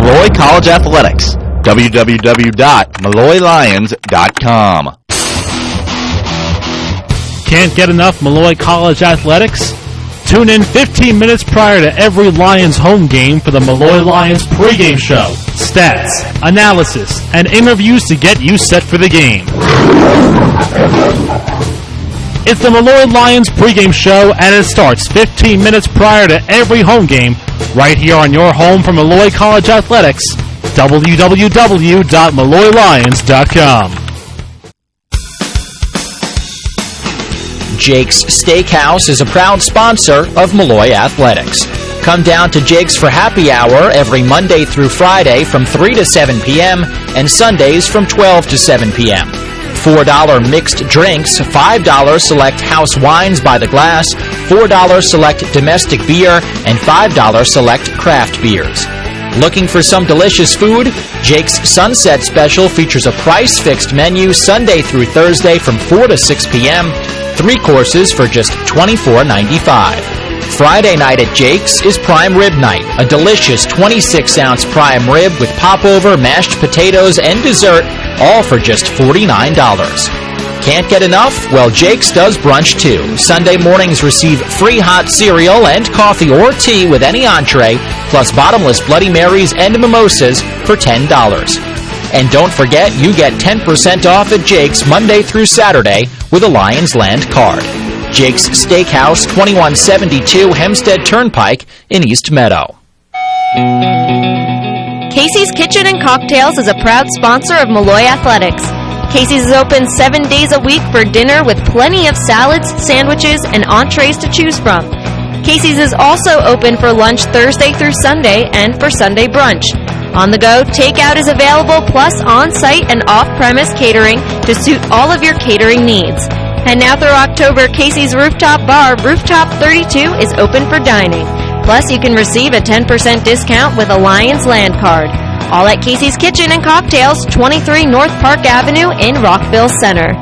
Molloy College Athletics. www.molloylions.com. Can't get enough Molloy College Athletics? Tune in 15 minutes prior to every Lions home game for the Molloy Lions pregame show. Stats, analysis, and interviews to get you set for the game. It's the Molloy Lions pregame show, and it starts 15 minutes prior to every home game right here on your home for Molloy College Athletics, www.molloylions.com. Jake's Steakhouse is a proud sponsor of Molloy Athletics. Come down to Jake's for happy hour every Monday through Friday from 3 to 7 p.m. and Sundays from 12 to 7 p.m. $4 mixed drinks, $5 select house wines by the glass, $4 select domestic beer, and $5 select craft beers. Looking for some delicious food? Jake's Sunset Special features a price-fixed menu Sunday through Thursday from 4 to 6 p.m., 3 courses for just $24.95. Friday night at Jake's is Prime Rib Night, a delicious 26-ounce prime rib with popover, mashed potatoes, and dessert, all for just $49. Can't get enough? Well, Jake's does brunch too. Sunday mornings receive free hot cereal and coffee or tea with any entree, plus bottomless Bloody Marys and mimosas for $10. And don't forget, you get 10% off at Jake's Monday through Saturday with a Lions Land card. Jake's Steakhouse, 2172 Hempstead Turnpike in East Meadow. Casey's Kitchen and Cocktails is a proud sponsor of Molloy Athletics. Casey's is open 7 days a week for dinner with plenty of salads, sandwiches, and entrees to choose from. Casey's is also open for lunch Thursday through Sunday and for Sunday brunch. On the go, takeout is available, plus on-site and off-premise catering to suit all of your catering needs. And now through October, Casey's Rooftop Bar, Rooftop 32, is open for dining. Plus, you can receive a 10% discount with a Lions Land card. All at Casey's Kitchen and Cocktails, 23 North Park Avenue in Rockville Center.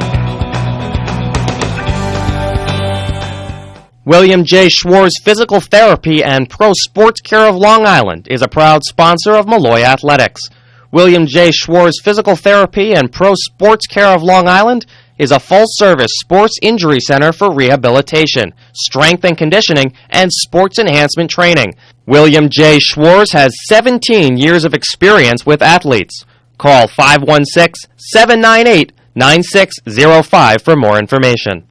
William J. Schwarz Physical Therapy and Pro Sports Care of Long Island is a proud sponsor of Molloy Athletics. William J. Schwarz Physical Therapy and Pro Sports Care of Long Island is a full-service sports injury center for rehabilitation, strength and conditioning, and sports enhancement training. William J. Schwarz has 17 years of experience with athletes. Call 516-798-9605 for more information.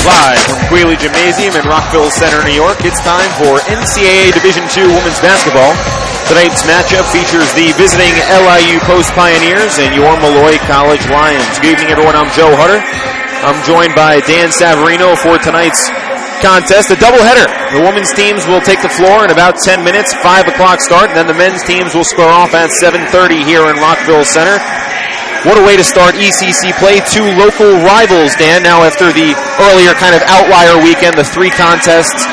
Live from Quealy Gymnasium in Rockville Center, New York, it's time for NCAA Division II Women's Basketball. Tonight's matchup features the visiting LIU Post Pioneers and your Molloy College Lions. Good evening, everyone. I'm Joe Hutter. I'm joined by Dan Savarino for tonight's contest, a doubleheader. The women's teams will take the floor in about 10 minutes, 5 o'clock start, and then the men's teams will square off at 7:30 here in Rockville Center. What a way to start ECC play. 2 local rivals, Dan, now after the earlier kind of outlier weekend, the 3 contests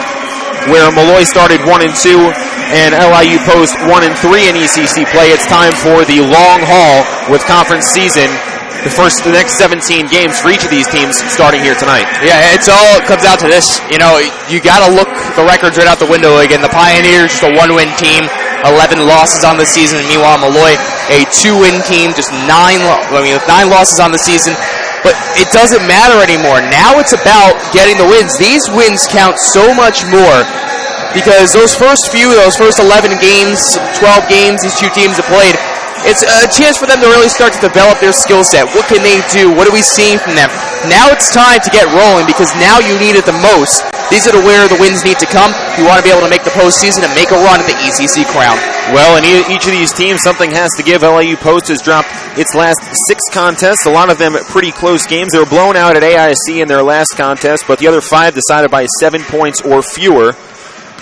where Molloy started 1-2 and LIU Post 1-3 in ECC play. It's time for the long haul with conference season. The next 17 games for each of these teams starting here tonight. Yeah, it comes out to this. You know, you got to look the records right out the window again. The Pioneers, just a 1-win team, 11 losses on the season. And meanwhile, Molloy, a 2-win team, just 9 losses on the season. But it doesn't matter anymore. Now it's about getting the wins. These wins count so much more because those first 11 games, 12 games these two teams have played, it's a chance for them to really start to develop their skill set. What can they do? What are we seeing from them? Now it's time to get rolling because now you need it the most. These are where the wins need to come. You want to be able to make the postseason and make a run at the ECC crown. Well, in each of these teams, something has to give. LIU Post has dropped its last 6 contests, a lot of them pretty close games. They were blown out at AIC in their last contest, but the other 5 decided by 7 points or fewer.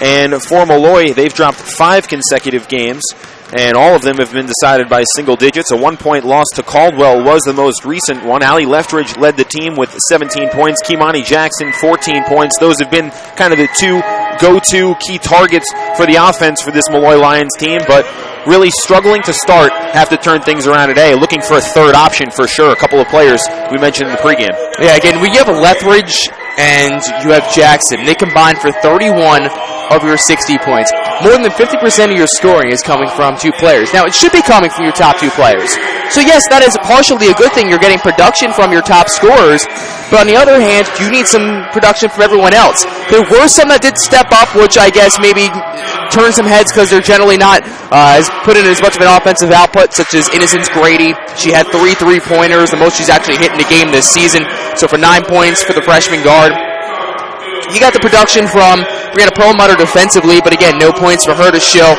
And for Molloy, they've dropped 5 consecutive games, and all of them have been decided by single digits. A 1-point loss to Caldwell was the most recent one. Allie Leftridge led the team with 17 points. Kimani Jackson, 14 points. Those have been kind of the 2 go-to key targets for the offense for this Molloy Lions team, but really struggling to start, have to turn things around today. Looking for a third option for sure. A couple of players we mentioned in the pregame. Yeah, again, we have Lethbridge and you have Jackson. They combined for 31 of your 60 points. More than 50% of your scoring is coming from 2 players. Now, it should be coming from your top 2 players. So, yes, that is partially a good thing. You're getting production from your top scorers. But on the other hand, you need some production from everyone else. There were some that did step up, which I guess maybe turned some heads because they're generally not as put in as much of an offensive output, such as Innocence Grady. She had 3 3-pointers, the most she's actually hit in a game this season. So for 9 points for the freshman guard. You got the production from Brianna Perlmutter defensively, but again, no points for her to show.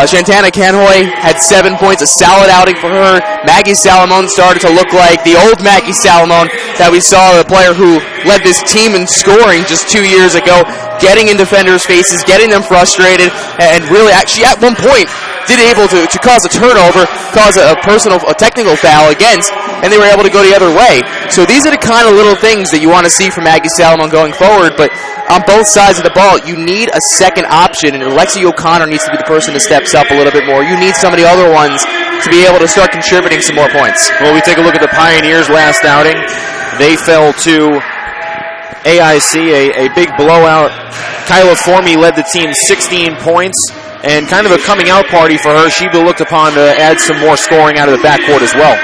Shantana Canhoy had 7 points, a solid outing for her. Maggie Salamone started to look like the old Maggie Salamone that we saw, the player who led this team in scoring just 2 years ago, getting in defenders' faces, getting them frustrated, and really actually at one point did able to cause a turnover, cause a technical foul against, and they were able to go the other way. So these are the kind of little things that you want to see from Maggie Salamone going forward, but on both sides of the ball, you need a second option, and Alexi O'Connor needs to be the person that steps up a little bit more. You need some of the other ones to be able to start contributing some more points. Well, we take a look at the Pioneers' last outing. They fell to AIC, a big blowout. Kyla Formey led the team 16 points, and kind of a coming-out party for her. She looked upon to add some more scoring out of the backcourt as well.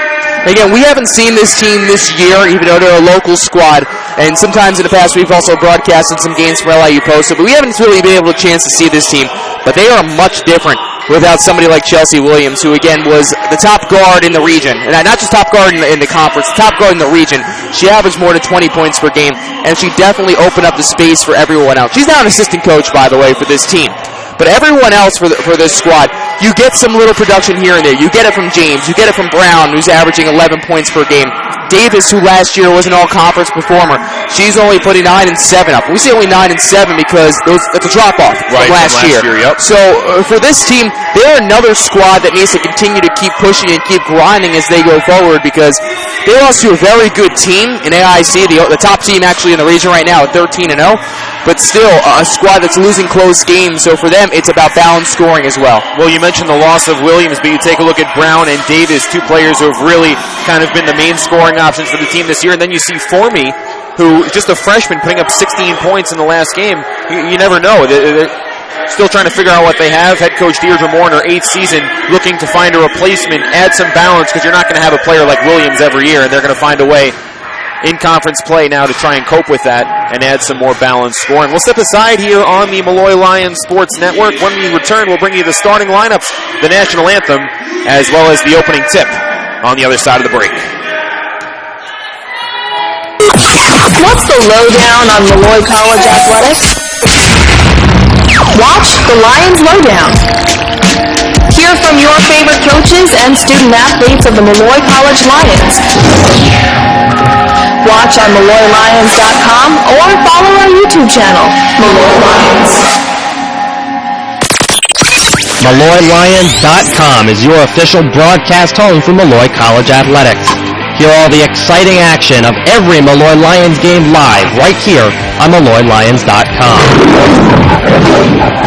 Again, we haven't seen this team this year, even though they're a local squad. And sometimes in the past, we've also broadcasted some games for LIU Post, but we haven't really been able to chance to see this team. But they are much different without somebody like Chelsea Williams, who again was the top guard in the region. And not just top guard in the conference, top guard in the region. She averaged more than 20 points per game, and she definitely opened up the space for everyone else. She's now an assistant coach, by the way, for this team. But everyone else for this squad, you get some little production here and there. You get it from James. You get it from Brown, who's averaging 11 points per game. Davis, who last year was an all-conference performer, she's only putting 9 and 7 up. We say only 9 and 7 because that's a drop-off from last year. Yep. So for this team, they're another squad that needs to continue to keep pushing and keep grinding as they go forward, because they lost to a very good team in AIC, the top team actually in the region right now at 13-0. But still, a squad that's losing close games. So for them, it's about balanced scoring as well. Well, you mentioned the loss of Williams, but you take a look at Brown and Davis, 2 players who have really kind of been the main scoring options for the team this year. And then you see Formey, who just a freshman, putting up 16 points in the last game. You never know. They're still trying to figure out what they have. Head coach Deirdre Moore in her 8th season looking to find a replacement, add some balance, because you're not going to have a player like Williams every year, and they're going to find a way in conference play now to try and cope with that and add some more balanced scoring. We'll step aside here on the Molloy Lions Sports Network. When we return, we'll bring you the starting lineups, the national anthem, as well as the opening tip on the other side of the break. What's the lowdown on Molloy College athletics? Watch the Lions Lowdown. Hear from your favorite coaches and student athletes of the Molloy College Lions. Watch on MolloyLions.com or follow our YouTube channel, Molloy Lions. MolloyLions.com is your official broadcast home for Molloy College Athletics. Hear all the exciting action of every Molloy Lions game live right here on MolloyLions.com.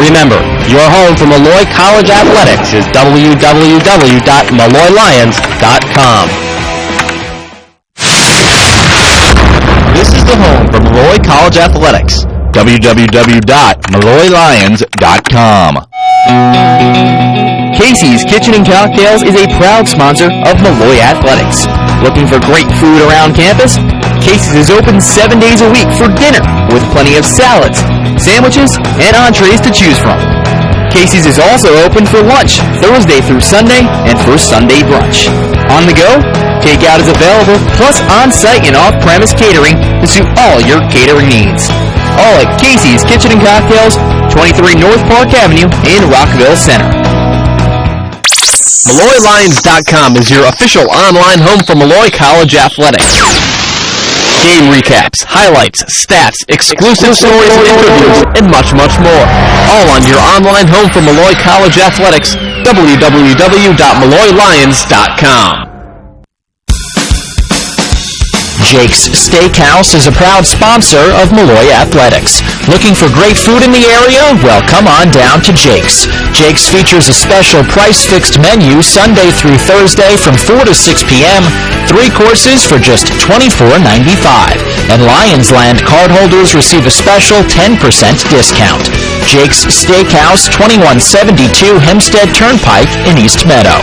Remember, your home for Molloy College Athletics is www.MolloyLions.com. This is the home for Molloy College Athletics. www.MolloyLions.com. Casey's Kitchen and Cocktails is a proud sponsor of Molloy Athletics. Looking for great food around campus? Casey's is open 7 days a week for dinner with plenty of salads, sandwiches, and entrees to choose from. Casey's is also open for lunch Thursday through Sunday and for Sunday brunch. On the go? Takeout is available, plus on-site and off-premise catering to suit all your catering needs. All at Casey's Kitchen and Cocktails, 23 North Park Avenue in Rockville Center. MolloyLions.com is your official online home for Molloy College Athletics. Game recaps, highlights, stats, exclusive stories and interviews, and much, much more. All on your online home for Molloy College Athletics, www.MolloyLions.com. Jake's Steakhouse is a proud sponsor of Molloy Athletics. Looking for great food in the area? Well, come on down to Jake's. Jake's features a special price-fixed menu Sunday through Thursday from 4 to 6 p.m., 3 courses for just $24.95. And Lions Land cardholders receive a special 10% discount. Jake's Steakhouse, 2172 Hempstead Turnpike in East Meadow.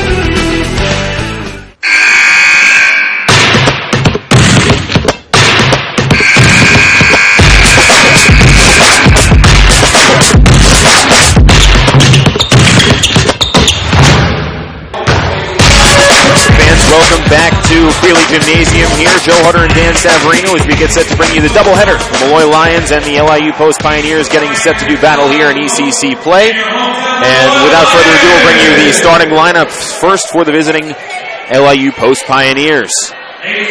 Welcome back to Greeley Gymnasium here. Joe Hutter and Dan Savarino as we get set to bring you the doubleheader. The Molloy Lions and the LIU Post Pioneers getting set to do battle here in ECC play. And without further ado, we'll bring you the starting lineups first for the visiting LIU Post Pioneers.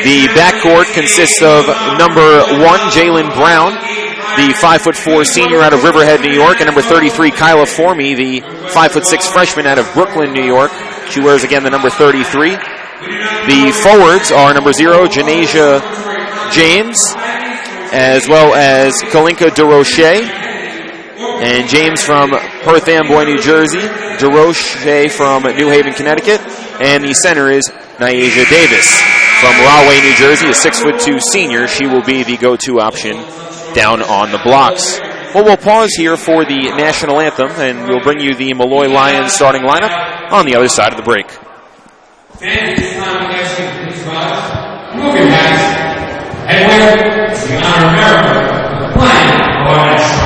The backcourt consists of number 1, Jalen Brown, the 5'4" senior out of Riverhead, New York, and number 33, Kyla Formey, the 5'6" freshman out of Brooklyn, New York. She wears again the number 33. The forwards are number 0, Janasia James, as well as Kalinka DeRoche, and James from Perth Amboy, New Jersey, DeRoche from New Haven, Connecticut, and the center is Nyasia Davis from Rahway, New Jersey, a 6'2" senior. She will be the go-to option down on the blocks. Well, we'll pause here for the national anthem, and we'll bring you the Molloy Lions starting lineup on the other side of the break. Thank you. This time, we ask you to please rise, move your hands, and wear as we honor America with the flag of our national anthem.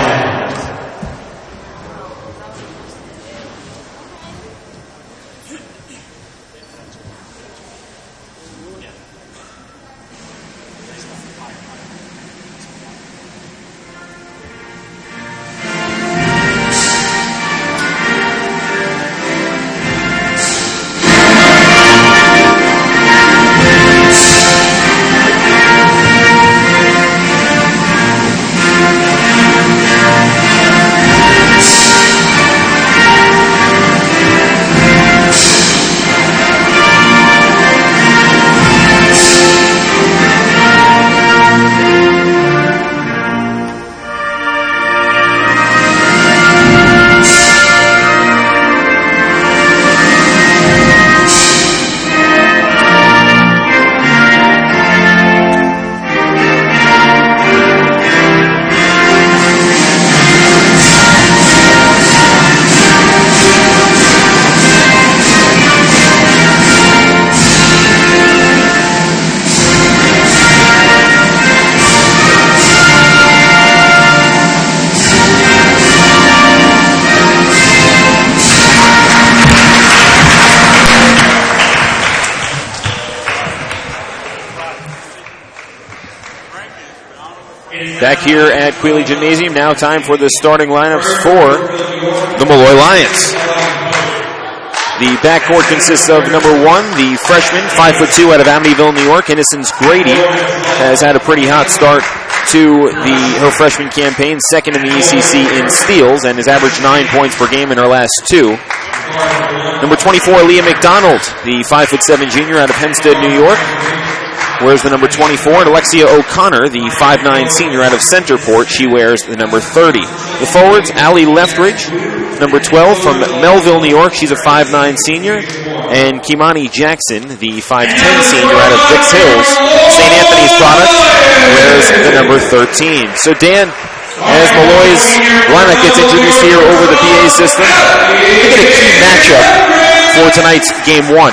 Back here at Quealy Gymnasium, now time for the starting lineups for the Molloy Lions. The backcourt consists of number 1, the freshman, 5'2" out of Amityville, New York, Innocence Grady, has had a pretty hot start to her freshman campaign, second in the ECC in steals, and has averaged 9 points per game in her last 2. Number 24, Leah McDonald, the 5'7" junior out of Hempstead, New York. Wears the number 24, and Alexia O'Connor, the 5'9" senior out of Centerport. She wears the number 30. The forwards, Allie Leftridge, number 12 from Melville, New York. She's a 5'9" senior. And Kimani Jackson, the 5'10" senior out of Dix Hills, St. Anthony's product, wears the number 13. So Dan, as Molloy's lineup gets introduced here over the PA system, we get a key matchup for tonight's Game 1.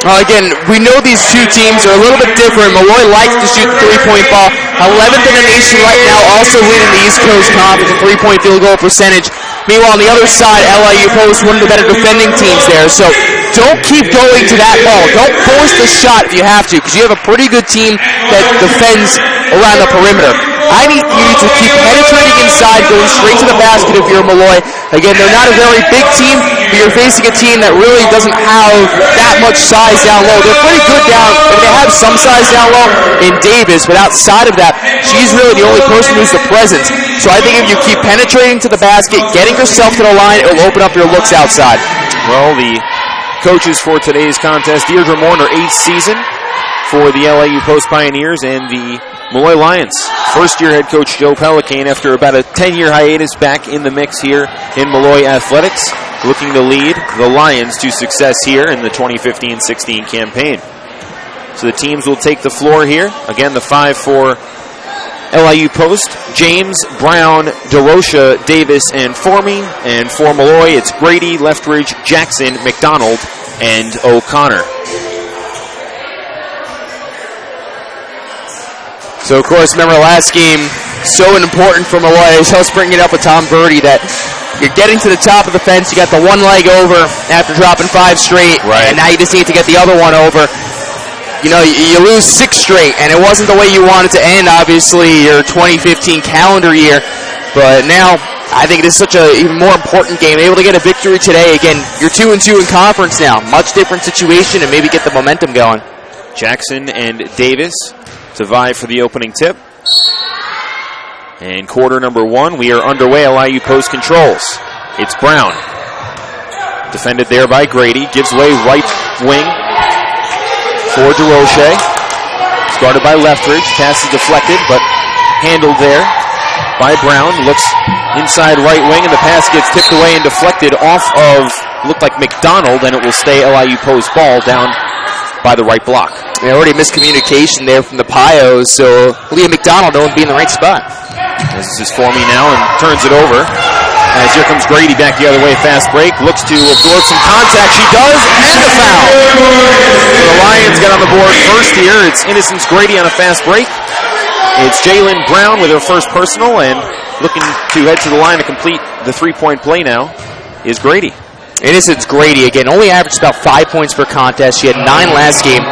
Again, we know these two teams are a little bit different. Molloy likes to shoot the three-point ball. 11th in the nation right now, also leading the East Coast Conference in three-point field goal percentage. Meanwhile, on the other side, LIU Post, one of the better defending teams there. So don't keep going to that ball. Don't force the shot if you have to, because you have a pretty good team that defends around the perimeter. I need you to keep penetrating inside, going straight to the basket if you're Molloy. Again, they're not a very big team, but you're facing a team that really doesn't have that much size down low. They're pretty good down, and they have some size down low in Davis, but outside of that, she's really the only person who's the presence. So I think if you keep penetrating to the basket, getting yourself to the line, it will open up your looks outside. Well, the coaches for today's contest, Deirdre Moore in her 8th season for the LIU Post Pioneers, and the Molloy Lions, first-year head coach Joe Pelican, after about a 10-year hiatus, back in the mix here in Molloy Athletics, looking to lead the Lions to success here in the 2015-16 campaign. So the teams will take the floor here. Again, the 5 for LIU Post: James, Brown, DeRocha, Davis, and Formey. And for Molloy, it's Grady, Leftridge, Jackson, McDonald, and O'Connor. So, of course, remember last game, so important for Molloy. So I was bringing it up with Tom Birdie that you're getting to the top of the fence. You got the one leg over after dropping 5 straight. Right. And now you just need to get the other one over. You know, you lose 6 straight, and it wasn't the way you wanted to end, obviously, your 2015 calendar year. But now, I think it is such an even more important game. Able to get a victory today. Again, you're 2-2 in conference now. Much different situation, and maybe get the momentum going. Jackson and Davis to vie for the opening tip. And quarter number 1, we are underway. LIU Post controls. It's Brown. Defended there by Grady. Gives way right wing for DeRoche. Started by Leftridge. Pass is deflected, but handled there by Brown. Looks inside right wing, and the pass gets tipped away and deflected off of, looked like McDonald, and it will stay LIU Post ball down by the right block. Already miscommunication there from the Pios, so Liam McDonald won't be in the right spot. This is Formey now and turns it over. As here comes Grady back the other way, fast break. Looks to absorb some contact. She does, and a foul. So the Lions get on the board first here. It's Innocence Grady on a fast break. It's Jalen Brown with her first personal, and looking to head to the line to complete the 3-point play now is Grady. Innocence Grady, again, only averaged about 5 points per contest. She had 9 last game,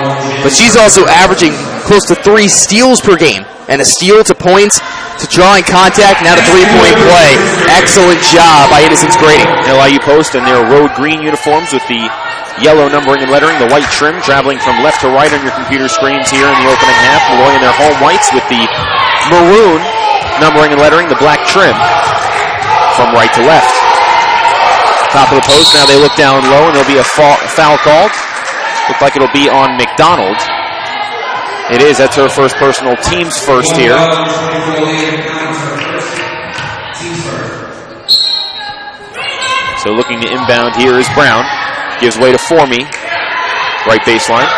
but she's also averaging close to 3 steals per game. And a steal to points, to drawing contact, now to 3-point play. Excellent job by Innocence Grady. LIU Post in their road green uniforms with the yellow numbering and lettering, the white trim, traveling from left to right on your computer screens here in the opening half. Molloy in their home whites with the maroon numbering and lettering, the black trim from right to left. Top of the post, now they look down low, and there'll be a foul called. Look like it'll be on McDonald. It is, that's her first personal, team's first here. So looking to inbound here is Brown. Gives way to Formey. Right baseline.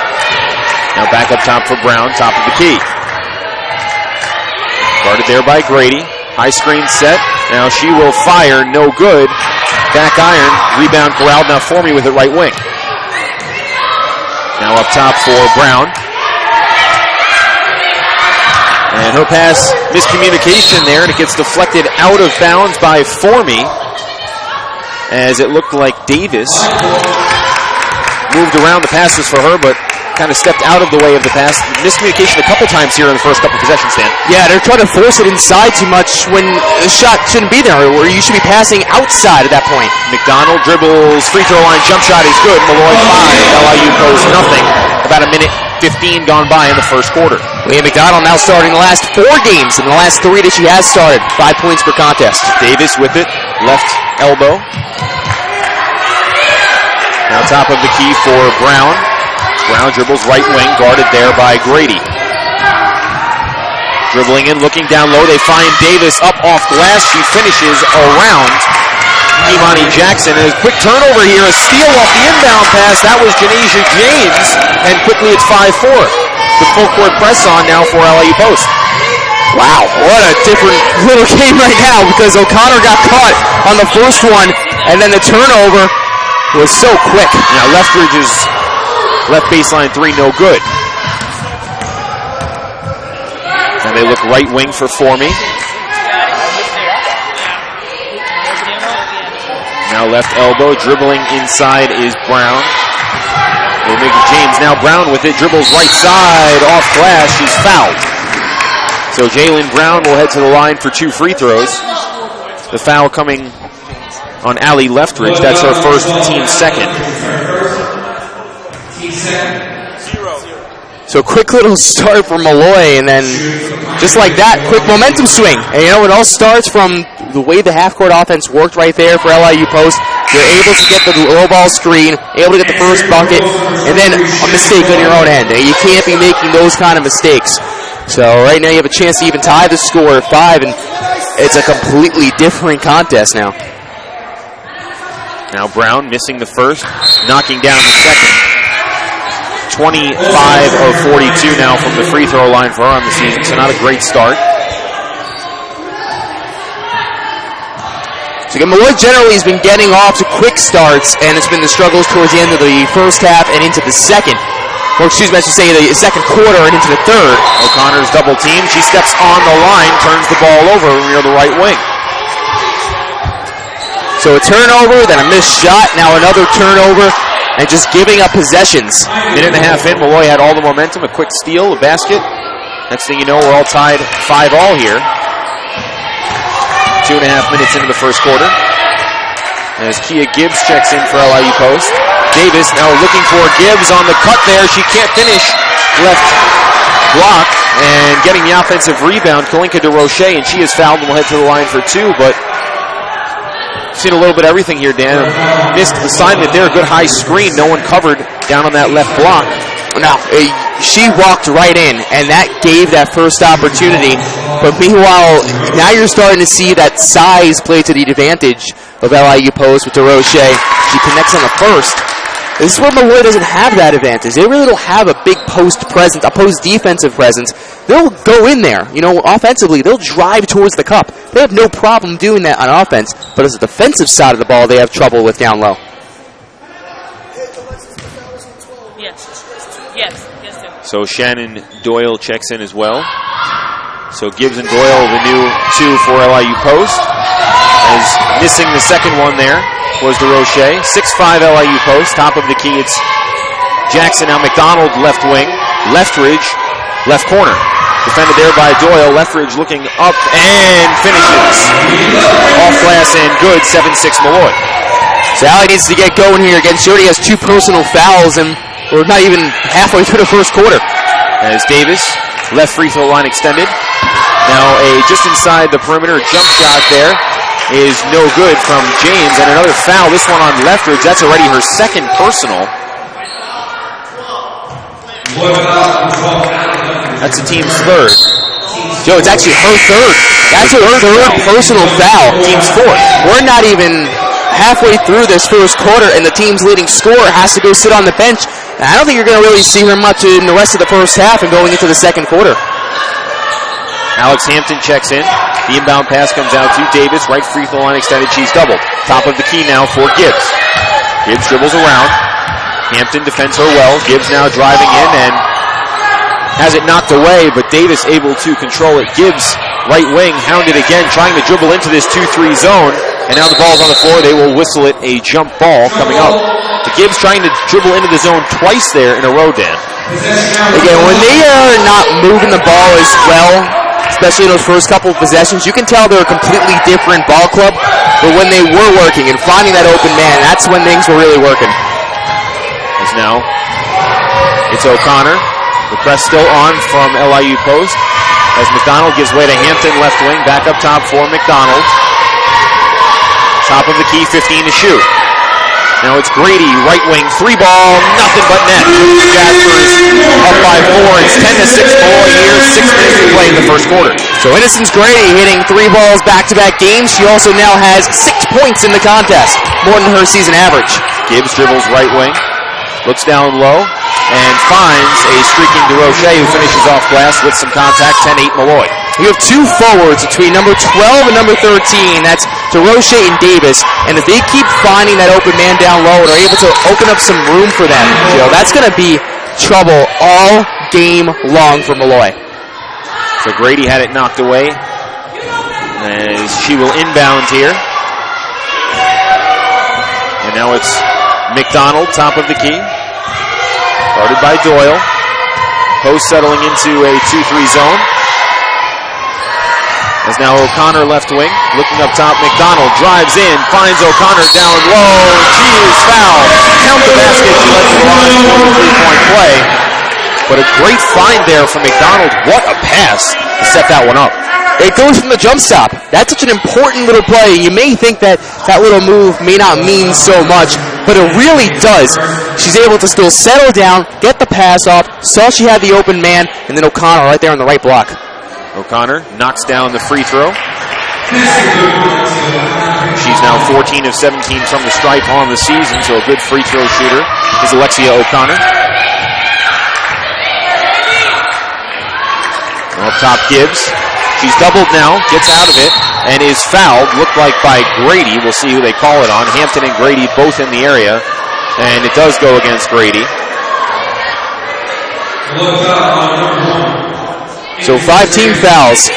Now back up top for Brown, top of the key. Guarded there by Grady. High screen set. Now she will fire, no good. Back iron, rebound corralled. Now Formey with it right wing. Now up top for Brown. And her pass, miscommunication there, and it gets deflected out of bounds by Formey, as it looked like Davis moved around. The pass was for her, but kind of stepped out of the way of the pass. Miscommunication a couple times here in the first couple possessions, Dan. Yeah, they're trying to force it inside too much when the shot shouldn't be there, where you should be passing outside at that point. McDonald dribbles, free throw line, jump shot is good. Molloy 5, LIU Post nothing. About a minute 15 gone by in the first quarter. Liam McDonald now starting the last 4 games, and the last 3 that she has started, 5 points per contest. Davis with it, left elbow. Now top of the key for Brown. Brown dribbles right wing, guarded there by Grady. Dribbling in, looking down low. They find Davis up off glass. She finishes around Imani Jackson. And a quick turnover here, a steal off the inbound pass. That was Janasia James. And quickly it's 5-4. The full court press on now for LIU Post. Wow, what a different little game right now, because O'Connor got caught on the first one, and then the turnover was so quick. Now Leftridge's left baseline 3, no good. And they look right wing for Formey. Now left elbow, dribbling inside is Brown. They make it James. Now Brown with it, dribbles right side, off glass, she's fouled. So Jalen Brown will head to the line for 2 free throws. The foul coming on Allie Leftridge. That's her first, team second. So quick little start for Molloy, and then just like that, quick momentum swing. And you know, it all starts from the way the half-court offense worked right there for LIU Post. You're able to get the low ball screen, able to get the first bucket, and then a mistake on your own end. You can't be making those kind of mistakes. So right now you have a chance to even tie the score at 5, and it's a completely different contest now. Now Brown missing the first, knocking down the second. 25 of 42 now from the free throw line for her on the season, so not a great start. So again, Molloy generally has been getting off to quick starts, and it's been the struggles towards the end of the first half and into the second. Or excuse me, I should say the second quarter and into the third. O'Connor's double team. She steps on the line, turns the ball over near the right wing. So a turnover, then a missed shot, now another turnover, and just giving up possessions. Minute and a half in, Molloy had all the momentum, a quick steal, a basket. Next thing you know, we're all tied 5-all here. 2.5 minutes into the first quarter. As Kia Gibbs checks in for LIU post. Davis now looking for Gibbs on the cut there. She can't finish. Left block and getting the offensive rebound. Kalinka DeRoche, and she is fouled and will head to the line for 2. But seen a little bit of everything here, Dan. Missed assignment there. Good high screen. No one covered down on that left block. Now, she walked right in, and that gave that first opportunity. But meanwhile, now you're starting to see that size play to the advantage of LIU post with DeRoche. She connects on the first. This is where Molloy doesn't have that advantage. They really don't have a big post presence, a post defensive presence. They'll go in there, offensively. They'll drive towards the cup. They have no problem doing that on offense, but as a defensive side of the ball, they have trouble with down low. Yes, sir. So Shannon Doyle checks in as well. So Gibbs and Doyle, the new 2 for LIU post. As missing the second one there was DeRoche. 6'5" LIU post, top of the key. It's Jackson, now McDonald, left wing. Leftridge, left corner. Defended there by Doyle. Leftridge looking up and finishes. Off glass and good, 7-6 Molloy. So Allie needs to get going here again. She already has 2 personal fouls, and we're not even halfway through the first quarter. As Davis, left free throw line extended. Now just inside the perimeter jump shot there is no good from James, and another foul, this one on Leftridge. That's already her second personal. That's the team's third. Joe, it's actually her third. That's her third personal foul. Team's fourth. We're not even halfway through this first quarter, and the team's leading scorer has to go sit on the bench. And I don't think you're going to really see her much in the rest of the first half and going into the second quarter. Alex Hampton checks in. The inbound pass comes out to Davis. Right free throw line extended. She's doubled. Top of the key now for Gibbs. Gibbs dribbles around. Hampton defends her well. Gibbs now driving in and has it knocked away, but Davis able to control it. Gibbs, right wing, hounded again, trying to dribble into this 2-3 zone. And now the ball's on the floor. They will whistle it a jump ball coming up. But Gibbs trying to dribble into the zone twice there in a row, Dan. Again, when they are not moving the ball as well, especially in those first couple of possessions, you can tell they're a completely different ball club. But when they were working and finding that open man, that's when things were really working. As now, it's O'Connor. The press still on from LIU post. As McDonald gives way to Hampton, left wing, back up top for McDonald. Top of the key, 15 to shoot. Now it's Grady, right wing, 3 ball, nothing but net. Jaspers up by 4. It's 10-6 Molloy here, 6 minutes to play in the first quarter. So Innocence Grady hitting 3 balls back-to-back games. She also now has 6 points in the contest, more than her season average. Gibbs dribbles right wing, looks down low, and finds a streaking DeRoche who finishes off glass with some contact, 10-8 Molloy. You have 2 forwards between number 12 and number 13. That's DeRoche and Davis. And if they keep finding that open man down low and are able to open up some room for them, Joe, that's going to be trouble all game long for Molloy. So Grady had it knocked away as she will inbound here. And now it's McDonald, top of the key. Guarded by Doyle. Post settling into a 2-3 zone. As now O'Connor left wing, looking up top, McDonald drives in, finds O'Connor down low, she is fouled. Count the basket, she led to the line for the 3-point play. But a great find there from McDonald. What a pass to set that one up. It goes from the jump stop. That's such an important little play. You may think that that little move may not mean so much, but it really does. She's able to still settle down, get the pass off, saw she had the open man, and then O'Connor right there on the right block. O'Connor knocks down the free throw. She's now 14 of 17 from the stripe on the season, so a good free throw shooter is Alexia O'Connor. Up top, Gibbs. She's doubled now, gets out of it, and is fouled. Looked like by Grady. We'll see who they call it on. Hampton and Grady both in the area, and it does go against Grady. So 5 team fouls.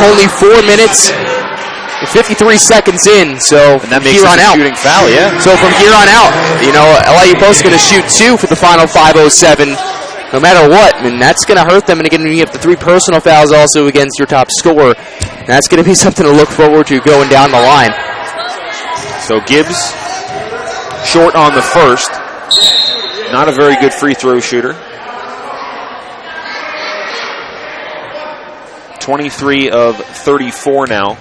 Only 4 minutes and 53 seconds in, so and that makes here it on a out. Shooting foul, yeah. So from here on out, LIU Post is going to shoot 2 for the final 5:07. No matter what, and that's going to hurt them. And again, you have the 3 personal fouls also against your top scorer. That's going to be something to look forward to going down the line. So Gibbs short on the first. Not a very good free throw shooter. 23 of 34 now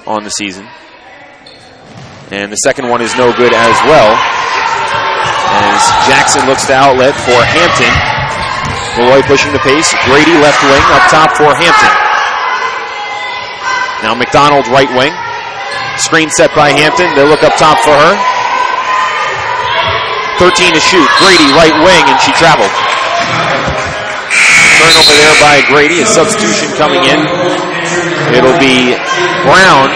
on the season. And the second one is no good as well, as Jackson looks to outlet for Hampton. Molloy pushing the pace. Grady left wing up top for Hampton. Now McDonald right wing. Screen set by Hampton. They look up top for her. 13 to shoot. Grady right wing, and she traveled. Turnover there by Grady. A substitution coming in. It'll be Brown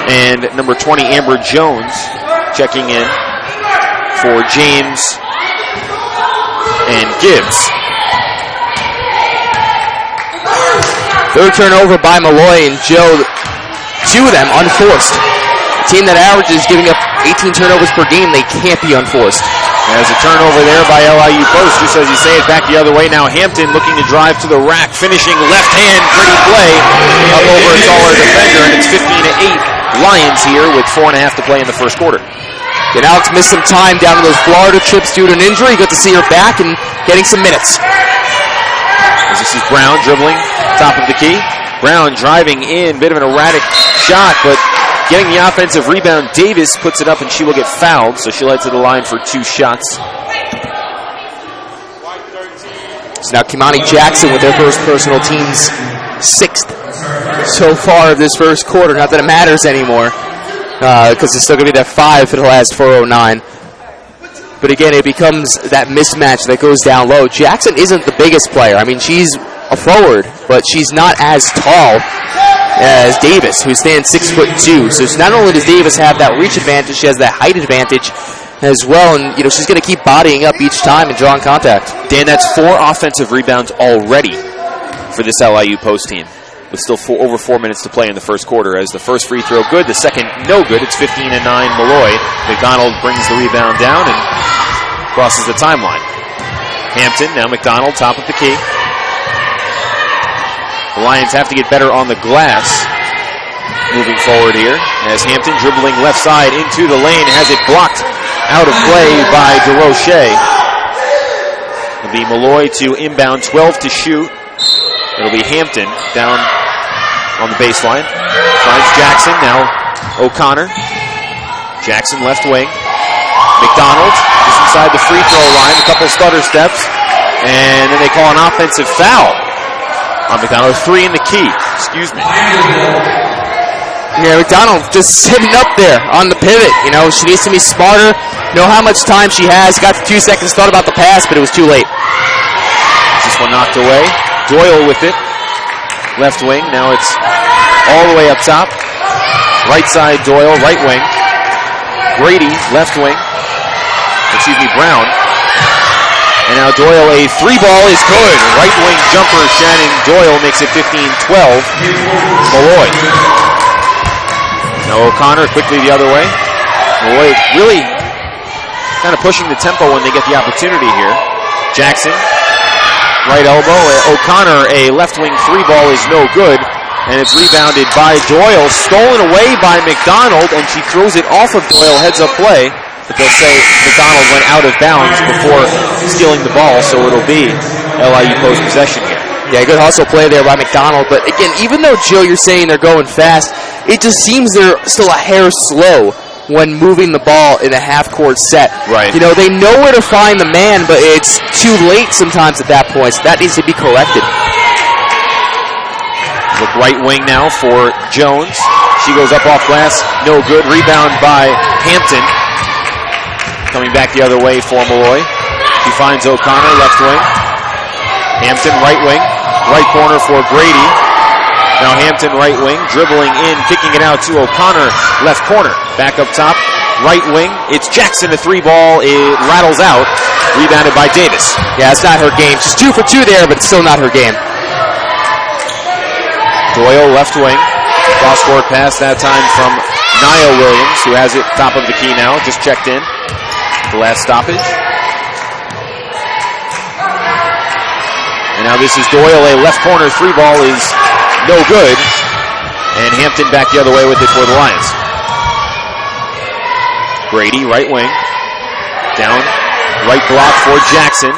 and number 20 Amber Jones checking in for James and Gibbs. Third turnover by Molloy and Joe. 2 of them unforced. A team that averages giving up 18 turnovers per game, they can't be unforced. There's a turnover there by LIU Post, just as you say it, back the other way. Now Hampton looking to drive to the rack, finishing left hand, pretty play up over a taller defender, and it's 15-8 Lions here with 4.5 to play in the first quarter. And Alex missed some time down to those Florida trips due to an injury. Good to see her back and getting some minutes. As this is Brown dribbling, top of the key. Brown driving in, bit of an erratic shot, but getting the offensive rebound. Davis puts it up, and she will get fouled, so she'll head to the line for 2 shots. So now Kimani Jackson with their first personal team's 6th so far of this first quarter. Not that it matters anymore, because it's still going to be that 5 for the last 4:09. But again, it becomes that mismatch that goes down low. Jackson isn't the biggest player. I mean, she's a forward, but she's not as tall as Davis, who stands 6'2". So not only does Davis have that reach advantage, she has that height advantage as well, and she's going to keep bodying up each time and drawing contact. Dan, that's 4 offensive rebounds already for this LIU Post team, with still over 4 minutes to play in the first quarter. As the first free throw good, the second no good. It's 15-9 Molloy. McDonald brings the rebound down and crosses the timeline. Hampton, now McDonald, top of the key. The Lions have to get better on the glass moving forward here, as Hampton dribbling left side into the lane, has it blocked out of play by DeRoche. It'll be Molloy to inbound, 12 to shoot. It'll be Hampton down on the baseline. Finds Jackson, now O'Connor. Jackson left wing. McDonald just inside the free throw line, a couple stutter steps, and then they call an offensive foul on McDonald. 3 in the key, excuse me. Yeah, McDonald just sitting up there on the pivot. She needs to be smarter, know how much time she has. Got the 2 seconds, thought about the pass, but it was too late. This one knocked away. Doyle with it. Left wing, now it's all the way up top. Right side Doyle, right wing. Grady, left wing. Brown. And now Doyle, a 3-ball is good. Right wing jumper, Shannon Doyle makes it 15-12. Molloy. Now O'Connor quickly the other way. Molloy really kind of pushing the tempo when they get the opportunity here. Jackson, right elbow. O'Connor, a left wing 3-ball is no good. And it's rebounded by Doyle. Stolen away by McDonald, and she throws it off of Doyle, heads up play. But they'll say McDonald went out of bounds before stealing the ball, so it'll be LIU Post possession here. Yeah, good hustle play there by McDonald. But again, even though, Joe, you're saying they're going fast, it just seems they're still a hair slow when moving the ball in a half-court set. Right. You know, they know where to find the man, but it's too late sometimes at that point, so that needs to be corrected. Look right wing now for Jones. She goes up off glass, no good. Rebound by Hampton. Coming back the other way for Molloy. He finds O'Connor, left wing. Hampton, right wing. Right corner for Grady. Now Hampton, right wing, dribbling in, kicking it out to O'Connor, left corner. Back up top, right wing. It's Jackson, a 3-ball. It rattles out. Rebounded by Davis. Yeah, it's not her game. She's 2 for 2 there, but it's still not her game. Doyle, left wing. Cross-court pass that time from Nia Williams, who has it top of the key now. Just checked in. The last stoppage. And now this is Doyle. A left corner 3-ball is no good. And Hampton back the other way with it for the Lions. Grady, right wing. Down. Right block for Jackson.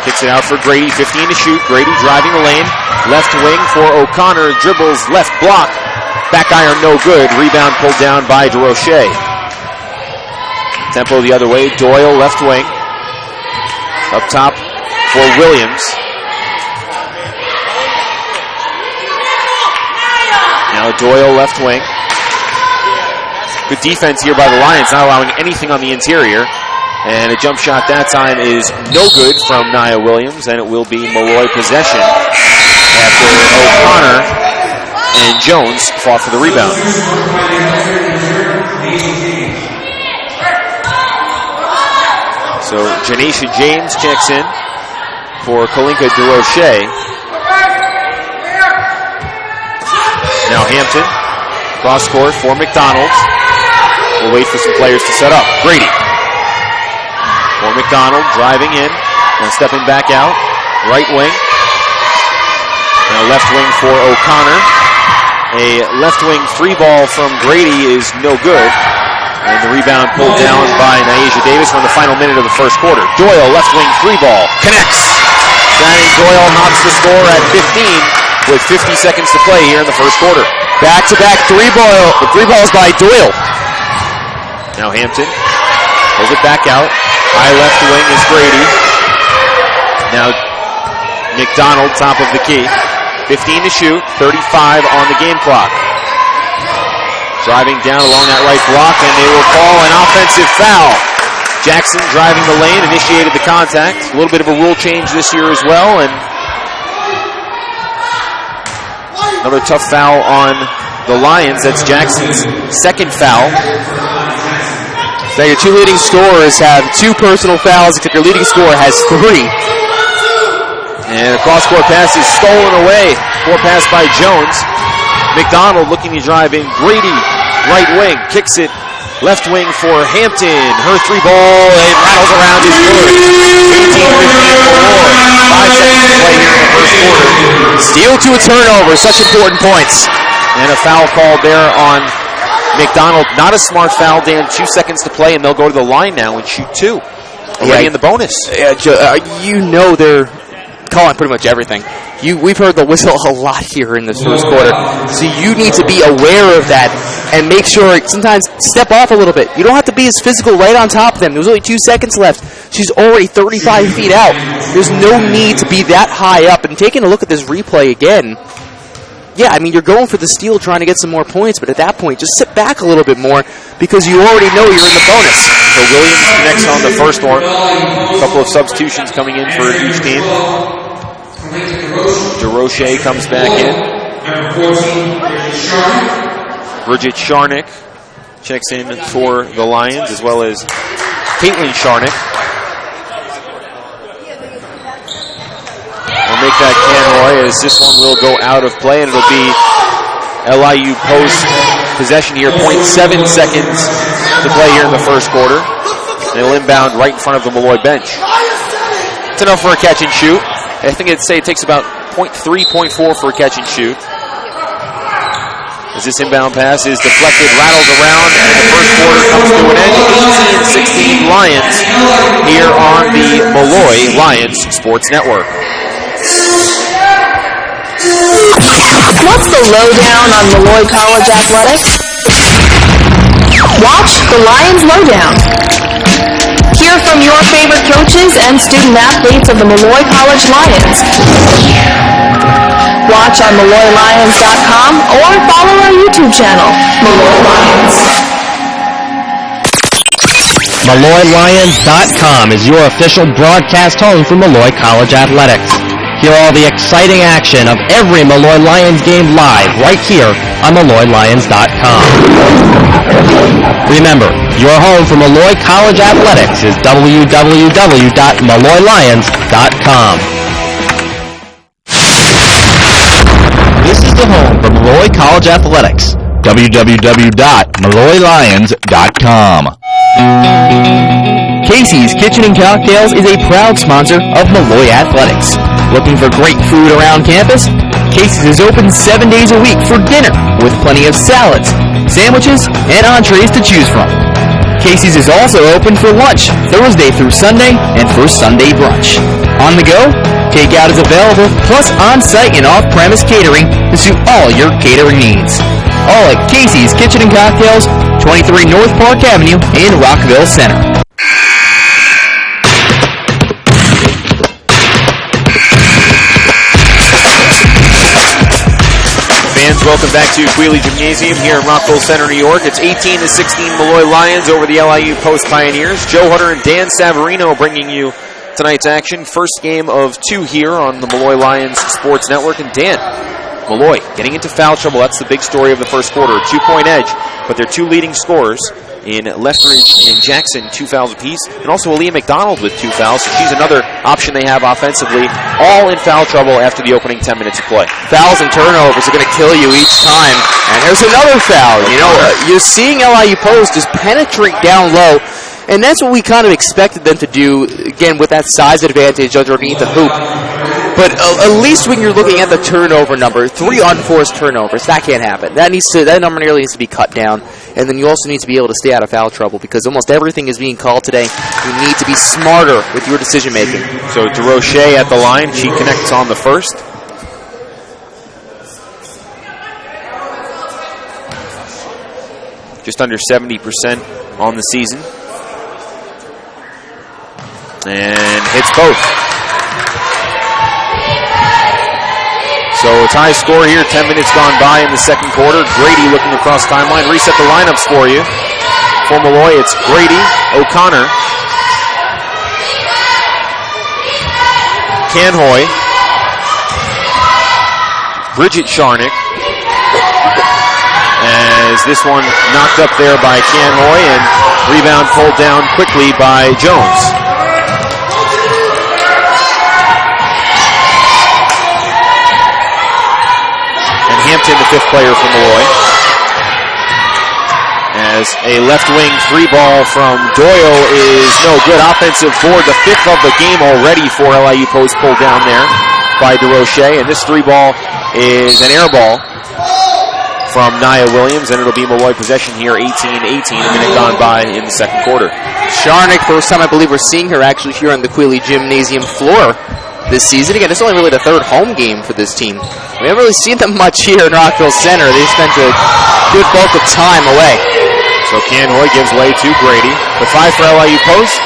Kicks it out for Grady. 15 to shoot. Grady driving the lane. Left wing for O'Connor. Dribbles. Left block. Back iron no good. Rebound pulled down by DeRoche. Tempo the other way. Doyle, left wing. Up top for Williams. Now Doyle, left wing. Good defense here by the Lions, not allowing anything on the interior. And a jump shot that time is no good from Nia Williams, and it will be Molloy possession after O'Connor and Jones fought for the rebound. So Janisha James checks in for Kalinka DeRoche. Now Hampton, cross court for McDonald. We'll wait for some players to set up. Grady. For McDonald, driving in, and stepping back out. Right wing. Now left wing for O'Connor. A left wing 3-ball from Grady is no good. And the rebound pulled down by Naisha Davis on the final minute of the first quarter. Doyle, left wing 3-ball, connects. Shannon Doyle knocks the score at 15 with 50 seconds to play here in the first quarter. Back-to-back 3-balls by Doyle. Now Hampton pulls it back out. High left wing is Grady. Now McDonald, top of the key. 15 to shoot, 35 on the game clock. Driving down along that right block, and they will call an offensive foul. Jackson driving the lane, initiated the contact. A little bit of a rule change this year as well, and another tough foul on the Lions. That's Jackson's second foul. So your two leading scorers have 2 personal fouls, except your leading scorer has 3. And a cross-court pass is stolen away. Poor pass by Jones. McDonald looking to drive in. Grady, right wing, kicks it. Left wing for Hampton. Her 3-ball, it rattles around, is good. 18-15 for Moore. 5 seconds to play here in the first quarter. Steal to a turnover, such important points. And a foul called there on McDonald. Not a smart foul, Dan. 2 seconds to play, and they'll go to the line now and shoot 2. Already in the bonus. You know they're calling pretty much everything. We've heard the whistle a lot here in this first quarter, so you need to be aware of that and make sure sometimes step off a little bit. You don't have to be as physical right on top of them. There's only 2 seconds left. She's already 35 feet out. There's no need to be that high up. And taking a look at this replay again, yeah, I mean, you're going for the steal trying to get some more points, but at that point, just sit back a little bit more because you already know you're in the bonus. So Williams connects on the first one. A couple of substitutions coming in for each team. DeRoche comes back in. Bridget Sharnick checks in for the Lions, as well as Caitlin Sharnick. We'll make that Canroy, as this one will go out of play, and it'll be LIU post possession here. 0.7 seconds to play here in the first quarter. They'll inbound right in front of the Molloy bench. It's enough for a catch and shoot. I think it'd say it takes about 0.3, 0.4 for a catch and shoot. As this inbound pass is deflected, rattles around, and the first quarter comes to an end. 18-16 Lions here on the Molloy Lions Sports Network. What's the lowdown on Molloy College athletics? Watch the Lions Lowdown. Hear from your favorite coaches and student athletes of the Molloy College Lions. Watch on MolloyLions.com or follow our YouTube channel, Molloy Lions. MolloyLions.com is your official broadcast home for Molloy College Athletics. Hear all the exciting action of every Molloy Lions game live right here on MolloyLions.com. Remember, your home for Molloy College Athletics is www.MolloyLions.com. This is the home for Molloy College Athletics, www.MolloyLions.com. Casey's Kitchen and Cocktails is a proud sponsor of Molloy Athletics. Looking for great food around campus? Casey's is open 7 days a week for dinner with plenty of salads, sandwiches, and entrees to choose from. Casey's is also open for lunch Thursday through Sunday and for Sunday brunch. On the go, takeout is available, plus on-site and off-premise catering to suit all your catering needs. All at Casey's Kitchen and Cocktails, 23 North Park Avenue in Rockville Center. Fans, welcome back to Quealy Gymnasium here in Rockville Center, New York. It's 18-16 Molloy Lions over the LIU Post Pioneers. Joe Hutter and Dan Savarino bringing you tonight's action. First game of two here on the Molloy Lions Sports Network. And Dan, Molloy getting into foul trouble. That's the big story of the first quarter. A 2-point edge, but their two leading scorers in Lethbridge and Jackson, 2 fouls apiece, and also Aaliyah McDonald with 2 fouls. So she's another option they have offensively, all in foul trouble after the opening 10 minutes of play. Fouls and turnovers are going to kill you each time. And there's another foul. You know, you're seeing LIU Post just penetrate down low, and that's what we kind of expected them to do, again, with that size advantage underneath the hoop. But at least when you're looking at the turnover number, 3 unforced turnovers, that can't happen. That number nearly needs to be cut down. And then you also need to be able to stay out of foul trouble because almost everything is being called today. You need to be smarter with your decision making. So DeRoche at the line. She connects on the first. Just under 70% on the season. And hits both. So it's high score here, 10 minutes gone by in the second quarter. Grady looking across timeline. Reset the lineups for you. For Molloy, it's Grady, O'Connor, Canhoy, Bridget Sharnick. As this one knocked up there by Canhoy and rebound pulled down quickly by Jones. Hampton, the fifth player for Molloy. As a left wing 3-ball from Doyle is no good. Offensive board, the 5th of the game already for LIU Post, pulled down there by DeRoche. And this 3-ball is an air ball from Nia Williams, and it'll be Molloy possession here, 18-18, a minute gone by in the second quarter. Sharnick, first time I believe we're seeing her actually here on the Quealy Gymnasium floor this season. Again, it's only really the third home game for this team. We haven't really seen them much here in Rockville Center. They spent a good bulk of time away. So Canhoy gives way to Grady. The 5 for LIU Post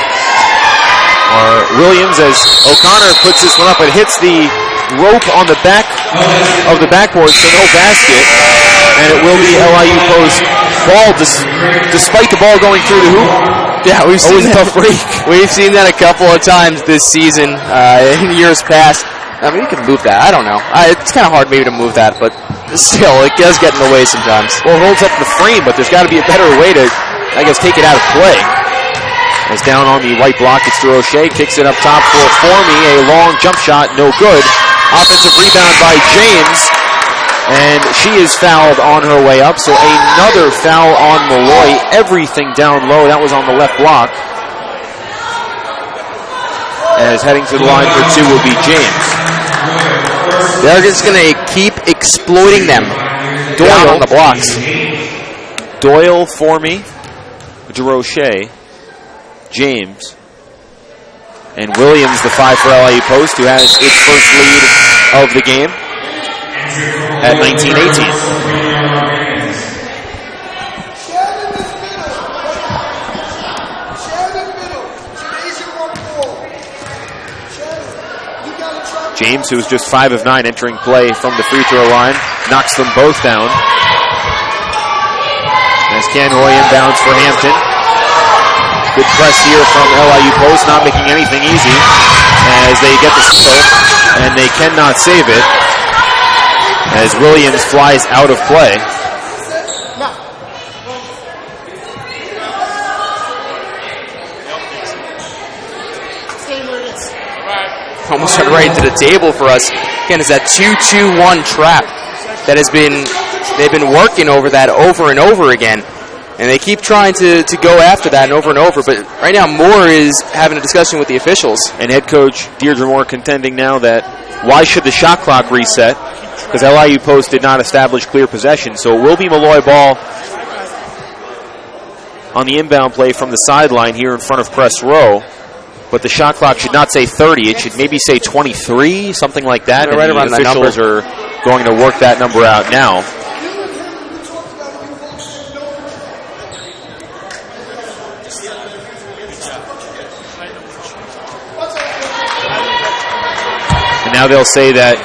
are Williams as O'Connor puts this one up. It hits the rope on the back of the backboard, so no basket. And it will be LIU Post ball despite the ball going through the hoop. Yeah, we've seen a tough break. We've seen that a couple of times this season in years past. I mean, you can move that. I don't know. It's kind of hard maybe to move that, but still, it does get in the way sometimes. Well, it holds up the frame, but there's got to be a better way to, I guess, take it out of play. As down on the right block, it's DeRoche. Kicks it up top for Formey. A long jump shot, no good. Offensive rebound by James. And she is fouled on her way up, so another foul on Molloy. Everything down low. That was on the left block. As heading to the line for 2 will be James. They're just going to keep exploiting them. Doyle on the blocks. Doyle for me. DeRoche. James. And Williams, the 5 for LIU Post, who has its first lead of the game. at 19-18. James, who's just 5 of 9 entering play from the free throw line, knocks them both down. As Canhoy inbounds for Hampton. Good press here from LIU Post, not making anything easy as they get the steal, and they cannot save it as Williams flies out of play. Almost right into the table for us. Again, it's that 2-2-1 trap that they've been working over that over and over again. And they keep trying to go after that and over. But right now, Moore is having a discussion with the officials. And head coach Deirdre Moore contending now that why should the shot clock reset? Because LIU Post did not establish clear possession. So it will be Molloy ball on the inbound play from the sideline here in front of press row. But the shot clock should not say 30. It should maybe say 23, something like that. Right and around the officials are going to work that number out now. And now they'll say that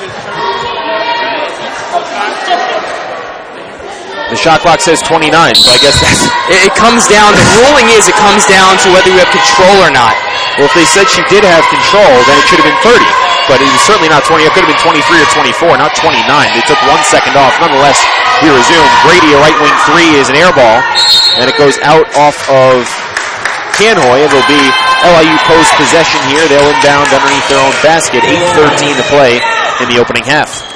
the shot clock says 29, so I guess that's... It comes down, the ruling is it comes down to whether you have control or not. Well, if they said she did have control, then it should have been 30. But it was certainly not 20. It could have been 23 or 24, not 29. They took 1 second off. Nonetheless, we resume. Brady, a right wing three, is an air ball. And it goes out off of Canhoy. It'll be LIU Post possession here. They'll inbound underneath their own basket. 8:13 to play in the opening half.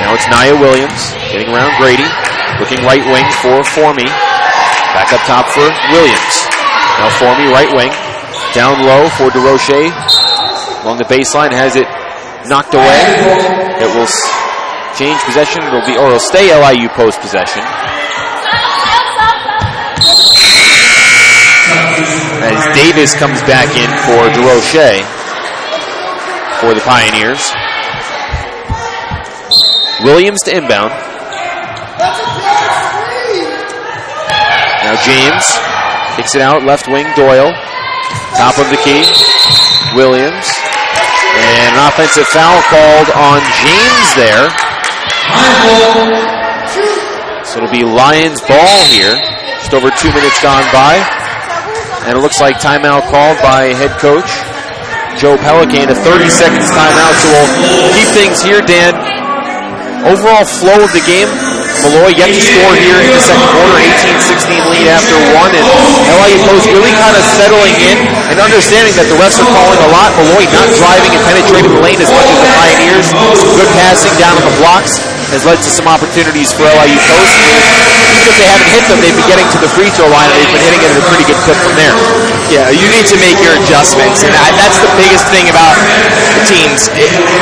Now it's Nia Williams getting around Grady. Looking right wing for Formey. Back up top for Williams. Now Formey, right wing. Down low for DeRoche. Along the baseline, has it knocked away. It will change possession. It'll stay LIU Post possession. As Davis comes back in for DeRoche for the Pioneers. Williams to inbound. Now James kicks it out, left wing, Doyle. Top of the key, Williams. And an offensive foul called on James there. So it'll be Lions ball here. Just over 2 minutes gone by. And it looks like timeout called by head coach Joe Pelican. A 30 seconds timeout, so we'll keep things here, Dan. Overall flow of the game, Molloy yet to score here in the second quarter, 18-16 lead after one, and LIU Post really kind of settling in and understanding that the refs are calling a lot. Molloy not driving and penetrating the lane as much as the Pioneers. Some good passing down on the blocks has led to some opportunities for LIU Post. Even if they haven't hit them, they've been getting to the free throw line, and they've been hitting it at a pretty good clip from there. Yeah, you need to make your adjustments, and that's the biggest thing about the teams.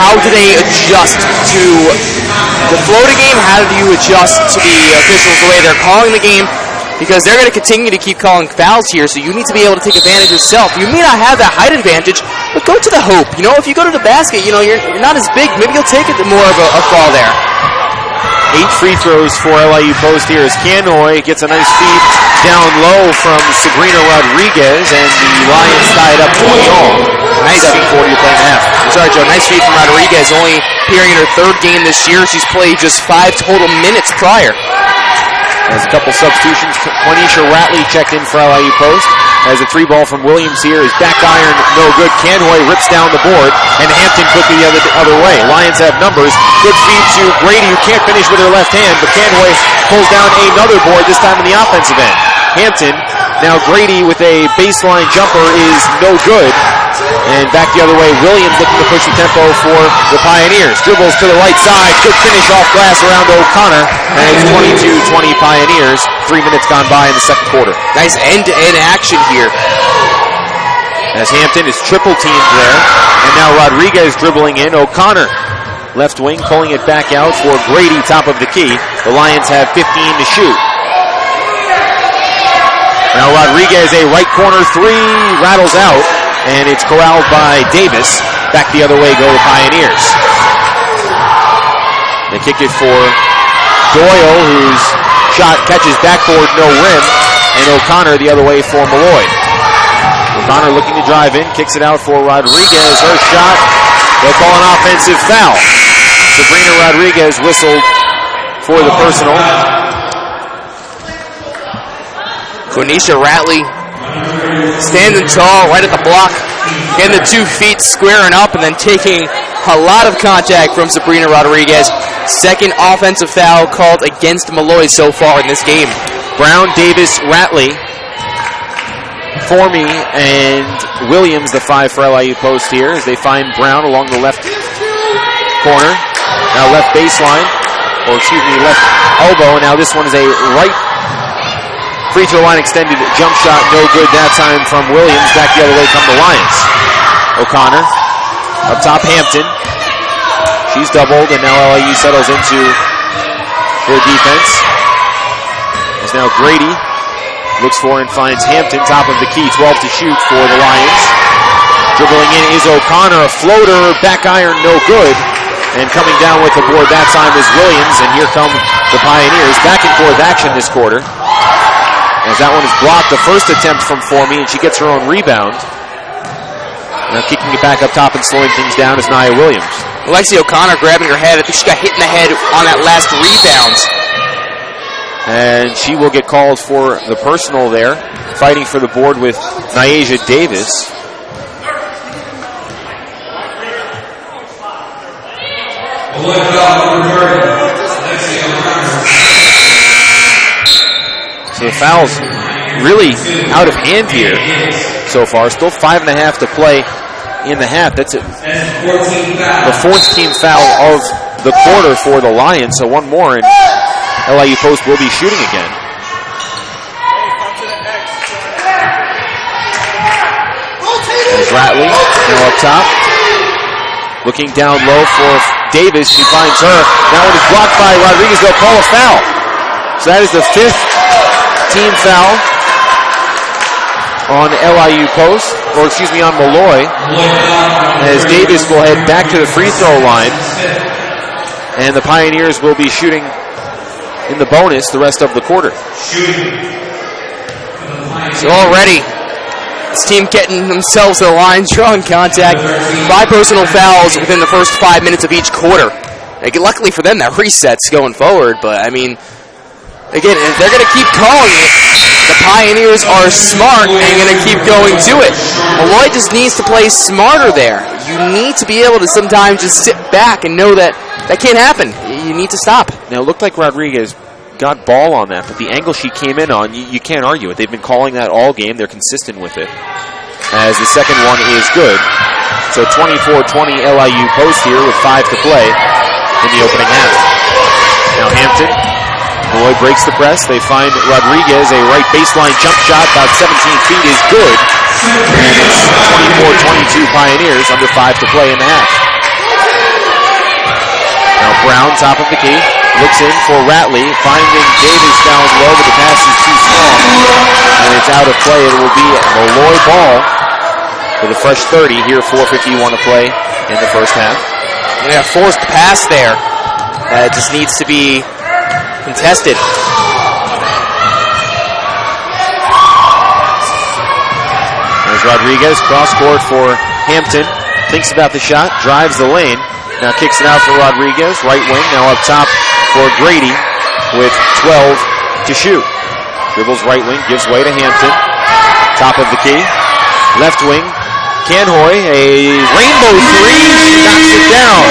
How do they adjust to the flow of the game? How do you adjust to the officials, the way they're calling the game? Because they're going to continue to keep calling fouls here, so you need to be able to take advantage yourself. You may not have that height advantage, but go to the hoop. You know, if you go to the basket, you know, you're not as big. Maybe you'll take it more of a fall there. 8 free throws for LIU Post here as Canhoy gets a nice feed down low from Sabrina Rodriguez, and the Lions tie it up 20 all. Nice 7:40 to play in the half. Sorry, Joe. Nice feed from Rodriguez. Only appearing in her third game this year. She's played just 5 total minutes prior. As a couple substitutions, Quenisha Ratley checked in for LIU Post. As a 3 ball from Williams here is back iron, no good. Canhoy rips down the board, and Hampton quickly the other way. Lions have numbers. Good feed to Grady, who can't finish with her left hand, but Canhoy pulls down another board, this time on the offensive end. Hampton, now Grady with a baseline jumper is no good. And back the other way, Williams looking to push the tempo for the Pioneers. Dribbles to the right side, good finish off glass around O'Connor, and it's 22-20 Pioneers. 3 minutes gone by in the second quarter. Nice end-to-end action here. As Hampton is triple teamed there, and now Rodriguez dribbling in. O'Connor, left wing, pulling it back out for Grady, top of the key. The Lions have 15 to shoot. Now Rodriguez, a right corner 3, rattles out. And it's corralled by Davis. Back the other way go the Pioneers. They kick it for Doyle, whose shot catches backboard, no rim, and O'Connor the other way for Molloy. O'Connor looking to drive in, kicks it out for Rodriguez. Her shot, they'll call an offensive foul. Sabrina Rodriguez whistled for the personal. Quenisha Ratley standing tall right at the block, getting the 2 feet, squaring up, and then taking a lot of contact from Sabrina Rodriguez. Second offensive foul called against Molloy so far in this game. Brown, Davis, Ratley, Formey, and Williams, the 5 for LIU post here, as they find Brown along the left corner. Now left baseline, left elbow. Now this one is a right free throw line extended jump shot, no good that time from Williams. Back the other way come the Lions. O'Connor up top, Hampton. She's doubled, and now LIU settles into their defense. As now Grady looks for and finds Hampton, top of the key, 12 to shoot for the Lions. Dribbling in is O'Connor, a floater, back iron, no good. And coming down with the board that time is Williams, and here come the Pioneers. Back and forth action this quarter. As that one is blocked, the first attempt from Formey, and she gets her own rebound. Now kicking it back up top and slowing things down is Nia Williams. Alexia O'Connor grabbing her head. I think she got hit in the head on that last rebound. And she will get called for the personal there, fighting for the board with Nyasia Davis. So the foul's really out of hand here so far. Still 5.5 to play in the half. That's it. The 4th team foul of the quarter for the Lions. So one more, and LIU post will be shooting again. There's Ratley now up top. Looking down low for Davis. She finds her. That one is blocked by Rodriguez. They'll call a foul. So that is the 5th team foul on LIU post, on Molloy. As Davis will head back to the free throw line. And the Pioneers will be shooting in the bonus the rest of the quarter. So already, this team getting themselves to the line, drawing contact. 5 personal fouls within the first 5 minutes of each quarter. Luckily for them, that resets going forward, but I mean, again, if they're going to keep calling it, the Pioneers are smart and going to keep going to it. Molloy just needs to play smarter there. You need to be able to sometimes just sit back and know that that can't happen. You need to stop. Now, it looked like Rodriguez got ball on that, but the angle she came in on, you can't argue it. They've been calling that all game. They're consistent with it. As the second one is good. So 24-20 LIU post here with 5 to play in the opening half. Now Hampton. Molloy breaks the press. They find Rodriguez. A right baseline jump shot about 17 feet is good. And it's 24-22 Pioneers, under 5 to play in the half. Now Brown, top of the key, looks in for Ratley, finding Davis down low, but the pass is too strong. And it's out of play. It will be Molloy ball for the fresh 30 here, 4:51 to play in the first half. Yeah, forced pass there. It just needs to be contested. There's Rodriguez, cross court for Hampton. Thinks about the shot, drives the lane. Now kicks it out for Rodriguez, right wing. Now up top for Grady with 12 to shoot. Dribbles right wing, gives way to Hampton. Top of the key. Left wing, Canhoy, a rainbow three, knocks it down.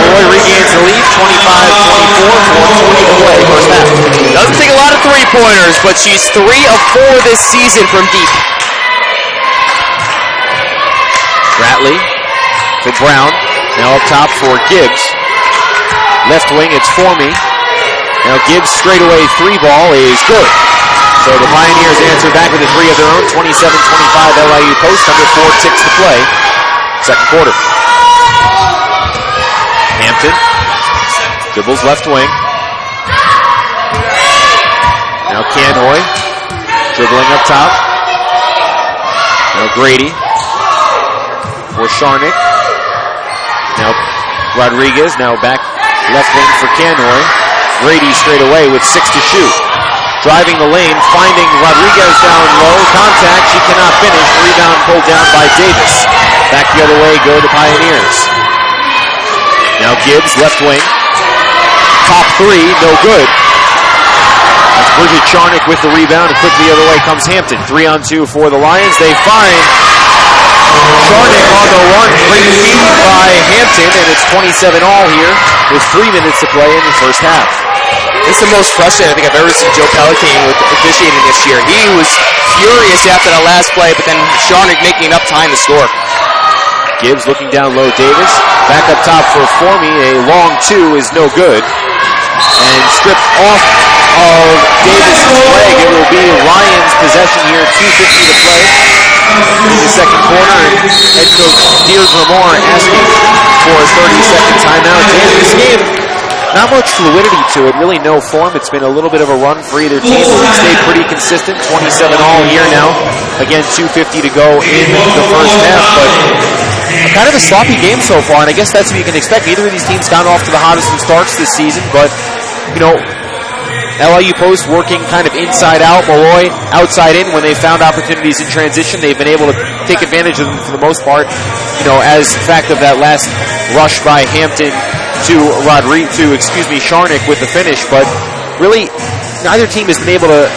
Molloy regains the lead, 25-24, 4:20 to play, first half. Doesn't take a lot of three-pointers, but she's 3 of 4 this season from deep. Ratley to Brown, now up top for Gibbs. Left wing, it's Formey. Now Gibbs straightaway 3 ball is good. So the Pioneers answer back with a 3 of their own, 27-25 LIU post, under 4 ticks to play, second quarter. Hampton dribbles left wing. Now Canhoy dribbling up top. Now Grady for Sharnick. Now Rodriguez, now back Left wing for Canoy. Grady straight away with 6 to shoot. Driving the lane, finding Rodriguez down low. Contact, she cannot finish. Rebound pulled down by Davis. Back the other way go the Pioneers. Now Gibbs, left wing. Top 3, no good. That's Bridget Charnick with the rebound, and quickly the other way comes Hampton. 3-on-2 for the Lions. They find Charnick on the run, great feed by Hampton, and it's 27-all here with 3 minutes to play in the first half. It's the most frustrating I think I've ever seen Joe Pelican with officiating this year. He was furious after the last play, but then Charnick making enough time to score. Gibbs looking down low. Davis back up top for Formey. A long 2 is no good. And stripped off of Davis' leg. It will be Lions possession here. 2:50 to play in the second quarter. And head coach Deirdre Moore asking for a 30-second timeout. This game, not much fluidity to it. Really no form. It's been a little bit of a run for either team, but we've stayed pretty consistent. 27-all here now. Again, 2:50 to go in the first half. But kind of a sloppy game so far, and I guess that's what you can expect. Neither of these teams got off to the hottest of starts this season, but, you know, LIU Post working kind of inside out, Molloy outside in when they found opportunities in transition. They've been able to take advantage of them for the most part, you know, as fact of that last rush by Hampton to Charnick with the finish, but really neither team has been able to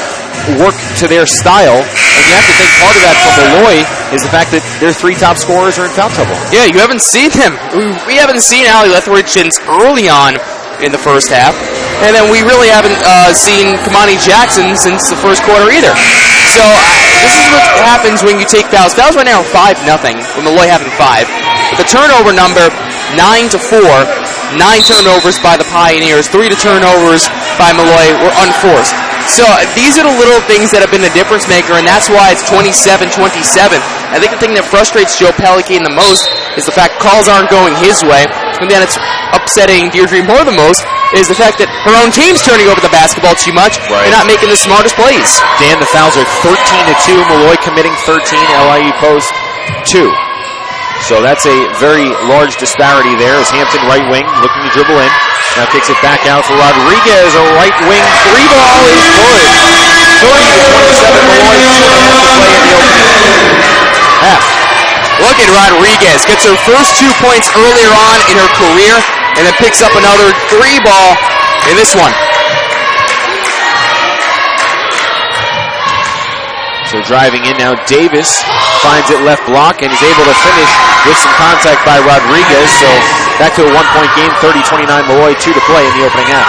work to their style, and you have to think part of that for Molloy is the fact that their 3 top scorers are in foul trouble. Yeah, you haven't seen them. We haven't seen Allie Lethbridge since early on in the first half, and then we really haven't seen Kamani Jackson since the first quarter either. So this is what happens when you take fouls. Fouls right now are 5-0, with Molloy having 5. But the turnover number, 9-4. 9 turnovers by the Pioneers, 3 turnovers by Molloy were unforced. So these are the little things that have been the difference maker, and that's why it's 27-27. I think the thing that frustrates Joe Pelican the most is the fact calls aren't going his way, and then it's upsetting Deirdre Moore the most is the fact that her own team's turning over the basketball too much and not making the smartest plays. Dan, the fouls are 13-2, Molloy committing 13, LIU Post 2. So that's a very large disparity there as Hampton right wing looking to dribble in. Now kicks it back out for Rodriguez. A right wing 3-ball is good. 30-27 Molloy, 2.5 to play in the opening half. Look at Rodriguez. Gets her first 2 points earlier on in her career and then picks up another 3-ball in this one. So driving in now, Davis finds it left block and is able to finish with some contact by Rodriguez. So back to a 1-point game, 30-29 Molloy, 2 to play in the opening half.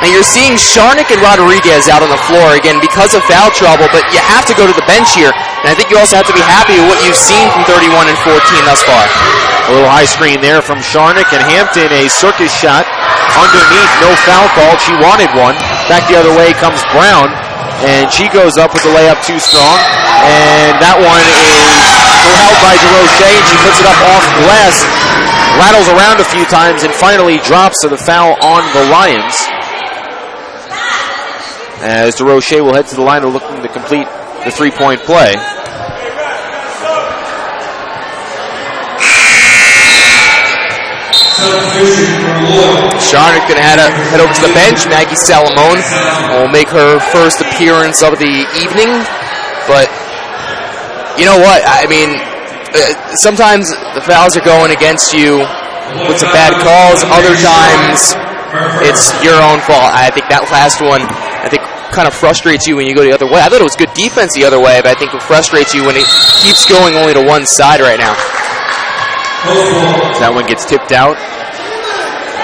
And you're seeing Charnick and Rodriguez out on the floor again because of foul trouble, but you have to go to the bench here. And I think you also have to be happy with what you've seen from 31 and 14 thus far. A little high screen there from Charnick, and Hampton, a circus shot underneath, no foul called. She wanted one. Back the other way comes Brown. And she goes up with the layup too strong. And that one is held by DeRoche, and she puts it up off glass. Rattles around a few times and finally drops, so the foul on the Lions. As DeRoche will head to the line looking to complete the 3-point play. Charnick going to head over to the bench. Maggie Salamone will make her first appearance of the evening. But you know what? I mean, sometimes the fouls are going against you with some bad calls. Other times it's your own fault. I think that last one, kind of frustrates you when you go the other way. I thought it was good defense the other way, but I think it frustrates you when it keeps going only to one side right now. That one gets tipped out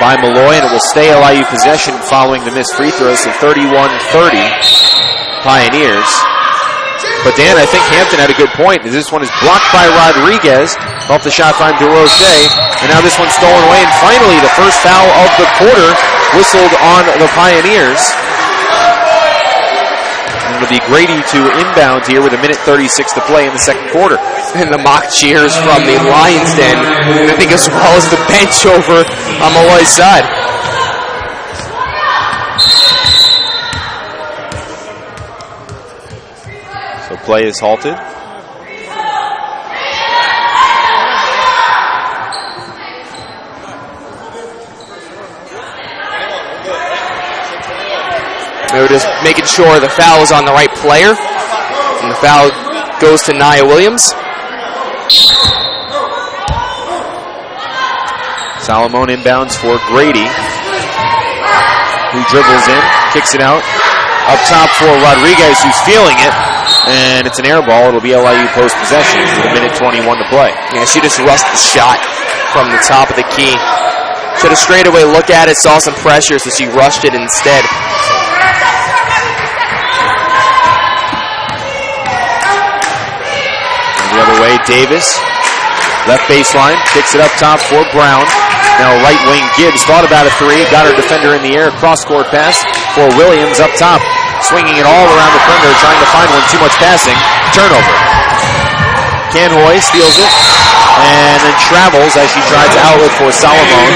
by Molloy, and it will stay LIU possession following the missed free throws, so 31-30 Pioneers. But Dan, I think Hampton had a good point. This one is blocked by Rodriguez off the shot time to Roche, and now this one's stolen away, and finally the first foul of the quarter whistled on the Pioneers. And it'll be Grady to inbound here with 1:36 to play in the second quarter. And the mock cheers from the Lions Den, I think as well as the bench over on Molloy's side. So play is halted. They were just making sure the foul was on the right player. And the foul goes to Nia Williams. Salomon inbounds for Grady, who dribbles in, kicks it out. Up top for Rodriguez, who's feeling it. And it's an air ball. It'll be LIU post possession with 1:21 to play. Yeah, she just rushed the shot from the top of the key. Should have straight away looked at it, saw some pressure, so she rushed it instead. The other way, Davis, left baseline, kicks it up top for Brown. Now right wing Gibbs thought about a three, got her defender in the air, cross-court pass for Williams up top, swinging it all around the perimeter, trying to find one, too much passing, turnover. Canhoy steals it, and then travels as she tries to outlet for Salomon.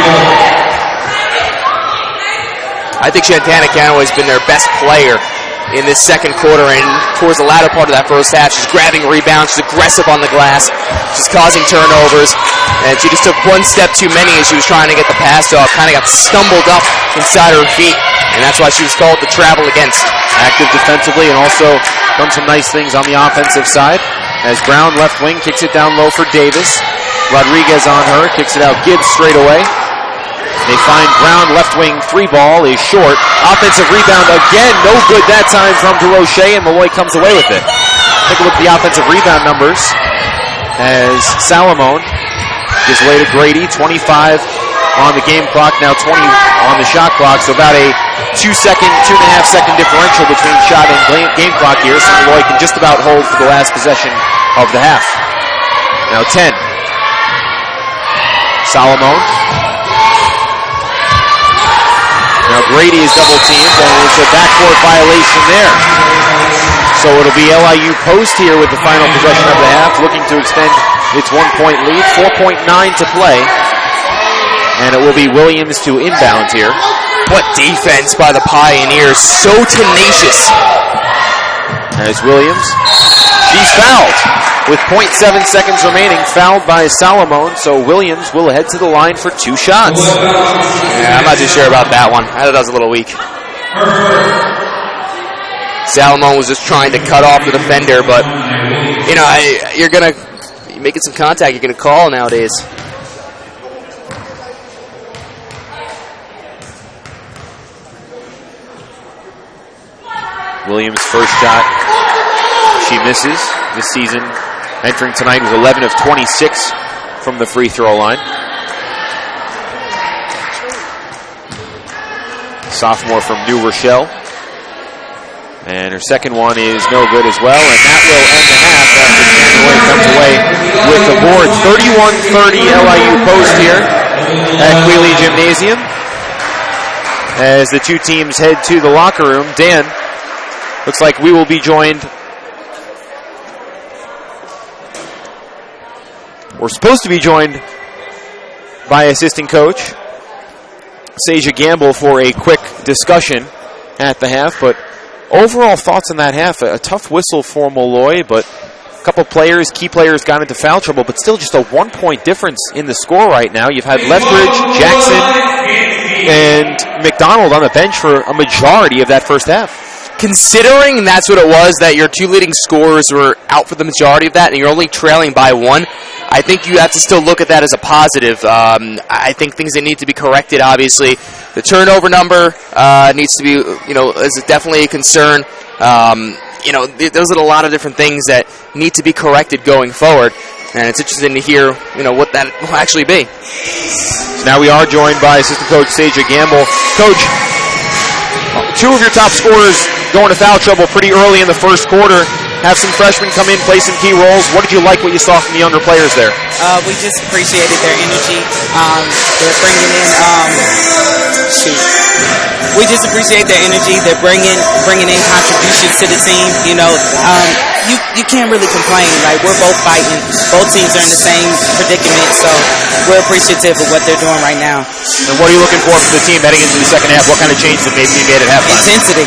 I think Shantana Canhoy has been their best player in this second quarter, and towards the latter part of that first half, she's grabbing rebounds, she's aggressive on the glass, she's causing turnovers, and she just took one step too many as she was trying to get the pass off, kind of got stumbled up inside her feet, and that's why she was called to travel against. Active defensively and also done some nice things on the offensive side, as Brown left wing kicks it down low for Davis. Rodriguez on her, kicks it out, Gibbs straight away. They find Brown, left wing, three ball is short. Offensive rebound again, no good that time from DeRoche, and Molloy comes away with it. Take a look at the offensive rebound numbers as Salomon gives away to Grady, 25 on the game clock, now 20 on the shot clock, so about a 2.5 second differential between shot and game clock here, so Molloy can just about hold for the last possession of the half. Now 10. Salomon. Now Grady is double teamed, and it's a backcourt violation there. So it'll be LIU post here with the final possession of the half, looking to extend its 1-point lead. 4.9 to play, and it will be Williams to inbound here. What defense by the Pioneers, so tenacious. As Williams, she's fouled with 0.7 seconds remaining, fouled by Salomon, so Williams will head to the line for 2 shots. Yeah, I'm not too sure about that one. I thought that was a little weak. Salomon was just trying to cut off the defender, but, you know, you're making some contact, you're going to call nowadays. Williams' first shot, she misses. This season, entering tonight, was 11 of 26 from the free throw line. Sophomore from New Rochelle. And her second one is no good as well, and that will end the half after Canaway comes away with the board. 31-30 LIU post here at Quealy Gymnasium. As the two teams head to the locker room, Dan, looks like we will be joined. We're supposed to be joined by assistant coach Seja Gamble for a quick discussion at the half, but overall thoughts on that half. A tough whistle for Molloy, but a couple players, key players got into foul trouble, but still just a 1-point difference in the score right now. You've had Lethbridge, Jackson, and McDonald on the bench for a majority of that first half. Considering that's what it was, that your two leading scorers were out for the majority of that, and you're only trailing by 1, I think you have to still look at that as a positive. I think things that need to be corrected, obviously. The turnover number needs to be, is definitely a concern. Those are a lot of different things that need to be corrected going forward, and it's interesting to hear, what that will actually be. So now we are joined by assistant coach Seja Gamble. Coach, 2 of your top scorers going to foul trouble pretty early in the first quarter. Have some freshmen come in, play some key roles. What did you like what you saw from the younger players there? We just appreciated their energy. They're bringing in, we just appreciate their energy. They're bringing in contributions to the team. You can't really complain. Like, we're both fighting. Both teams are in the same predicament, so we're appreciative of what they're doing right now. And what are you looking for from the team heading into the second half? What kind of change that maybe you made at halftime? Intensity.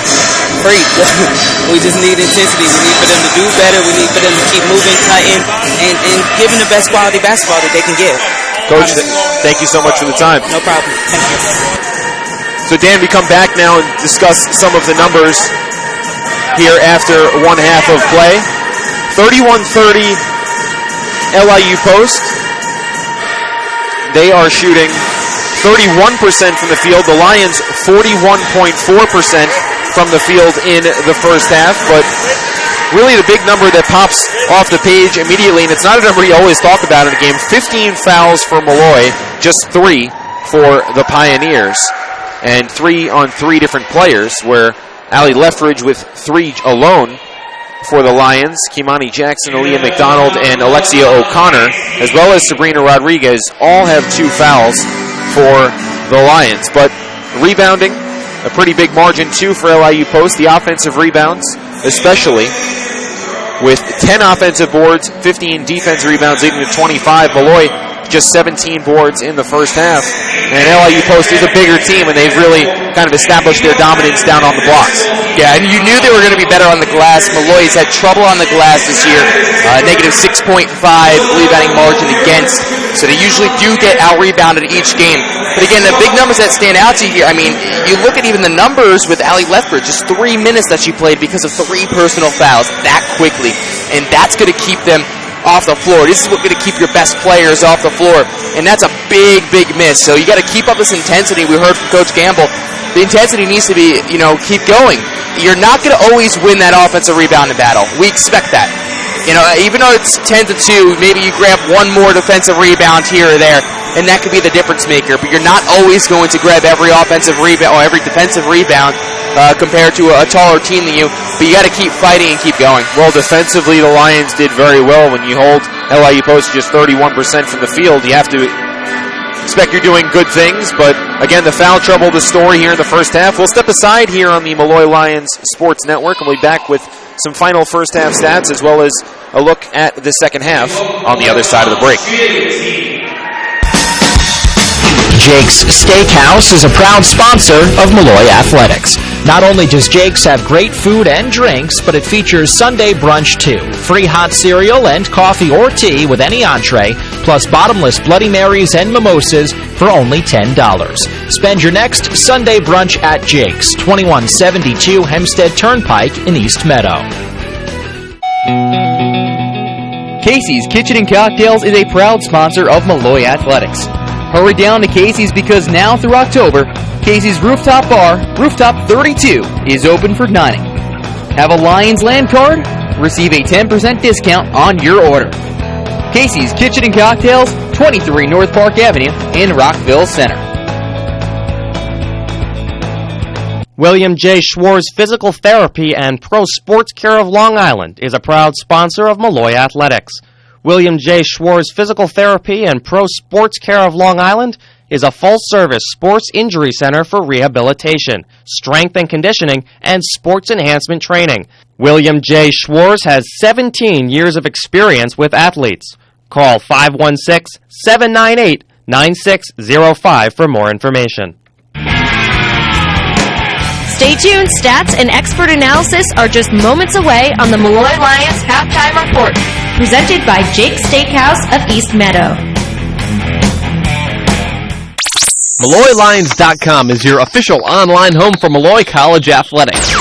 We just need intensity. We need for them to do better. We need for them to keep moving, cutting, and giving the best quality basketball that they can give. Coach, thank you so much for the time. No problem. Thank you. So, Dan, we come back now and discuss some of the numbers here after one half of play. 31-30 LIU Post. They are shooting 31% from the field. The Lions 41.4% from the field in the first half. But really the big number that pops off the page immediately, and it's not a number you always talk about in a game, 15 fouls for Molloy, just 3 for the Pioneers. And 3 on 3 different players, where Allie Lethbridge with 3 alone for the Lions. Kimani Jackson, Aaliyah McDonald, and Alexia O'Connor, as well as Sabrina Rodriguez, all have 2 fouls for the Lions. But rebounding, a pretty big margin too for LIU Post. The offensive rebounds, especially, with 10 offensive boards, 15 defensive rebounds, leading to 25. Molloy just 17 boards in the first half. And LIU Post is a bigger team, and they've really kind of established their dominance down on the blocks. Yeah, and you knew they were going to be better on the glass. Molloy's had trouble on the glass this year. Negative 6.5 rebounding margin against. So they usually do get out-rebounded each game. But again, the big numbers that stand out to you here, I mean, you look at even the numbers with Allie Lethbridge, just 3 minutes that she played because of 3 personal fouls that quickly. And that's going to keep them off the floor. This is what's going to keep your best players off the floor, and that's a big, big miss. So you got to keep up this intensity. We heard from Coach Gamble. The intensity needs to be, keep going. You're not going to always win that offensive rebounding battle. We expect that. Even though it's 10-2, maybe you grab one more defensive rebound here or there, and that could be the difference maker. But you're not always going to grab every offensive rebound or every defensive rebound compared to a taller team than you. But you got to keep fighting and keep going. Well, defensively, the Lions did very well. When you hold LIU Post just 31% from the field, you have to expect you're doing good things. But again, the foul trouble, the story here in the first half. We'll step aside here on the Molloy Lions Sports Network, and we'll be back with some final first half stats as well as a look at the second half on the other side of the break. Jake's Steakhouse is a proud sponsor of Molloy Athletics. Not only does Jake's have great food and drinks, but it features Sunday brunch too. Free hot cereal and coffee or tea with any entree, plus bottomless Bloody Marys and mimosas for only $10. Spend your next Sunday brunch at Jake's, 2172 Hempstead Turnpike in East Meadow. Casey's Kitchen and Cocktails is a proud sponsor of Molloy Athletics. Hurry down to Casey's because now through October, Casey's Rooftop Bar, Rooftop 32, is open for dining. Have a Lions Land card? Receive a 10% discount on your order. Casey's Kitchen and Cocktails, 23 North Park Avenue in Rockville Center. William J. Schwartz Physical Therapy and Pro Sports Care of Long Island is a proud sponsor of Molloy Athletics. William J. Schwartz Physical Therapy and Pro Sports Care of Long Island is a full-service sports injury center for rehabilitation, strength and conditioning, and sports enhancement training. William J. Schwartz has 17 years of experience with athletes. Call 516-798-9605 for more information. Stay tuned. Stats and expert analysis are just moments away on the Molloy Lions Halftime Report, presented by Jake's Steakhouse of East Meadow. MolloyLions.com is your official online home for Molloy College athletics.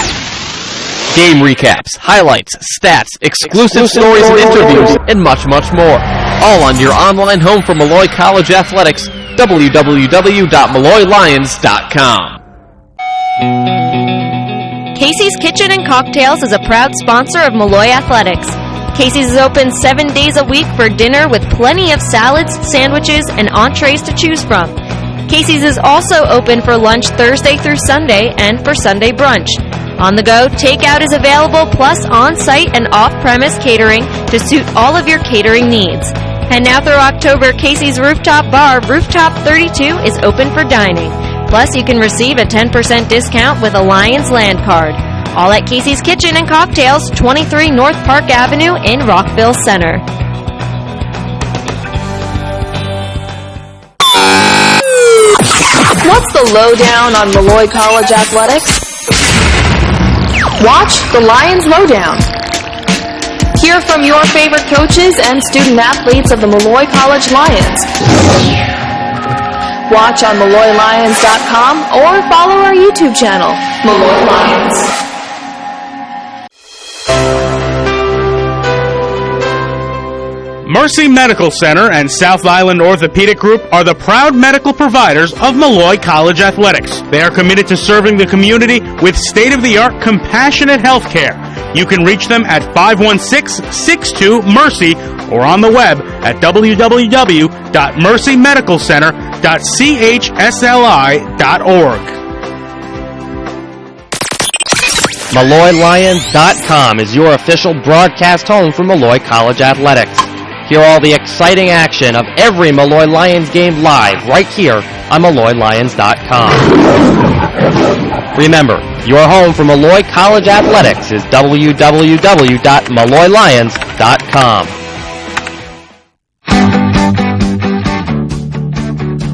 Game recaps, highlights, stats, exclusive stories and interviews, and much, much more. All on your online home for Molloy College athletics, www.MolloyLions.com. Casey's Kitchen and Cocktails is a proud sponsor of Molloy Athletics. Casey's is open 7 days a week for dinner with plenty of salads, sandwiches, and entrees to choose from. Casey's is also open for lunch Thursday through Sunday and for Sunday brunch. On the go, takeout is available, plus on-site and off-premise catering to suit all of your catering needs. And now through October, Casey's Rooftop Bar, Rooftop 32, is open for dining. Plus, you can receive a 10% discount with a Lions Land card. All at Casey's Kitchen and Cocktails, 23 North Park Avenue in Rockville Center. What's the lowdown on Molloy College athletics? Watch the Lions Lowdown. Hear from your favorite coaches and student athletes of the Molloy College Lions. Watch on MolloyLions.com or follow our YouTube channel, Molloy Lions. Mercy Medical Center and South Island Orthopedic Group are the proud medical providers of Molloy College Athletics. They are committed to serving the community with state-of-the-art, compassionate health care. You can reach them at 516-62-MERCY or on the web at www.mercymedicalcenter.chsli.org. MolloyLions.com is your official broadcast home for Molloy College Athletics. Hear all the exciting action of every Molloy Lions game live right here on MolloyLions.com. Remember, your home for Molloy College Athletics is www.MolloyLions.com.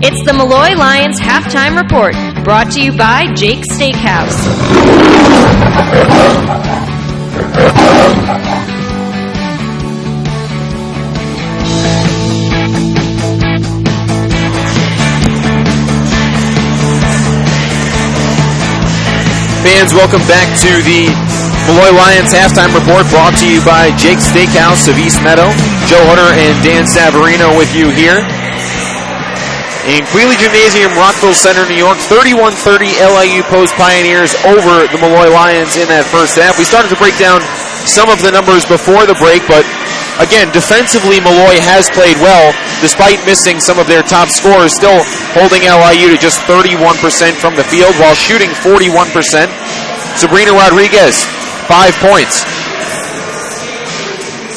It's the Molloy Lions Halftime Report, brought to you by Jake's Steakhouse. Fans, welcome back to the Molloy Lions Halftime Report, brought to you by Jake's Steakhouse of East Meadow. Joe Hunter and Dan Savarino with you here in Greeley Gymnasium, Rockville Center, New York. 31-30 LIU Post Pioneers over the Molloy Lions in that first half. We started to break down some of the numbers before the break, but again, defensively, Molloy has played well, despite missing some of their top scorers, still holding LIU to just 31% from the field while shooting 41%. Sabrina Rodriguez, 5 points.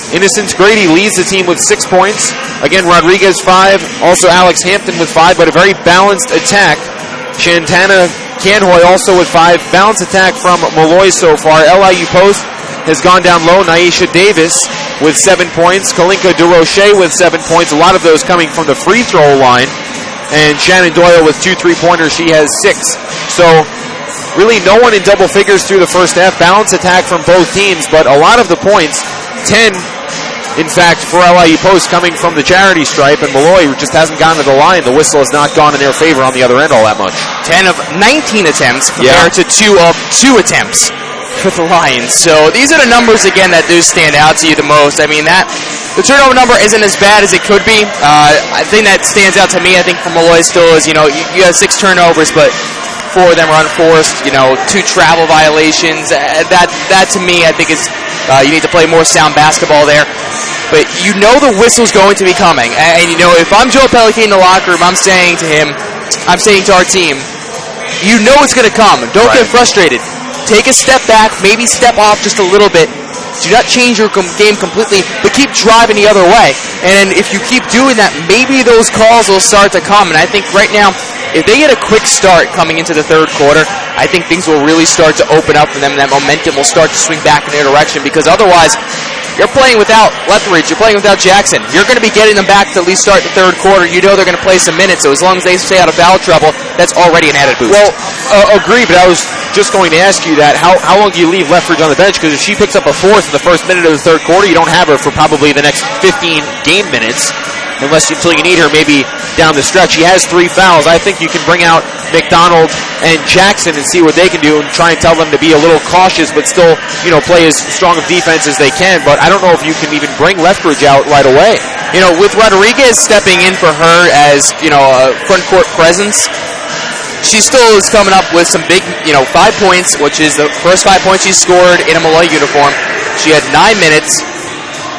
Innocence Grady leads the team with 6 points. Again, Rodriguez 5, also Alex Hampton with 5, but a very balanced attack. Shantana Canhoy also with 5. Balanced attack from Molloy so far. LIU Post has gone down low. Naisha Davis with 7 points. Kalinka DeRoche with 7 points. A lot of those coming from the free throw line. And Shannon Doyle with 2 3-pointers. She has 6. So really no one in double figures through the first half. Balanced attack from both teams, but a lot of the points, 10 in fact for LIU Post, coming from the charity stripe, and Molloy just hasn't gotten to the line. The whistle has not gone in their favor on the other end all that much. 10 of 19 attempts compared to 2 of 2 attempts for the Lions. So these are the numbers, again, that do stand out to you the most. I mean, the turnover number isn't as bad as it could be. I think that stands out to me, I think, for Molloy still is, you have 6 turnovers, but 4 of them are unforced, 2 travel violations. That to me, I think is, you need to play more sound basketball there. But the whistle's going to be coming. And, if I'm Joe Pellicane in the locker room, I'm saying to our team, it's going to come. Don't get frustrated. Take a step back, maybe step off just a little bit. Do not change your game completely, but keep driving the other way. And if you keep doing that, maybe those calls will start to come. And I think right now, if they get a quick start coming into the third quarter, I think things will really start to open up for them, and that momentum will start to swing back in their direction, because otherwise, you're playing without Lethbridge, you're playing without Jackson. You're going to be getting them back to at least start the third quarter. They're going to play some minutes, so as long as they stay out of foul trouble, that's already an added boost. Well, agree, but I was just going to ask you that. How long do you leave Lethbridge on the bench? Because if she picks up a fourth in the first minute of the third quarter, you don't have her for probably the next 15 game minutes, until you need her maybe down the stretch. She has 3 fouls. I think you can bring out McDonald and Jackson and see what they can do and try and tell them to be a little cautious, but still, play as strong of defense as they can. But I don't know if you can even bring Lethbridge out right away. With Rodriguez stepping in for her as, a front court presence, she still is coming up with some big, 5 points, which is the first 5 points she scored in a Molloy uniform. She had 9 minutes.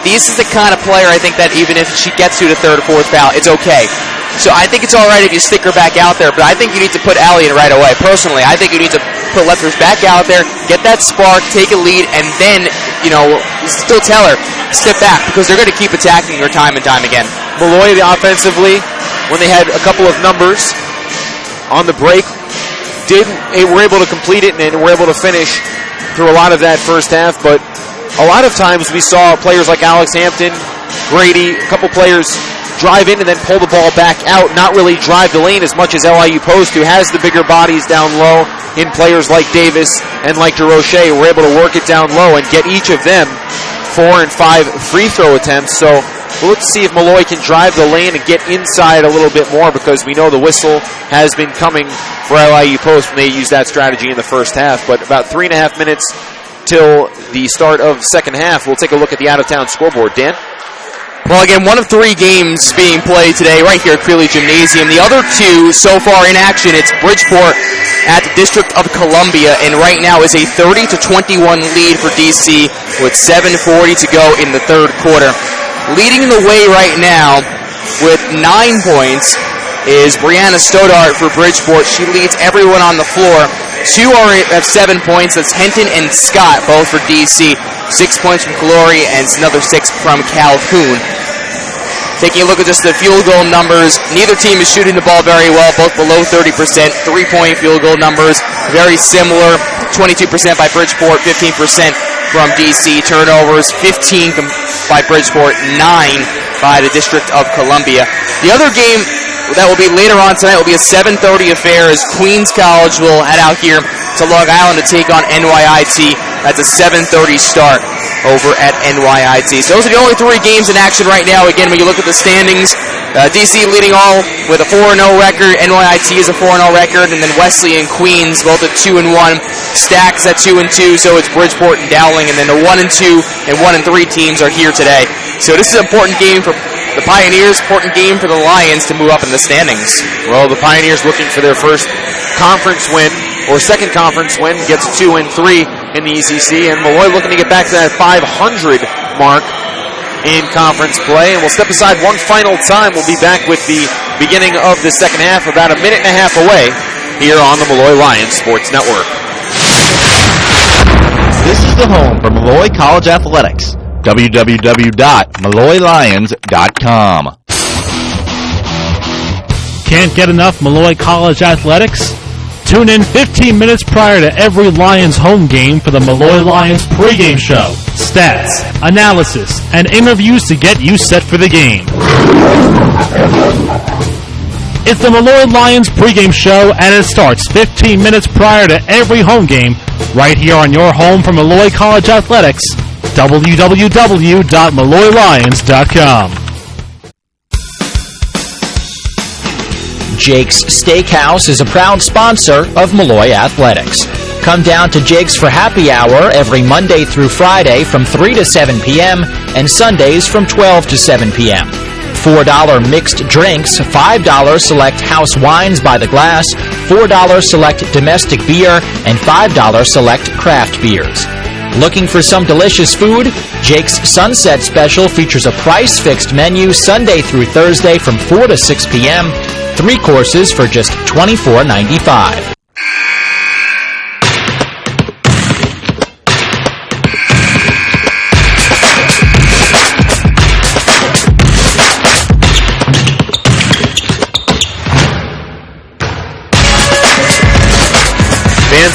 This is the kind of player, I think, that even if she gets to the third or fourth foul, it's okay. So I think it's all right if you stick her back out there, but I think you need to put Allie in right away. Personally, I think you need to put Lethbridge back out there, get that spark, take a lead, and then, still tell her, step back, because they're going to keep attacking her time and time again. Molloy, offensively, when they had a couple of numbers on the break, were able to complete it and were able to finish through a lot of that first half, but a lot of times we saw players like Alex Hampton, Grady, a couple players drive in and then pull the ball back out, not really drive the lane as much as LIU Post, who has the bigger bodies down low in players like Davis and like DeRoche, were able to work it down low and get each of them 4 and 5 free throw attempts. So We'll look to see if Molloy can drive the lane and get inside a little bit more, because we know the whistle has been coming for LIU Post when they used that strategy in the first half. But about 3.5 minutes till the start of second half. We'll take a look at the out-of-town scoreboard. Dan? Well, again, one of 3 games being played today right here at Greeley Gymnasium. The other 2 so far in action, it's Bridgeport at the District of Columbia, and right now is a 30-21 lead for DC with 7:40 to go in the third quarter. Leading the way right now with 9 points is Brianna Stodart for Bridgeport. She leads everyone on the floor. 2 have 7 points. That's Henton and Scott, both for DC. 6 points from Calori and another 6 from Calhoun. Taking a look at just the field goal numbers, neither team is shooting the ball very well, both below 30%. 3-point field goal numbers, very similar. 22% by Bridgeport, 15% from DC. Turnovers, 15 by Bridgeport, 9 by the District of Columbia. The other game that will be later on tonight will be a 7:30 affair as Queens College will head out here to Long Island to take on NYIT. That's a 7:30 start over at NYIT. So those are the only 3 games in action right now. Again, when you look at the standings, DC leading all with a 4-0 record. NYIT is a 4-0 record, and then Wesley and Queens both at 2-1. Stacks at 2-2. So it's Bridgeport and Dowling, and then the 1-2 and 1-3 teams are here today. So this is an important game for the Pioneers, important game for the Lions to move up in the standings. Well, the Pioneers looking for their first conference win, or second conference win, gets 2-3 in the ECC, and Molloy looking to get back to that 500 mark in conference play. And we'll step aside one final time. We'll be back with the beginning of the second half, about a minute and a half away, here on the Molloy Lions Sports Network. This is the home for Molloy College Athletics. www.molloylions.com. Can't get enough Molloy College Athletics? Tune in 15 minutes prior to every Lions home game for the Molloy Lions pregame show. Stats, analysis, and interviews to get you set for the game. It's the Molloy Lions pregame show, and it starts 15 minutes prior to every home game right here on your home for Molloy College Athletics, www.molloylions.com. Jake's Steakhouse is a proud sponsor of Molloy Athletics. Come down to Jake's for happy hour every Monday through Friday from 3 to 7 p.m. and Sundays from 12 to 7 p.m. $4 mixed drinks, $5 select house wines by the glass, $4 select domestic beer, and $5 select craft beers. Looking for some delicious food? Jake's Sunset Special features a price-fixed menu Sunday through Thursday from 4 to 6 p.m., 3 courses for just $24.95.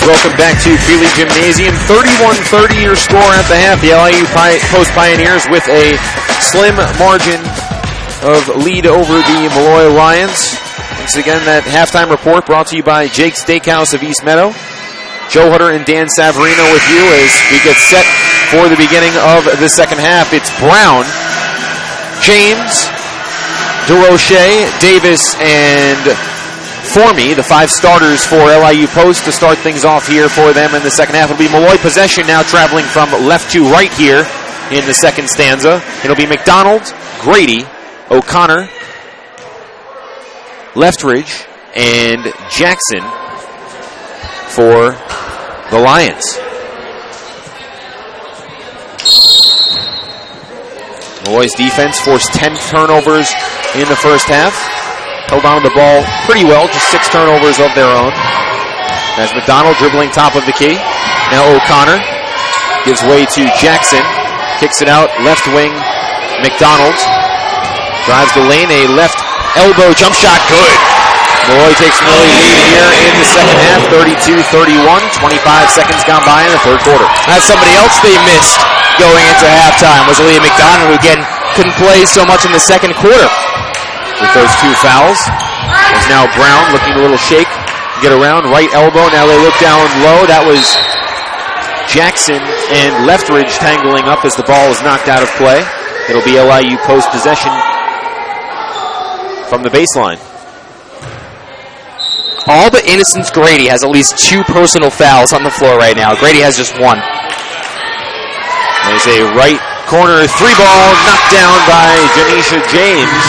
Welcome back to Greeley Gymnasium. 31-30 your score at the half. The LIU Post Pioneers with a slim margin of lead over the Molloy Lions. Once again, that halftime report brought to you by Jake's Steakhouse of East Meadow. Joe Hutter and Dan Savarino with you as we get set for the beginning of the second half. It's Brown, James, DeRoche, Davis, and Formey, the 5 starters for LIU Post to start things off here for them in the second half. It'll be Molloy possession now, traveling from left to right here in the second stanza. It'll be McDonald, Grady, O'Connor, Leftridge, and Jackson for the Lions. Molloy's defense forced 10 turnovers in the first half. Held on to the ball pretty well, just 6 turnovers of their own. As McDonald dribbling top of the key. Now O'Connor gives way to Jackson. Kicks it out, left wing, McDonald. Drives the lane, a left elbow jump shot, good. Molloy takes an early lead here in the second half, 32-31. 25 seconds gone by in the third quarter. That's somebody else they missed going into halftime, was Aaliyah McDonald, who again couldn't play so much in the second quarter. With those 2 fouls, there's now Brown looking a little shake, get around, right elbow, now they look down low. That was Jackson and Leftridge tangling up as the ball is knocked out of play. It'll be LIU post possession from the baseline. All but Innocence Grady has at least 2 personal fouls on the floor right now. Grady has just 1. There's a right corner 3-ball knocked down by Janisha James.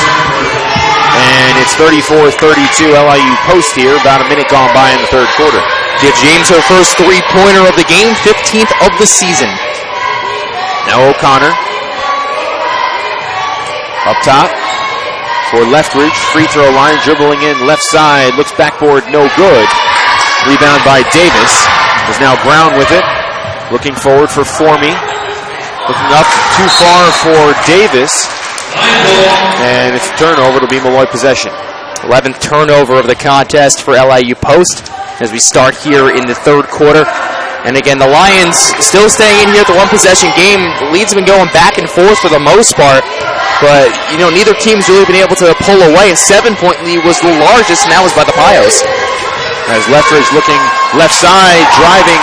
And it's 34-32 LIU post here. About a minute gone by in the third quarter. Give James her first 3-pointer of the game, 15th of the season. Now O'Connor. Up top for Leftridge. Free throw line, dribbling in left side. Looks backboard, no good. Rebound by Davis. There's now Brown with it. Looking forward for Formey. Looking up too far for Davis. And it's a turnover. It'll be Molloy possession. 11th turnover of the contest for LIU post as we start here in the third quarter. And again, the Lions still staying in here at the one-possession game. The lead's been going back and forth for the most part. But, you know, neither team's really been able to pull away. A 7-point lead was the largest, and that was by the Pios. As Leftridge looking left side, driving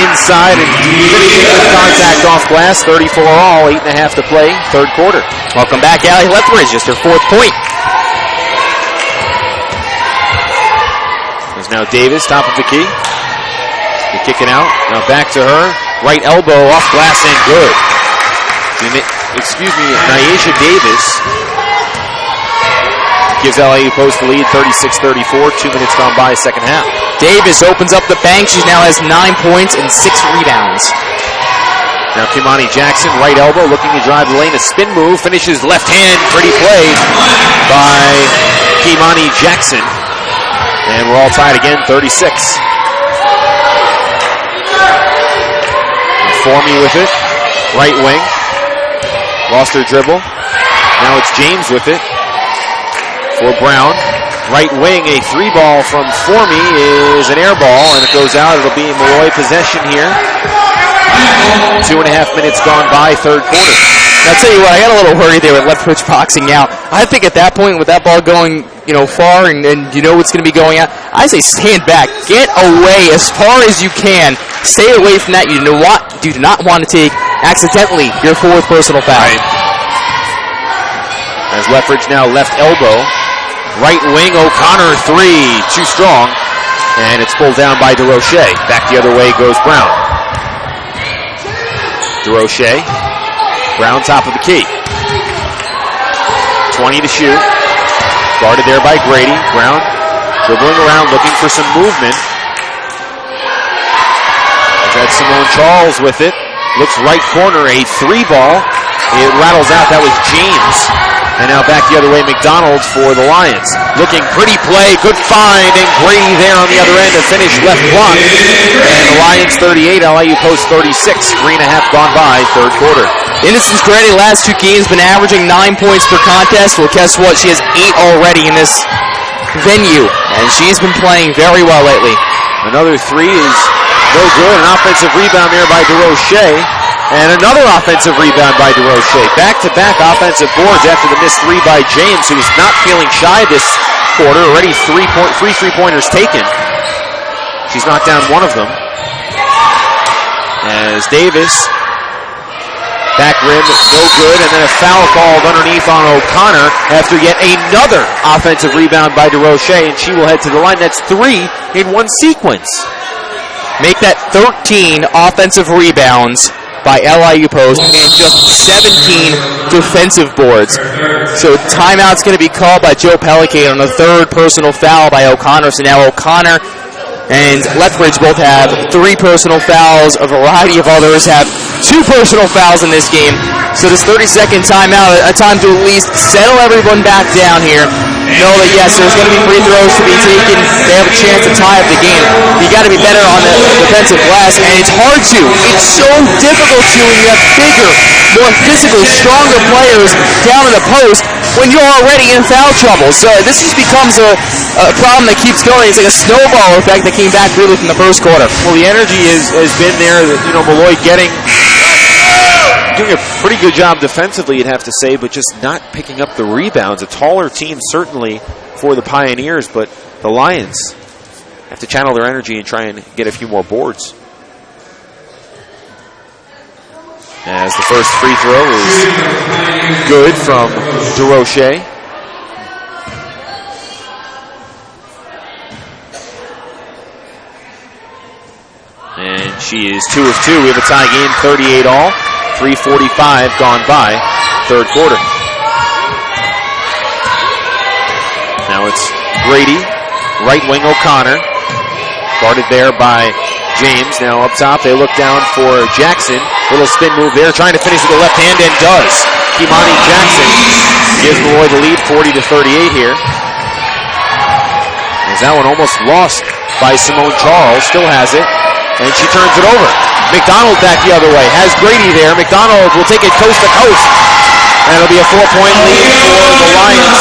inside and finishing with contact off glass. 34 all, 8.5 to play, third quarter. Welcome back, Allie Leftridge, just her 4th point. There's now Davis, top of the key. They're kicking out. Now back to her. Right elbow off glass and good. Nyasha Davis gives LIU post the lead, 36-34. 2 minutes gone by, second half. Davis opens up the bank. She now has 9 points and 6 rebounds. Now Kimani Jackson, right elbow, looking to drive the lane. A spin move, finishes left hand. Pretty play by Kimani Jackson. And we're all tied again, 36. Formey with it. Right wing. Lost her dribble. Now it's James with it. For Brown. Right wing, a 3-ball from Formey is an air ball, and it goes out. It'll be Molloy possession here. 2.5 minutes gone by, third quarter. I'll tell you what, I got a little worried there with Leftridge boxing out. I think at that point, with that ball going, you know, far and you know what's going to be going out, I say stand back. Get away as far as you can. Stay away from that. You do not want to take, accidentally, your 4th personal foul. Right. As Leftridge now left elbow. Right wing, O'Connor 3. Too strong. And it's pulled down by DeRoche. Back the other way goes Brown. DeRoche. Brown top of the key. 20 to shoot. Guarded there by Grady. Brown dribbling around, looking for some movement. That's Simone Charles with it. Looks right corner, a 3-ball. It rattles out. That was James. And now back the other way, McDonald for the Lions. Looking pretty play, good find, and Grady there on the other end to finish left block. And the Lions 38, LIU post 36. 3.5 gone by, third quarter. Innocence Grady last 2 games been averaging 9 points per contest. Well, guess what? She has 8 already in this venue, and she's been playing very well lately. Another 3 is no good. An offensive rebound there by DeRoche. And another offensive rebound by DeRoche. Back-to-back offensive boards after the missed 3 by James, who's not feeling shy this quarter. Already 3 3-pointers taken. She's knocked down 1 of them. As Davis, back rim, no good. And then a foul called underneath on O'Connor after yet another offensive rebound by DeRoche. And she will head to the line. That's 3 in one sequence. Make that 13 offensive rebounds by LIU post and just 17 defensive boards. So timeout's going to be called by Joe Pellicate on the 3rd personal foul by O'Connor. So now O'Connor and Lethbridge both have 3 personal fouls. A variety of others have 2 personal fouls in this game. So this 30-second timeout, a time to at least settle everyone back down here. Know that, yes, there's going to be free throws to be taken. They have a chance to tie up the game. You got to be better on the defensive glass, and it's hard to. It's so difficult to when you have bigger, more physical, stronger players down in the post when you're already in foul trouble. So this just becomes a problem that keeps going. It's like a snowball effect that came back really from the first quarter. Well, the energy has been there. You know, Molloy doing a pretty good job defensively, you'd have to say, but just not picking up the rebounds. A taller team, certainly, for the Pioneers, but the Lions have to channel their energy and try and get a few more boards. As the first free throw is good from DeRoche. And she is 2 of 2. We have a tie game, 38 all. 3:45 gone by, third quarter. Now it's Grady, right wing O'Connor. Guarded there by James. Now up top, they look down for Jackson. Little spin move there, trying to finish with the left hand, and does. Kimani Jackson gives Molloy the lead, 40-38 here. As that one almost lost by Simone Charles, still has it, and she turns it over. McDonald back the other way, has Grady there. McDonald will take it coast to coast, and it'll be a 4-point lead for the Lions,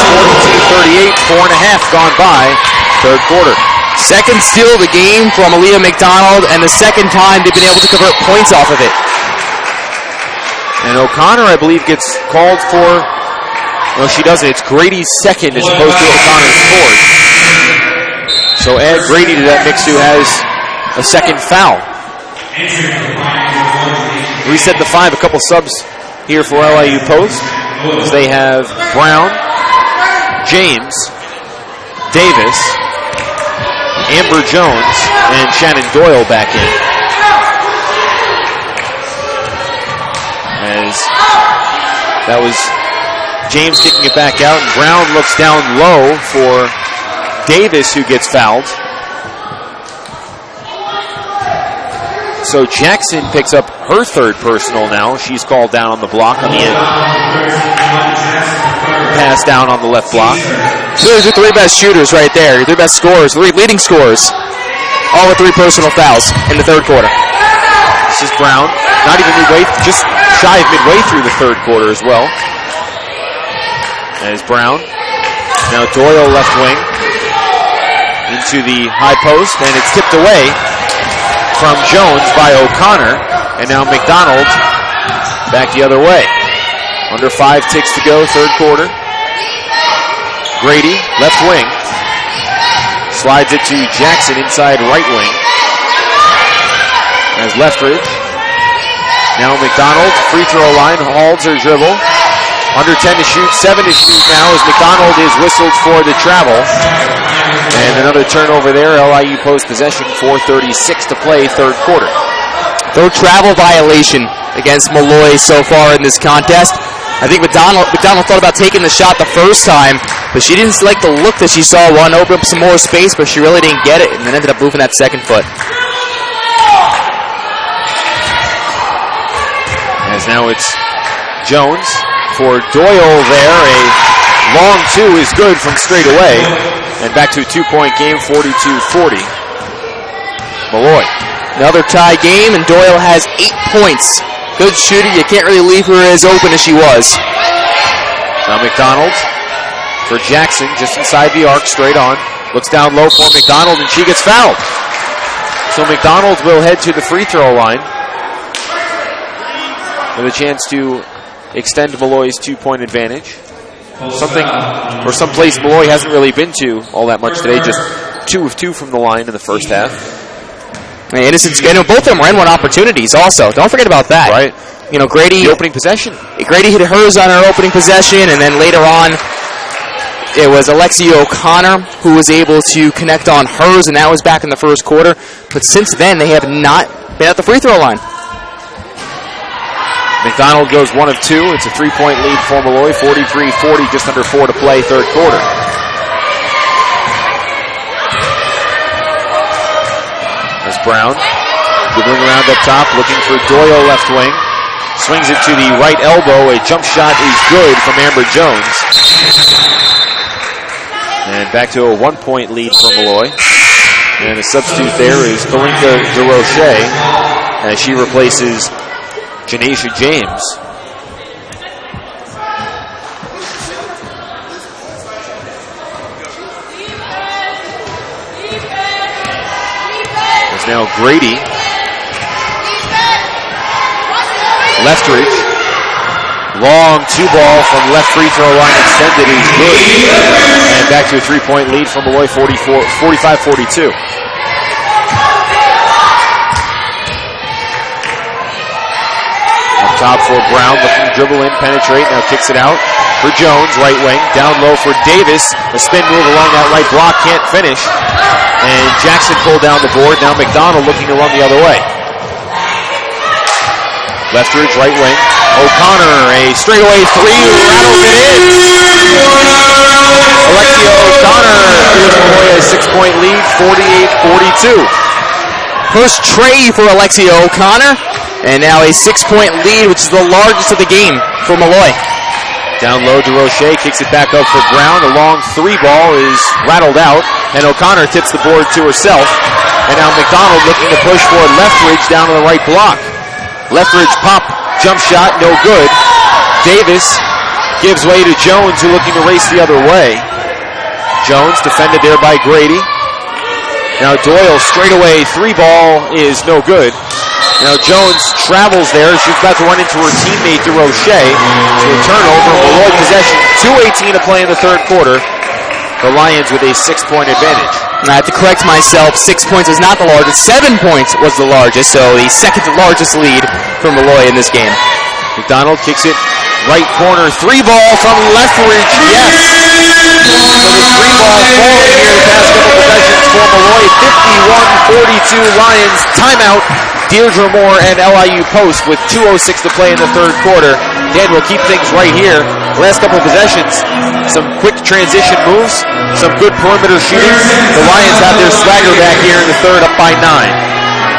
42-38, 4.5 gone by, third quarter. Second steal of the game from Aaliyah McDonald, and the second time they've been able to convert points off of it. And O'Connor, I believe, gets called for... No, she doesn't. It's Grady's second as opposed to O'Connor's fourth. So add Grady to that mix, who has a second foul. Reset the 5. A couple subs here for LIU Post. As they have Brown, James, Davis, Amber Jones, and Shannon Doyle back in. As that was James kicking it back out, and Brown looks down low for Davis, who gets fouled. So Jackson picks up her third personal now. She's called down on the block on the end. Pass down on the left block. So those are three best shooters right there. Your three best scorers, three leading scorers. All with 3 personal fouls in the third quarter. This is Brown. Not even midway, just shy of midway through the third quarter as well. As Brown. Now Doyle left wing. Into the high post, and it's tipped away from Jones by O'Connor, and now McDonald back the other way. Under 5 ticks to go, third quarter. Grady, left wing, slides it to Jackson inside right wing. As Leftridge. Now McDonald, free throw line, holds her dribble. Under 10 to shoot, 7 to shoot now as McDonald is whistled for the travel. And another turnover there. LIU post possession, 4:36 to play, third quarter. Third travel violation against Molloy so far in this contest. I think McDonald thought about taking the shot the first time, but she didn't like the look that she saw. Wanted to open up some more space, but she really didn't get it, and then ended up moving that second foot. As now it's Jones for Doyle there. A long 2 is good from straight away. And back to a 2-point game, 42-40. Molloy. Another tie game, and Doyle has 8 points. Good shooter. You can't really leave her as open as she was. Now McDonald for Jackson, just inside the arc, straight on. Looks down low for McDonald, and she gets fouled. So McDonald will head to the free throw line with a chance to extend Molloy's 2-point advantage. Something, or some place Molloy hasn't really been to all that much today. Just 2 of 2 from the line in the first half. And Innocent's, both of them were N1 opportunities also. Don't forget about that. Right. Grady... The opening possession. Grady hit hers on her opening possession, and then later on, it was Alexia O'Connor who was able to connect on hers, and that was back in the first quarter. But since then, they have not been at the free throw line. McDonald goes 1 of 2. It's a 3-point lead for Molloy. 43-40, just under 4 to play, third quarter. As Brown dribbling around up top, looking for Doyle left wing. Swings it to the right elbow. A jump shot is good from Amber Jones. And back to a 1-point lead for Molloy. And the substitute there is Kalinka DeRoche as she replaces Janisha James. There's now Grady. Leftridge. Long 2-ball from left free throw line extended is good. And back to a 3-point lead from Molloy, 45-42. top for Brown, looking to dribble in, penetrate, now kicks it out for Jones, right wing. Down low for Davis. A spin move along that right block, can't finish. And Jackson pulled down the board. Now McDonald looking to run the other way. Leftridge, right wing. O'Connor, a straightaway three, rattles it in. Alexia O'Connor gives Molloy a 6-point lead, 48-42. First tray for Alexia O'Connor, and now a 6-point lead, which is the largest of the game for Molloy. Down low, DeRoche kicks it back up for Brown. A long three ball is rattled out, and O'Connor tips the board to herself. And now McDonald looking to push for Leftridge down on the right block. Leftridge pop, jump shot, no good. Davis gives way to Jones, who looking to race the other way. Jones defended there by Grady. Now Doyle straightaway three ball is no good. Now Jones travels there. She's about to run into her teammate DeRoche. So a turnover. Molloy possession. 2:18 to play in the third quarter. The Lions with a 6-point advantage. I have to correct myself. 6 points is not the largest. 7 points was the largest. So the second largest lead for Molloy in this game. McDonald kicks it right corner. Three ball from Leftridge. Yes. So the three ball falling here the past couple possessions for Molloy. 51-42 Lions. Timeout. Deirdre Moore and LIU Post with 2:06 to play in the third quarter. Dan will keep things right here. Last couple of possessions, some quick transition moves, some good perimeter shooting. The Lions have their swagger back here in the third, up by 9.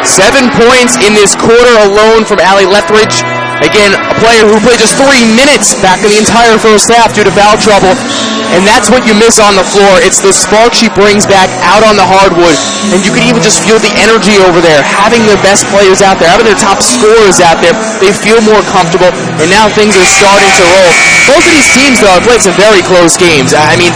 7 points in this quarter alone from Allie Leftridge. Again, a player who played just 3 minutes back in the entire first half due to foul trouble. And that's what you miss on the floor. It's the spark she brings back out on the hardwood. And you can even just feel the energy over there. Having their best players out there, having their top scorers out there, they feel more comfortable. And now things are starting to roll. Both of these teams, though, have played some very close games. I mean,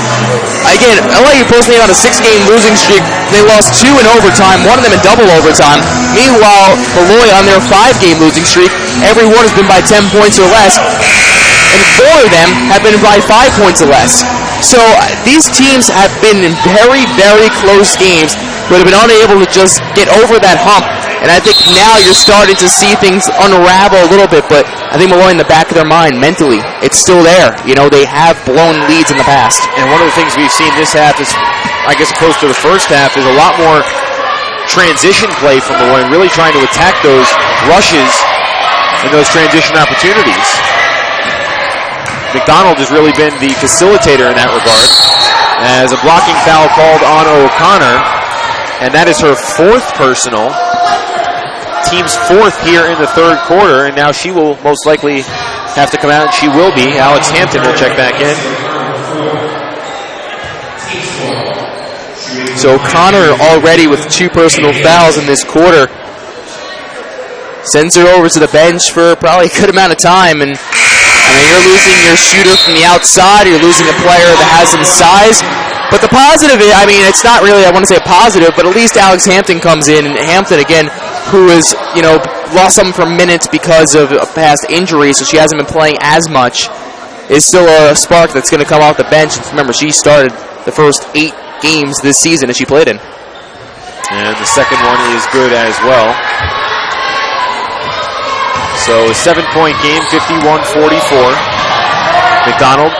again, LIU posted on a 6-game losing streak. They lost 2 in overtime, one of them in double overtime. Meanwhile, Molloy on their 5-game losing streak, every one has been by 10 points or less, and 4 of them have been by 5 points or less. So these teams have been in very, very close games, but have been unable to just get over that hump. And I think now you're starting to see things unravel a little bit, but I think Molloy in the back of their mind, mentally, it's still there. You know, they have blown leads in the past. And one of the things we've seen this half is, I guess opposed to the first half, is a lot more transition play from Molloy, really trying to attack those rushes and those transition opportunities. McDonald has really been the facilitator in that regard, as a blocking foul called on O'Connor, and that is her 4th personal, team's 4th here in the third quarter, and now she will most likely have to come out, and she will be. Alex Hampton will check back in. So O'Connor already with 2 personal fouls in this quarter. Sends her over to the bench for probably a good amount of time, and I mean, you're losing your shooter from the outside, you're losing a player that has some size. But the positive is, I mean, it's not really, I want to say a positive, but at least Alex Hampton comes in, and Hampton, again, who has, you know, lost some for minutes because of a past injury, so she hasn't been playing as much, is still a spark that's going to come off the bench. Remember, she started the first 8 games this season that she played in. And the second one is good as well. So a 7-point game, 51-44. McDonald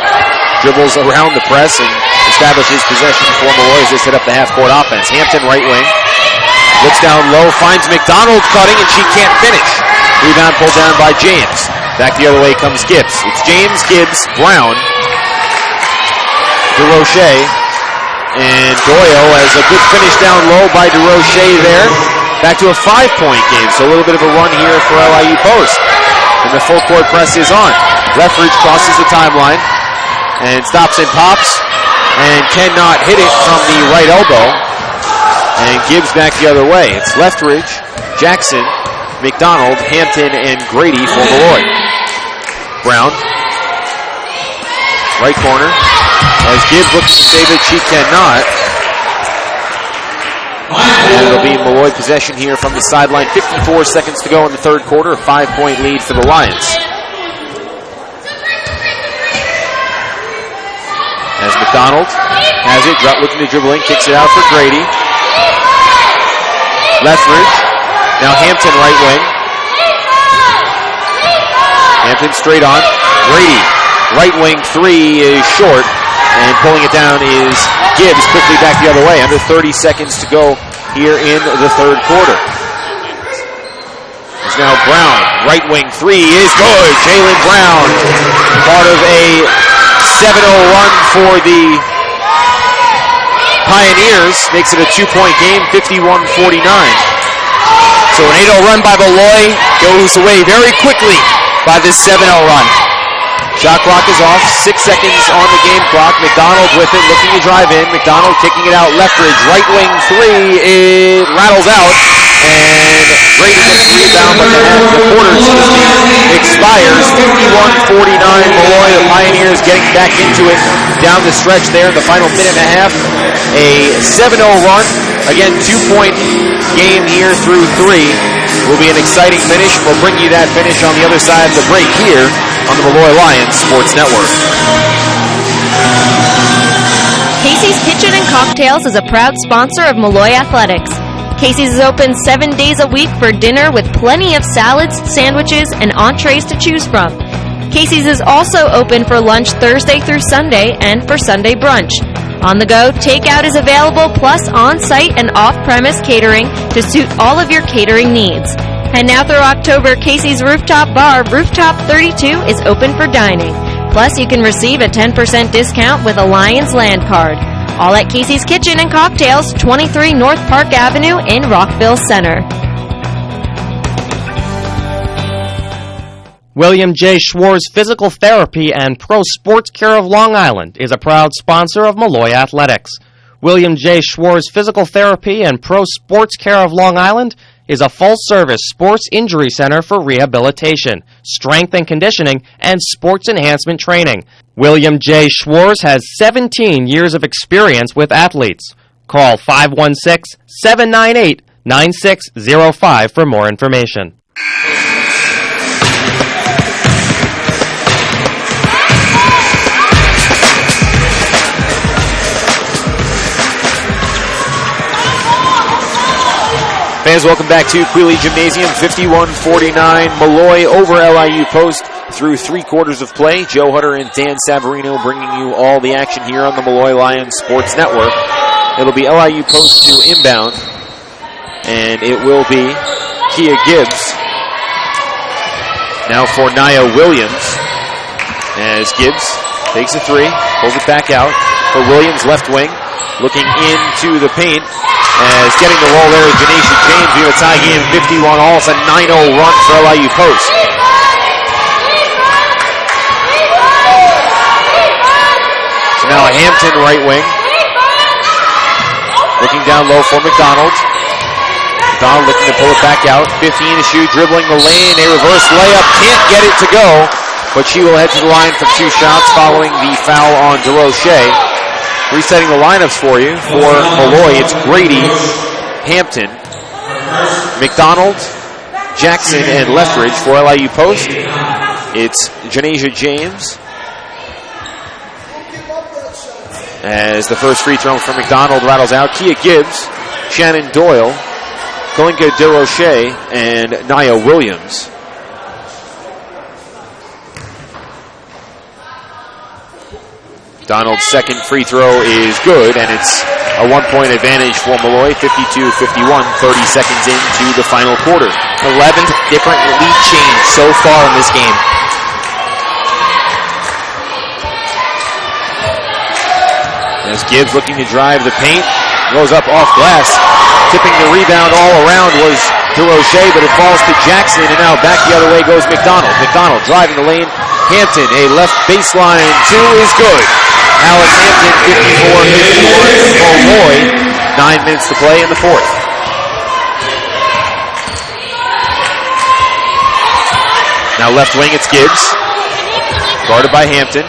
dribbles around the press and establishes possession for Molloy as they set up the half-court offense. Hampton, right wing, looks down low, finds McDonald cutting, and she can't finish. Rebound pulled down by James. Back the other way comes Gibbs. It's James, Gibbs, Brown, DeRoche, and Doyle has a good finish down low by DeRoche there. Back to a 5-point game, so a little bit of a run here for LIU Post. And the full court press is on. Leftridge crosses the timeline and stops and pops and cannot hit it from the right elbow. And Gibbs back the other way. It's Leftridge, Jackson, McDonald, Hampton, and Grady for Molloy. Brown, right corner. As Gibbs looks to save it, she cannot. And it'll be Molloy possession here from the sideline. 54 seconds to go in the third quarter. A 5-point lead for the Lions. As McDonald has it, looking to dribble in, kicks it out for Grady. Leftridge. Now Hampton right wing. Hampton straight on. Grady, right wing three is short, and pulling it down is Gibbs, quickly back the other way. Under 30 seconds to go here in the third quarter. There's now Brown, right wing three is good. Jalen Brown, part of a 7-0 run for the Pioneers, makes it a 2-point game, 51-49. So an 8-0 run by Molloy goes away very quickly by this 7-0 run. Shot clock is off, 6 seconds on the game clock. McDonald with it, looking to drive in. McDonald kicking it out, Lethbridge, right wing three, it rattles out. And Grady gets the rebound, but the quarter expires. 51-49 Molloy. The Pioneers getting back into it down the stretch there in the final minute and a half. A 7-0 run. Again, 2-point game here through three. Will be an exciting finish. We'll bring you that finish on the other side of the break here on the Molloy Lions Sports Network. Casey's Kitchen and Cocktails is a proud sponsor of Molloy Athletics. Casey's is open 7 days a week for dinner with plenty of salads, sandwiches, and entrees to choose from. Casey's is also open for lunch Thursday through Sunday and for Sunday brunch. On the go, takeout is available, plus on-site and off-premise catering to suit all of your catering needs. And now through October, Casey's Rooftop Bar, Rooftop 32, is open for dining. Plus, you can receive a 10% discount with a Lions Land Card. All at Casey's Kitchen and Cocktails, 23 North Park Avenue in Rockville Center. William J. Schwarz Physical Therapy and Pro Sports Care of Long Island is a proud sponsor of Molloy Athletics. William J. Schwarz Physical Therapy and Pro Sports Care of Long Island is a full-service sports injury center for rehabilitation, strength and conditioning, and sports enhancement training. William J. Schwarz has 17 years of experience with athletes. Call 516-798-9605 for more information. Fans, welcome back to Quealy Gymnasium. 51-49 Molloy over LIU Post through three quarters of play. Joe Hutter and Dan Savarino bringing you all the action here on the Molloy Lions Sports Network. It'll be LIU Post to inbound, and it will be Kia Gibbs. Now for Nia Williams, as Gibbs takes a three, pulls it back out for Williams, left wing, looking into the paint. As getting the roll there is Janisha James. We have a tie game, 51 all. It's a 9-0 run for LIU Post. So now a Hampton right wing. Looking down low for McDonald. McDonald looking to pull it back out. 15 to shoot, dribbling the lane. A reverse layup. Can't get it to go. But she will head to the line from two shots following the foul on DeRoche. Resetting the lineups for you. For Molloy, it's Grady, Hampton, McDonald, Jackson, and Lethbridge. For LIU Post, it's Janasia James. As the first free throw from McDonald rattles out, Kia Gibbs, Shannon Doyle, Kalinka DeRoche, and Nia Williams. Donald's second free throw is good, and it's a 1-point advantage for Molloy, 52-51, 30 seconds into the final quarter. 11th different lead change so far in this game. As Gibbs looking to drive the paint, goes up off glass. Tipping the rebound all around was DeRoche, but it falls to Jackson, and now back the other way goes McDonald. McDonald driving the lane. Hampton, a left baseline two is good. Alex Hampton, 54-51. Molloy, 9 minutes to play in the fourth. Now left wing, it's Gibbs. Guarded by Hampton.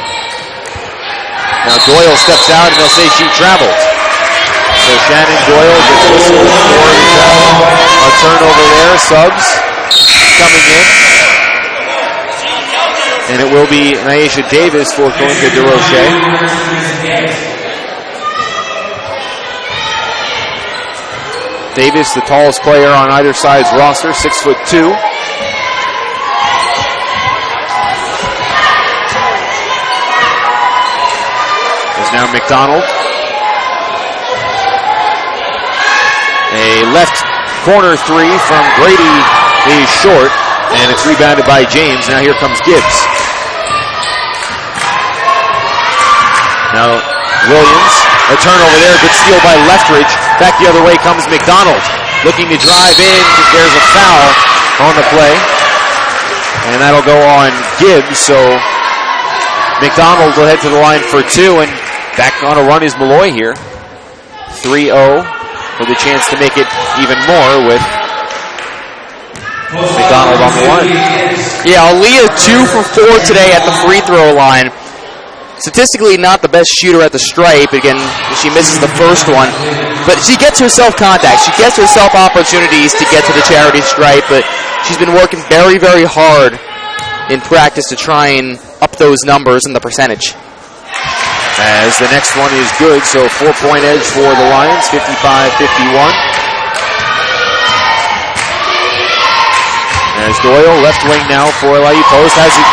Now Doyle steps out, and they'll say she traveled. So Shannon Doyle gets whistled for a turnover there. Subs coming in. And it will be Nyesha Davis for Kalinka DeRoche. Davis, the tallest player on either side's roster, 6'2". now McDonald. A left corner three from Grady is short, and it's rebounded by James. Now here comes Gibbs. Now Williams, a turnover there, good steal by Leftridge. Back the other way comes McDonald, looking to drive in. There's a foul on the play, and that'll go on Gibbs, so McDonald will head to the line for two, and back on a run is Molloy here. 3-0 with a chance to make it even more with McDonald on the line. Yeah, Aaliyah 2 for 4 today at the free throw line. Statistically not the best shooter at the stripe. Again, she misses the first one. But she gets herself contact. She gets herself opportunities to get to the charity stripe, but she's been working very, very hard in practice to try and up those numbers and the percentage. As the next one is good, so 4-point edge for the Lions, 55-51. As Doyle, left wing now for LIU Post, has it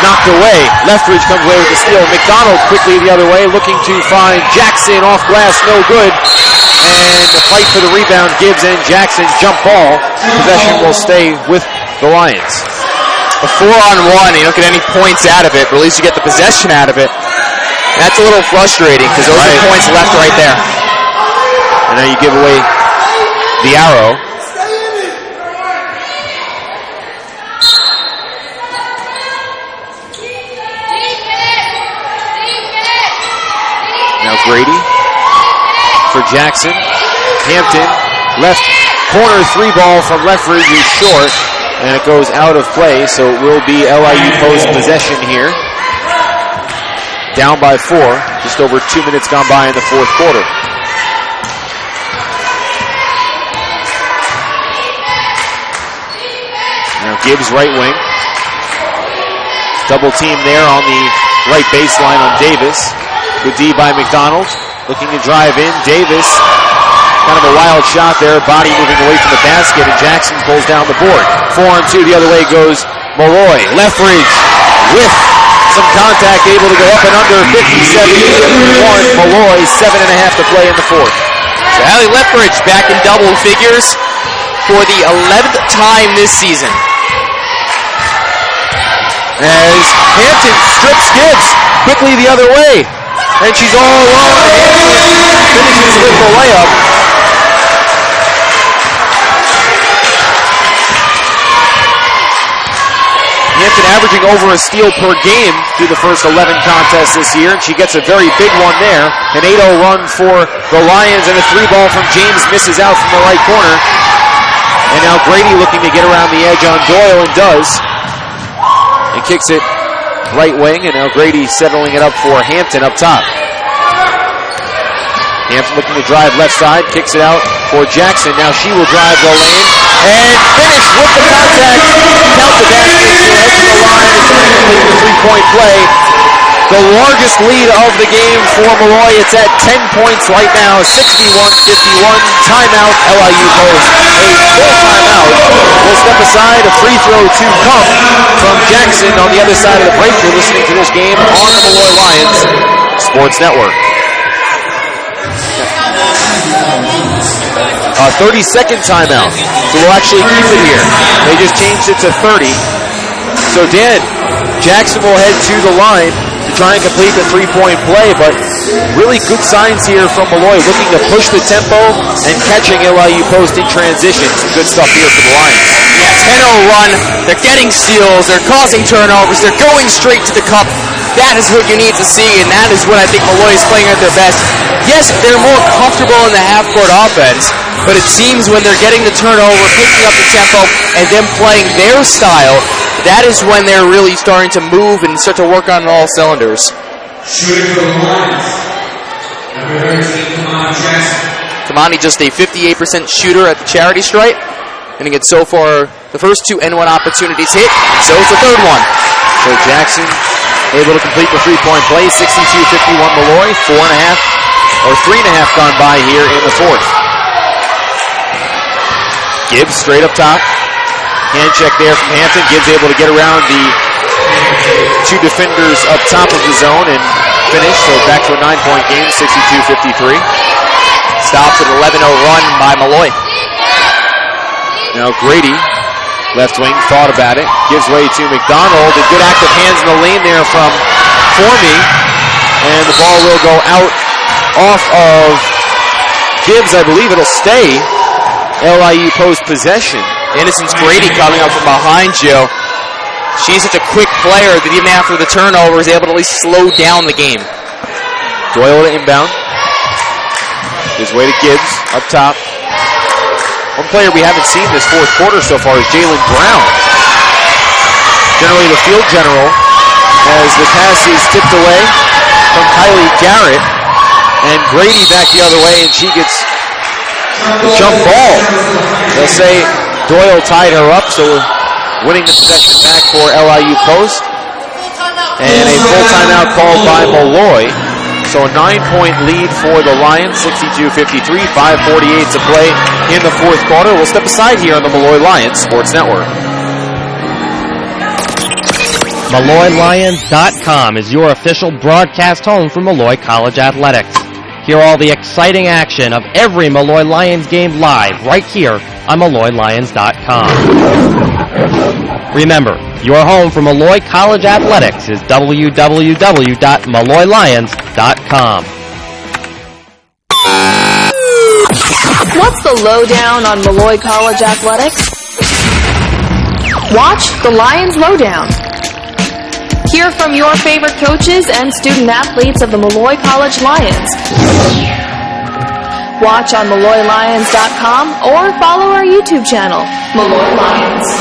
knocked away. Leftridge comes away with the steal. McDonald quickly the other way, looking to find Jackson off glass, no good. And the fight for the rebound, Gibbs and Jackson jump ball. Possession will stay with the Lions. A 4-on-1, you don't get any points out of it, but at least you get the possession out of it. That's a little frustrating because those are points left right there. And now you give away the arrow. Now Grady for Jackson. Hampton, left corner three ball from Leftridge is short, and it goes out of play, so it will be LIU Post possession here. Down by 4, just over 2 minutes gone by in the fourth quarter. Now Gibbs right wing. Double team there on the right baseline on Davis. Good D by McDonald. Looking to drive in. Davis, kind of a wild shot there. Body moving away from the basket, and Jackson pulls down the board. 4-on-2, the other way goes Molloy. Leftridge with some contact, able to go up and under. 57-51. Molloy, 7.5 to play in the fourth. So Allie Leftridge back in double figures for the 11th time this season. As Hampton strips Gibbs quickly the other way. And she's all alone. Hampton finishes with the layup. Hampton averaging over a steal per game through the first 11 contests this year, and she gets a very big one there. An 8-0 run for the Lions, and a three ball from James misses out from the right corner. And now Grady looking to get around the edge on Doyle, and does. And kicks it right wing, and now Grady settling it up for Hampton up top. Hampton looking to drive left side, kicks it out for Jackson. Now she will drive the lane and finish with the contact. Count the basket, she'll head to the line and complete the three-point play. The largest lead of the game for Molloy. It's at 10 points right now, 61-51. Timeout, LIU Post. A full timeout. We'll step aside. A free throw to come from Jackson on the other side of the break. You're listening to this game on the Molloy Lions Sports Network. 30-second timeout. So we'll actually keep it here. They just changed it to 30. So Dan, Jackson will head to the line to try and complete the three-point play, but really good signs here from Molloy, looking to push the tempo and catching LIU Post in transition. Some good stuff here for the Lions. Yeah, 10-0 run. They're getting steals. They're causing turnovers. They're going straight to the cup. That is what you need to see, and that is what I think Molloy is playing at their best. Yes, they're more comfortable in the half-court offense, but it seems when they're getting the turnover, picking up the tempo, and then playing their style, that is when they're really starting to move and start to work on all cylinders. Shooting for the Lions. Number 13, Kamani Jackson. Kamani just a 58% shooter at the charity stripe. And again, so far, the first two N1 opportunities hit, so it's the third one. So Jackson able to complete the three-point play, 62-51 Molloy, 3.5 gone by here in the fourth. Gibbs straight up top. Hand check there from Hampton. Gibbs able to get around the two defenders up top of the zone and finish, so back to a 9-point game, 62-53. Stops an 11-0 run by Molloy. Now Grady, left wing, thought about it, gives way to McDonald. A good active hands in the lane there from Formey, and the ball will go out off of Gibbs. I believe it'll stay LIU post possession. Innocence Grady coming up from behind Joe. She's such a quick player that even after the turnover is able to at least slow down the game. Doyle to inbound. Gives way to Gibbs up top. One player we haven't seen this fourth quarter so far is Jalen Brown. Generally the field general as the pass is tipped away from Kylie Garrett. And Grady back the other way, and she gets the jump ball. They'll say Doyle tied her up, so winning the possession back for LIU post. And a full timeout called by Molloy. So a 9-point lead for the Lions, 62-53, 5:48 to play in the fourth quarter. We'll step aside here on the Molloy Lions Sports Network. MolloyLions.com is your official broadcast home for Molloy College Athletics. Hear all the exciting action of every Molloy Lions game live right here on MolloyLions.com. Remember, your home for Molloy College Athletics is www.MolloyLions.com. What's the lowdown on Molloy College Athletics? Watch the Lions Lowdown. Hear from your favorite coaches and student athletes of the Molloy College Lions. Watch on MolloyLions.com or follow our YouTube channel, Molloy Lions.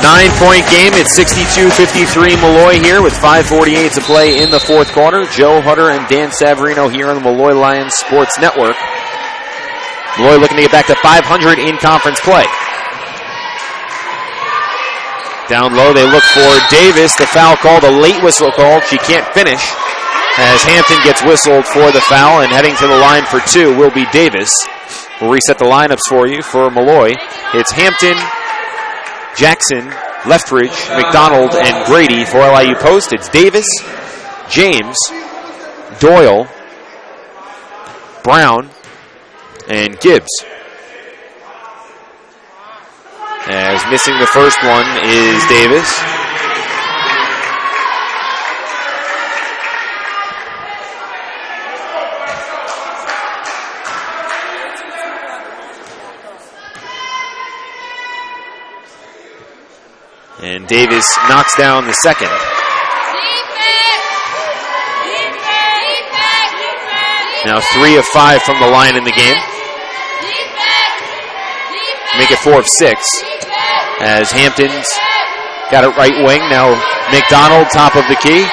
Nine-point game. It's 62-53 Molloy here with 5:48 to play in the fourth quarter. Joe Hutter and Dan Savarino here on the Molloy Lions Sports Network. Molloy looking to get back to 500 in conference play. Down low, they look for Davis. The foul called, a late whistle called. She can't finish as Hampton gets whistled for the foul, and heading to the line for two will be Davis. We'll reset the lineups for you for Molloy. It's Hampton, Jackson, Lethbridge, McDonald, and Grady. For LIU post, it's Davis, James, Doyle, Brown, and Gibbs. As missing the first one is Davis. And Davis knocks down the second. Now 3 of 5 from the line in the game. Make it 4 of 6. As Hampton's got it right wing. Now McDonald, top of the key.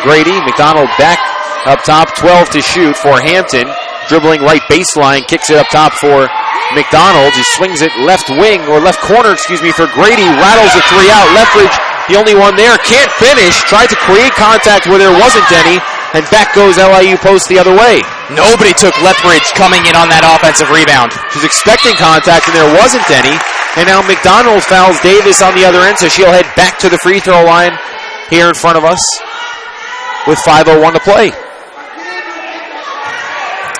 Grady, McDonald back up top. 12 to shoot for Hampton. Dribbling right baseline, kicks it up top for McDonald. He swings it left wing, or left corner, for Grady. Rattles a 3 out. Lethbridge, the only one there, can't finish. Tried to create contact where there wasn't any, and back goes LIU post the other way. Nobody took Lethbridge coming in on that offensive rebound. She's expecting contact, and there wasn't any. And now McDonald fouls Davis on the other end, so she'll head back to the free throw line here in front of us with 5:01 to play.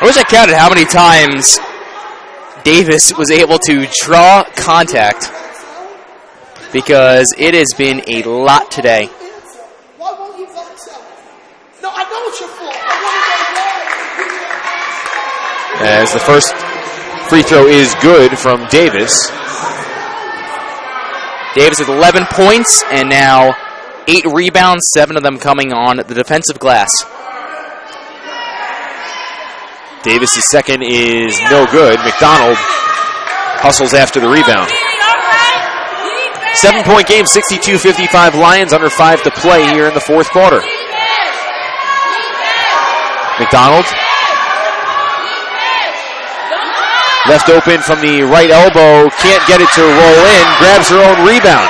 I wish I counted how many times Davis was able to draw contact, because it has been a lot today. As the first free throw is good from Davis. Davis with 11 points and now 8 rebounds, 7 of them coming on the defensive glass. Davis' second is no good. McDonald hustles after the rebound. 7-point game, 62-55 Lions, under 5 to play here in the fourth quarter. McDonald. Left open from the right elbow, can't get it to roll in, grabs her own rebound.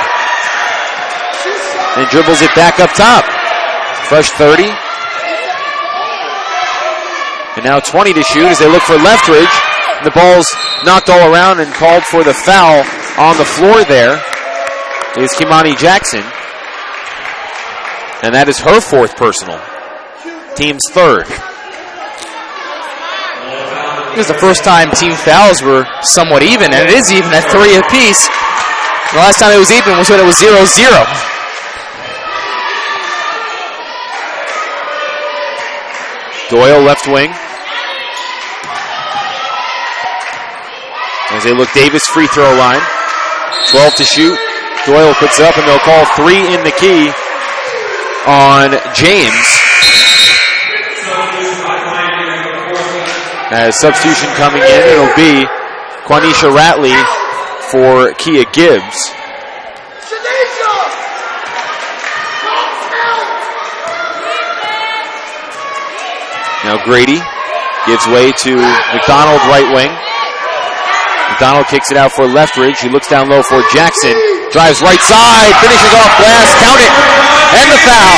And dribbles it back up top. Fresh 30. And now 20 to shoot as they look for Leftridge. The ball's knocked all around and called for the foul on the floor there is Kimani Jackson. And that is her fourth personal. Team's third. This is the first time team fouls were somewhat even, and it is even at 3 apiece. The last time it was even was when it was 0-0. Doyle left wing. As they look Davis free throw line. 12 to shoot. Doyle puts up and they'll call 3 in the key on James. As substitution coming in, it'll be Quanisha Ratley for Kia Gibbs. Now Grady gives way to McDonald right wing. McDonald kicks it out for Leftridge. He looks down low for Jackson. Drives right side, finishes off glass, count it, and the foul.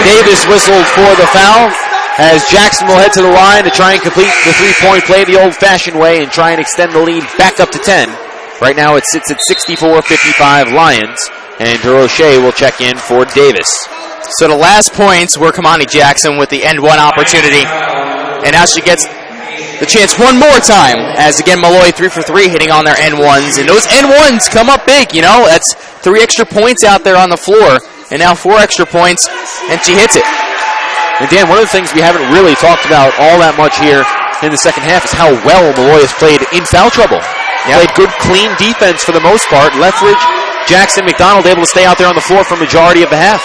Davis whistled for the foul as Jackson will head to the line to try and complete the three-point play the old-fashioned way and try and extend the lead back up to 10. Right now it sits at 64-55 Lions, and DeRoche will check in for Davis. So the last points were Kimani Jackson with the end one opportunity, and now she gets the chance one more time, as again Molloy 3 for 3 hitting on their N1s, and those N1s come up big, you know, that's 3 extra points out there on the floor, and now 4 extra points, and she hits it. And Dan, one of the things we haven't really talked about all that much here in the second half is how well Molloy has played in foul trouble. Played good, clean defense for the most part. Leftridge, Jackson, McDonald able to stay out there on the floor for majority of the half.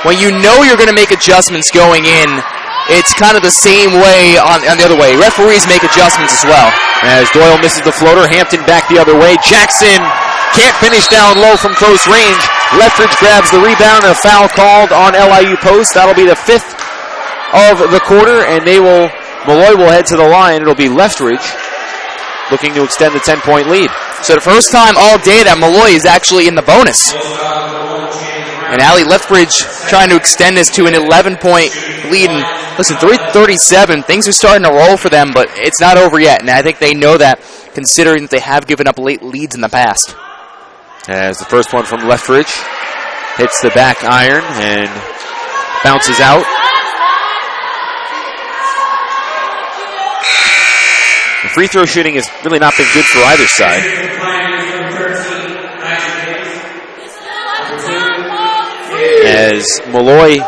When you know you're going to make adjustments going in, it's kind of the same way on the other way. Referees make adjustments as well. As Doyle misses the floater, Hampton back the other way. Jackson can't finish down low from close range. Leftridge grabs the rebound and a foul called on LIU post. That'll be the 5th of the quarter, and Molloy will head to the line. It'll be Leftridge looking to extend the 10-point lead. So the first time all day that Molloy is actually in the bonus. And Allie Leftridge trying to extend this to an 11-point lead. And listen, 3:37, things are starting to roll for them, but it's not over yet. And I think they know that, considering that they have given up late leads in the past. As the first one from Leftridge hits the back iron and bounces out. The free throw shooting has really not been good for either side. As Molloy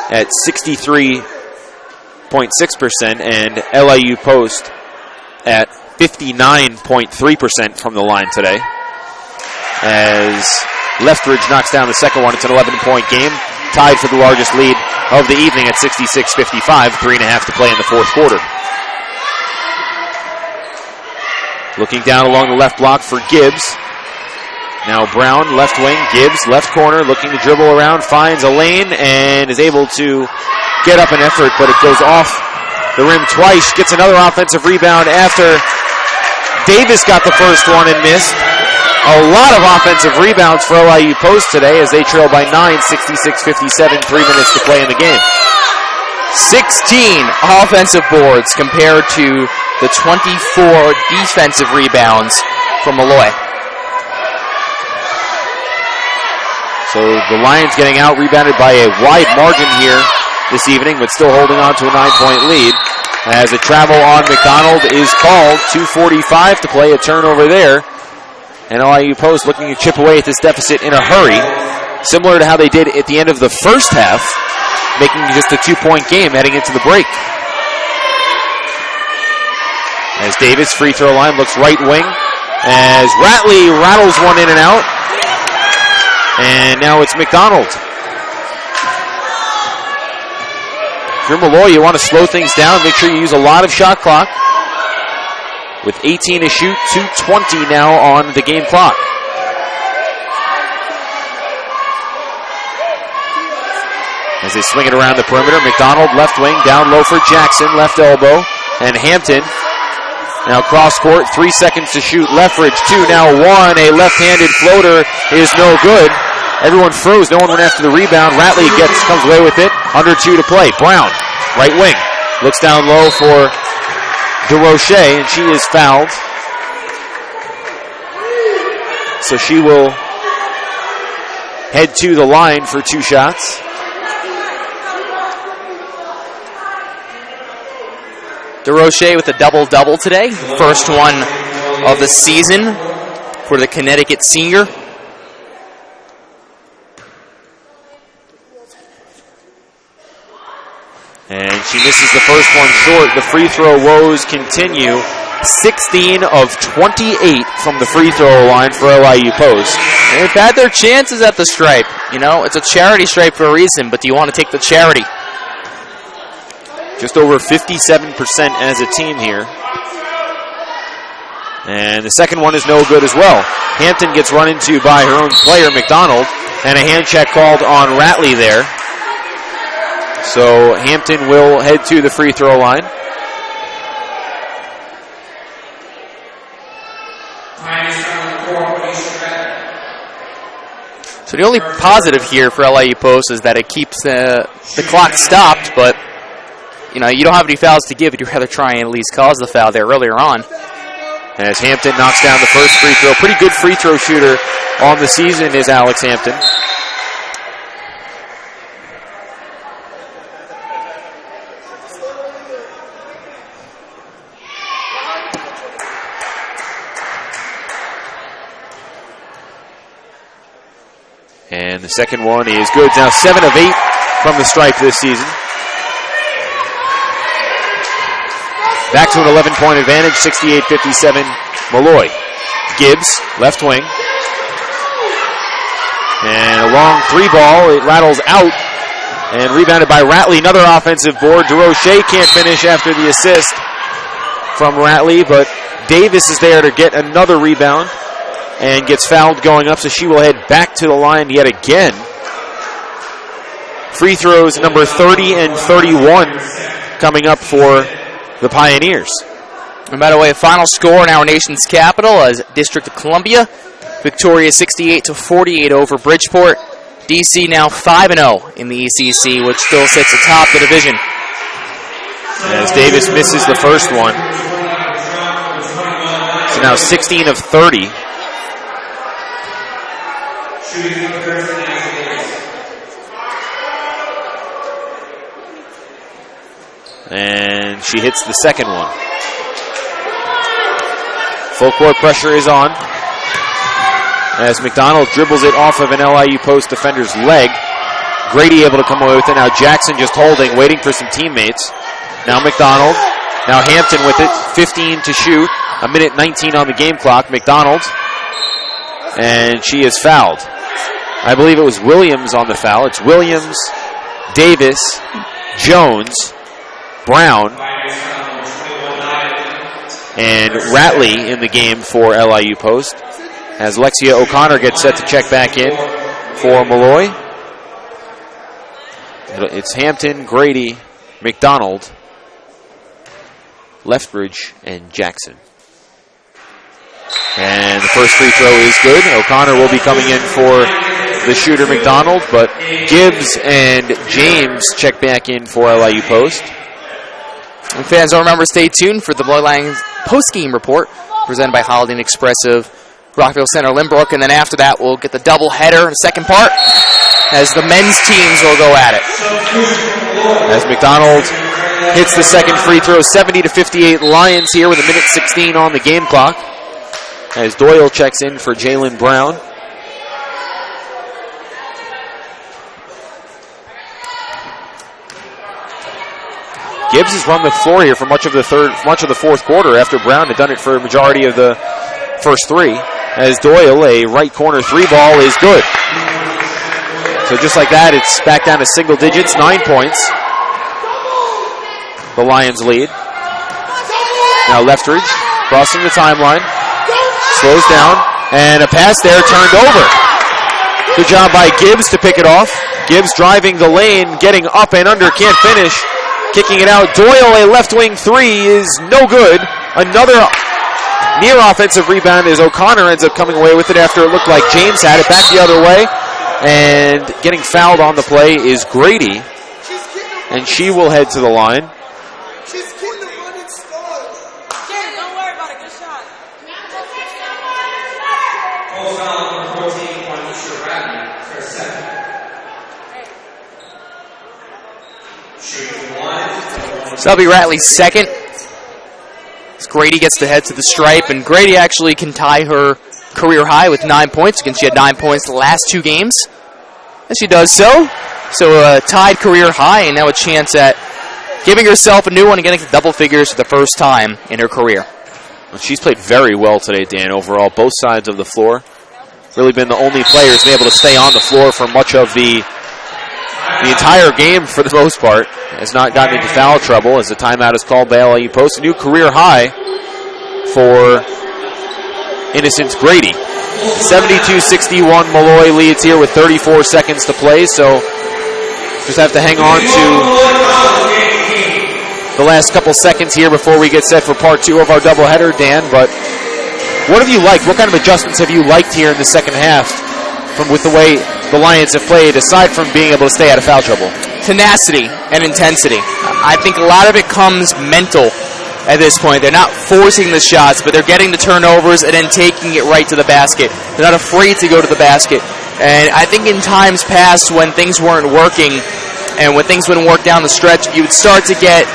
at 63.6% and LIU Post at 59.3% from the line today. As Leftridge knocks down the second one, it's an 11-point game, tied for the largest lead of the evening at 66-55, 3.5 to play in the fourth quarter. Looking down along the left block for Gibbs. Now Brown, left wing, Gibbs, left corner, looking to dribble around, finds a lane, and is able to get up an effort, but it goes off the rim twice. Gets another offensive rebound after Davis got the first one and missed. A lot of offensive rebounds for LIU Post today as they trail by 9, 66-57, 3 minutes to play in the game. 16 offensive boards compared to the 24 defensive rebounds from Molloy. So the Lions getting out rebounded by a wide margin here this evening, but still holding on to a 9-point lead. As a travel on McDonald is called, 2:45 to play, a turnover there. And LIU Post looking to chip away at this deficit in a hurry, similar to how they did at the end of the first half, making just a 2-point game heading into the break. As Davis, free throw line, looks right wing. As Ratley rattles one in and out. And now it's McDonald. If you're Molloy, you want to slow things down. Make sure you use a lot of shot clock. With 18 to shoot, 2:20 now on the game clock. As they swing it around the perimeter, McDonald left wing, down low for Jackson, left elbow, and Hampton. Now cross court, 3 seconds to shoot. Leftridge 2, now 1. A left-handed floater is no good. Everyone froze. No one went after the rebound. Ratley comes away with it. Under 2 to play. Brown, right wing. Looks down low for DeRoche, and she is fouled. So she will head to the line for 2 shots. DeRoche with a double-double today. First one of the season for the Connecticut senior. And she misses the first one short. The free throw woes continue. 16 of 28 from the free throw line for LIU Post. They've had their chances at the stripe. You know, it's a charity stripe for a reason, but do you want to take the charity? Just over 57% as a team here. And the second one is no good as well. Hampton gets run into by her own player, McDonald, and a hand check called on Ratley there. So Hampton will head to the free throw line. So the only positive here for LIU Post is that it keeps the clock stopped, but you know, you don't have any fouls to give, but you'd rather try and at least cause the foul there earlier on. As Hampton knocks down the first free throw. Pretty good free throw shooter on the season is Alex Hampton. And the second one is good. Now 7 of 8 from the stripe this season. Back to an 11-point advantage, 68-57 Molloy. Gibbs, left wing. And a long 3-ball. It rattles out and rebounded by Ratley. Another offensive board. DeRoche can't finish after the assist from Ratley, but Davis is there to get another rebound and gets fouled going up, so she will head back to the line yet again. Free throws number 30 and 31 coming up for the Pioneers. And by the way, final score in our nation's capital is District of Columbia, victorious 68-48 over Bridgeport. DC now 5-0 in the ECC, which still sits atop the division. As Davis misses the first one. So now 16 of 30. And she hits the second one. Full court pressure is on as McDonald dribbles it off of an LIU Post defender's leg. Grady able to come away with it. Now Jackson just holding, waiting for some teammates. Now McDonald. Now Hampton with it. 15 to shoot. 1:19 on the game clock. McDonald. And she is fouled. I believe it was Williams on the foul. It's Williams, Davis, Jones, Brown, and Ratley in the game for LIU Post, as Lexia O'Connor gets set to check back in for Molloy. It's Hampton, Grady, McDonald, Lethbridge, and Jackson. And the first free throw is good. O'Connor will be coming in for the shooter McDonald, but Gibbs and James check back in for LIU Post. And fans, don't remember, stay tuned for the Molloy Lions post-game report presented by Holiday Inn Expressive, Rockville Center, Lynbrook, and then after that we'll get the double header in the second part as the men's teams will go at it. As McDonald hits the second free throw, 70-58 Lions here with 1:16 on the game clock. As Doyle checks in for Jalen Brown. Gibbs has run the floor here for much of the fourth quarter after Brown had done it for a majority of the first three. As Doyle, a right corner 3-ball is good. So just like that, it's back down to single digits, 9 points. The Lions lead. Now Lethbridge crossing the timeline. Slows down, and a pass there turned over. Good job by Gibbs to pick it off. Gibbs driving the lane, getting up and under, can't finish. Kicking it out. Doyle, a left wing 3 is no good. Another near offensive rebound as O'Connor ends up coming away with it after it looked like James had it. Back the other way. And getting fouled on the play is Grady, and she will head to the line. So that'll be Ratley's second. As Grady gets to head to the stripe, and Grady actually can tie her career high with 9 points. Again, she had 9 points the last 2 games, and she does so. So tied career high, and now a chance at giving herself a new one and getting to double figures for the first time in her career. Well, she's played very well today, Dan, overall, both sides of the floor. Really been the only player who's been able to stay on the floor for much of the entire game for the most part. Has not gotten into foul trouble as the timeout is called by LIU Post. A new career high for Innocence Grady. 72-61, Molloy leads here with 34 seconds to play, so just have to hang on to the last couple seconds here before we get set for part 2 of our doubleheader, Dan. But what have you liked? What kind of adjustments have you liked here in the second half with the way the Lions have played, aside from being able to stay out of foul trouble? Tenacity and intensity. I think a lot of it comes mental at this point. They're not forcing the shots, but they're getting the turnovers and then taking it right to the basket. They're not afraid to go to the basket. And I think in times past when things weren't working and when things wouldn't work down the stretch, you would start to get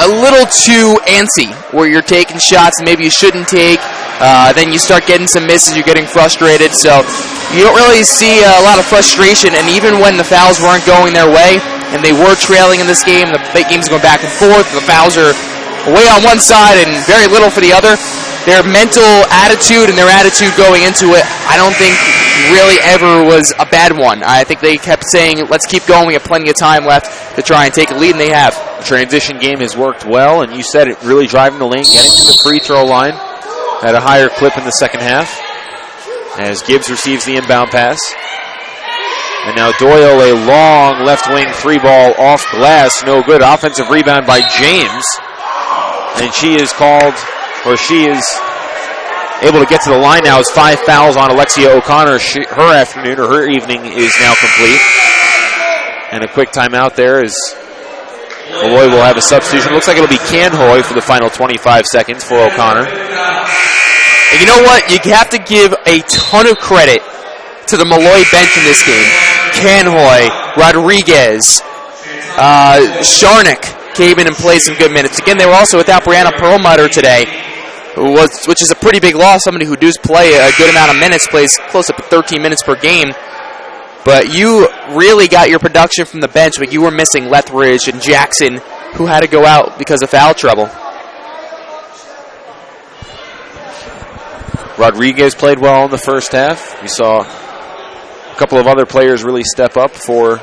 a little too antsy, where you're taking shots maybe you shouldn't take. Then you start getting some misses, you're getting frustrated. So you don't really see a lot of frustration. And even when the fouls weren't going their way and they were trailing in this game, the game's going back and forth, the fouls are way on one side and very little for the other, their mental attitude and their attitude going into it, I don't think really ever was a bad one. I think they kept saying, let's keep going, we have plenty of time left to try and take a lead, and they have. The transition game has worked well, and you said it, really driving the lane, getting to the free throw line at a higher clip in the second half as Gibbs receives the inbound pass. And now Doyle, a long left wing 3-ball off glass, no good. Offensive rebound by James. And she is able to get to the line now as 5 fouls on Alexia O'Connor. Her afternoon, or her evening, is now complete. And a quick timeout there as Molloy will have a substitution. Looks like it'll be Canhoy for the final 25 seconds for O'Connor. And you know what? You have to give a ton of credit to the Molloy bench in this game. Canhoy, Rodriguez, Sharnick came in and played some good minutes. Again, they were also without Brianna Perlmutter today, which is a pretty big loss. Somebody who does play a good amount of minutes, plays close to 13 minutes per game. But you really got your production from the bench, but you were missing Lethbridge and Jackson, who had to go out because of foul trouble. Rodriguez played well in the first half. We saw a couple of other players really step up for,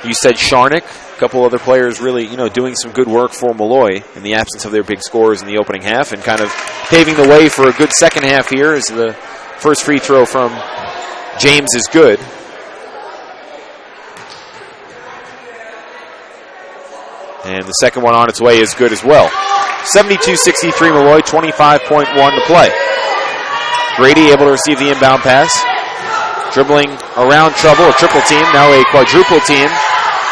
you said Sharnick. A couple other players really, doing some good work for Molloy in the absence of their big scores in the opening half, and kind of paving the way for a good second half here as the first free throw from James is good. And the second one on its way is good as well. 72-63 Molloy, 25.1 to play. Grady able to receive the inbound pass. Dribbling around trouble, a triple team, now a quadruple team.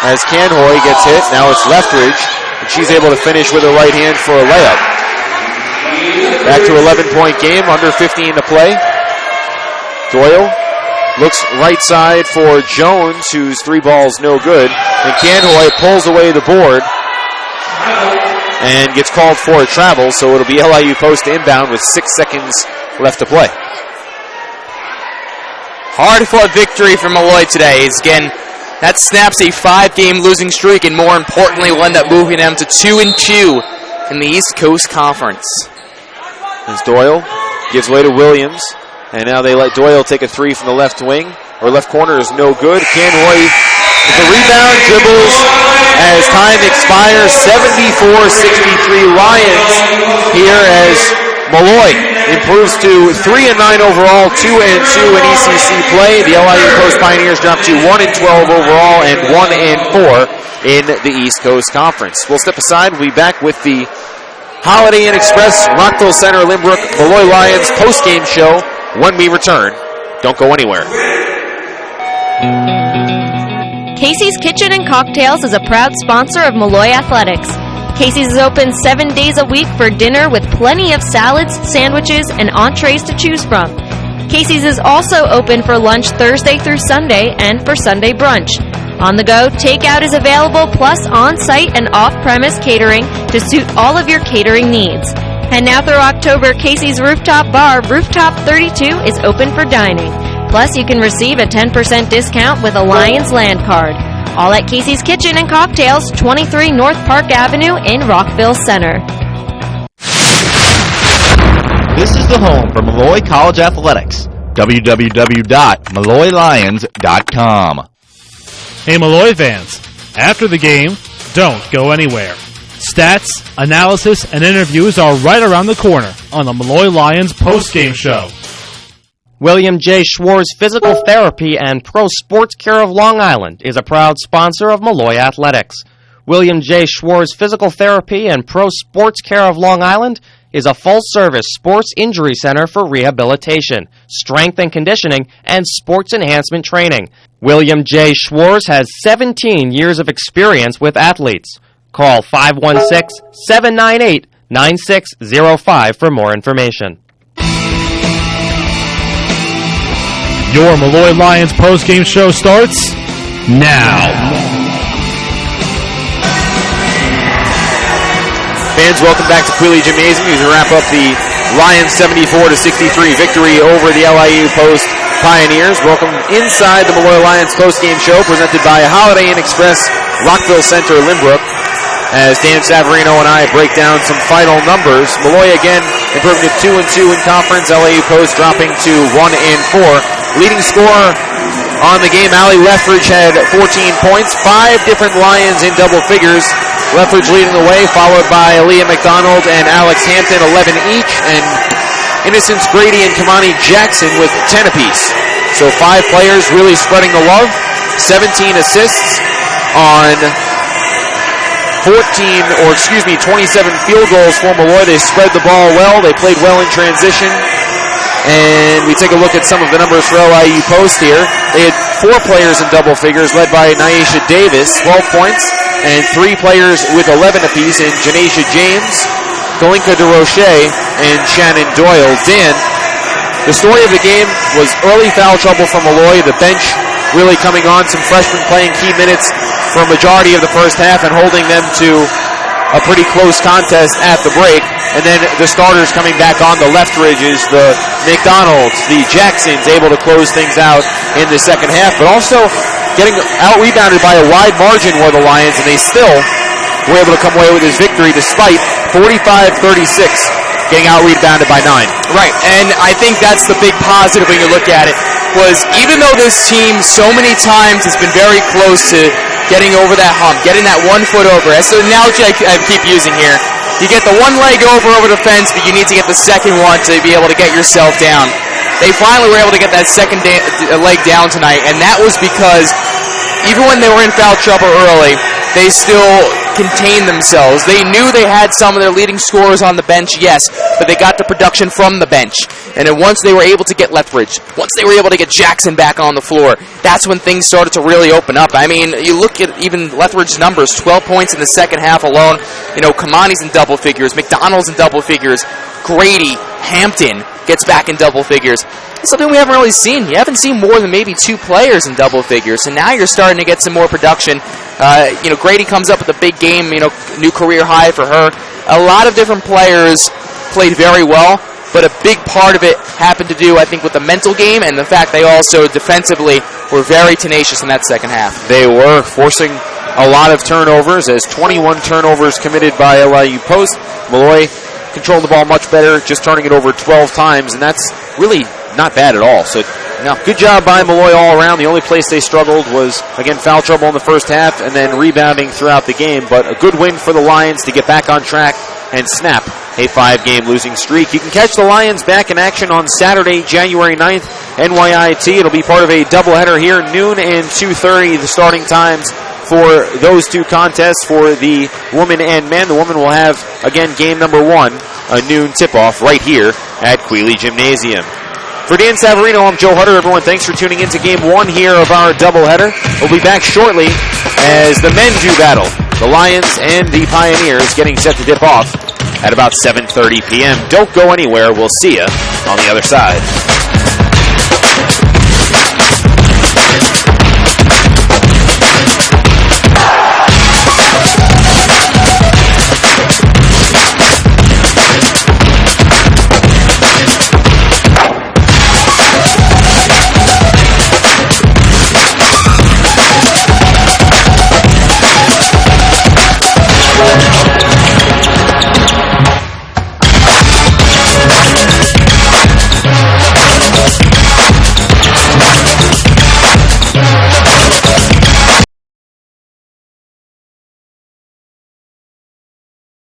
As Canhoy gets hit, now it's Lethbridge, and she's able to finish with her right hand for a layup. Back to 11-point game, under 15 to play. Doyle looks right side for Jones, whose 3-ball's no good. And Canhoy pulls away the board and gets called for a travel, so it'll be LIU post inbound with 6 seconds left to play. Hard-fought victory for Molloy today. Again, that snaps a 5-game losing streak, and more importantly, will end up moving them to 2-2 in the East Coast Conference. As Doyle gives way to Williams, and now they let Doyle take a 3 from the left wing, or left corner is no good. Canhoy with the rebound, dribbles as time expires. 74-63 Lions here as Molloy improves to 3-9 overall, 2-2 in ECC play. The LIU Post Pioneers drop to 1-12 overall and 1-4 in the East Coast Conference. We'll step aside. We'll be back with the Holiday Inn Express, Rockville Center, Limbrook, Molloy Lions post-game show when we return. Don't go anywhere. Casey's Kitchen and Cocktails is a proud sponsor of Molloy Athletics. Casey's is open 7 days a week for dinner with plenty of salads, sandwiches, and entrees to choose from. Casey's is also open for lunch Thursday through Sunday and for Sunday brunch. On the go, takeout is available, plus on-site and off-premise catering to suit all of your catering needs. And now through October, Casey's Rooftop Bar, Rooftop 32, is open for dining. Plus, you can receive a 10% discount with a Lions Land Card. All at Casey's Kitchen and Cocktails, 23 North Park Avenue in Rockville Center. This is the home for Molloy College Athletics. www.molloylions.com. Hey Molloy fans, after the game, don't go anywhere. Stats, analysis, and interviews are right around the corner on the Molloy Lions postgame show. William J. Schwarz Physical Therapy and Pro Sports Care of Long Island is a proud sponsor of Molloy Athletics. William J. Schwarz Physical Therapy and Pro Sports Care of Long Island is a full-service sports injury center for rehabilitation, strength and conditioning, and sports enhancement training. William J. Schwarz has 17 years of experience with athletes. Call 516-798-9605 for more information. Your Molloy Lions postgame show starts now. Fans, welcome back to Quealy Gymnasium as we wrap up the Lions 74-63 victory over the LIU Post Pioneers. Welcome inside the Molloy Lions postgame show presented by Holiday Inn Express, Rockville Center, Lynbrook. As Dan Savarino and I break down some final numbers. Molloy again improving to 2-2 in conference. LIU Post dropping to 1-4. Leading scorer on the game, Allie Lethbridge had 14 points. 5 different Lions in double figures. Lethbridge leading the way, followed by Aaliyah McDonald and Alex Hampton, 11 each, and Innocence Grady and Kamani Jackson with 10 apiece. So 5 players really spreading the love. 17 assists on 27 field goals for Molloy. They spread the ball well. They played well in transition. And we take a look at some of the numbers for LIU Post here. They had 4 players in double figures, led by Nyesha Davis, 12 points, and 3 players with 11 apiece in Janesha James, Galinka DeRoche, and Shannon Doyle. Dan, the story of the game was early foul trouble from Molloy, the bench really coming on, some freshmen playing key minutes for a majority of the first half and holding them to a pretty close contest at the break. And then the starters coming back on, the Lethbridges, the McDonalds, the Jacksons, able to close things out in the second half, but also getting out-rebounded by a wide margin were the Lions, and they still were able to come away with this victory despite 45-36 getting out-rebounded by 9. Right, and I think that's the big positive when you look at it, was even though this team so many times has been very close to getting over that hump, getting that 1 foot over. That's the analogy I keep using here. You get the one leg over the fence, but you need to get the second one to be able to get yourself down. They finally were able to get that second leg down tonight, and that was because even when they were in foul trouble early, they still contained themselves. They knew they had some of their leading scorers on the bench, yes, but they got the production from the bench. And then once they were able to get Lethbridge, once they were able to get Jackson back on the floor, that's when things started to really open up. I mean, you look at even Lethbridge's numbers, 12 points in the second half alone. You know, Kamani's in double figures, McDonald's in double figures, Grady, Hampton gets back in double figures. It's something we haven't really seen. You haven't seen more than maybe 2 players in double figures, and now you're starting to get some more production. Grady comes up with a big game, new career high for her. A lot of different players played very well, but a big part of it happened to do, I think, with the mental game and the fact they also defensively were very tenacious in that second half. They were forcing a lot of turnovers, as 21 turnovers committed by LIU Post. Molloy controlled the ball much better, just turning it over 12 times, and that's really not bad at all. So, good job by Molloy all around. The only place they struggled was, again, foul trouble in the first half and then rebounding throughout the game. But a good win for the Lions to get back on track and snap a 5-game losing streak. You can catch the Lions back in action on Saturday, January 9th, NYIT. It'll be part of a doubleheader here, noon and 2:30, the starting times for those 2 contests for the women and men. The women will have, again, game number 1, a noon tip-off right here at Quealy Gymnasium. For Dan Savarino, I'm Joe Hutter. Everyone, thanks for tuning in to Game 1 here of our doubleheader. We'll be back shortly as the men do battle. The Lions and the Pioneers getting set to dip off at about 7:30 p.m. Don't go anywhere. We'll see you on the other side.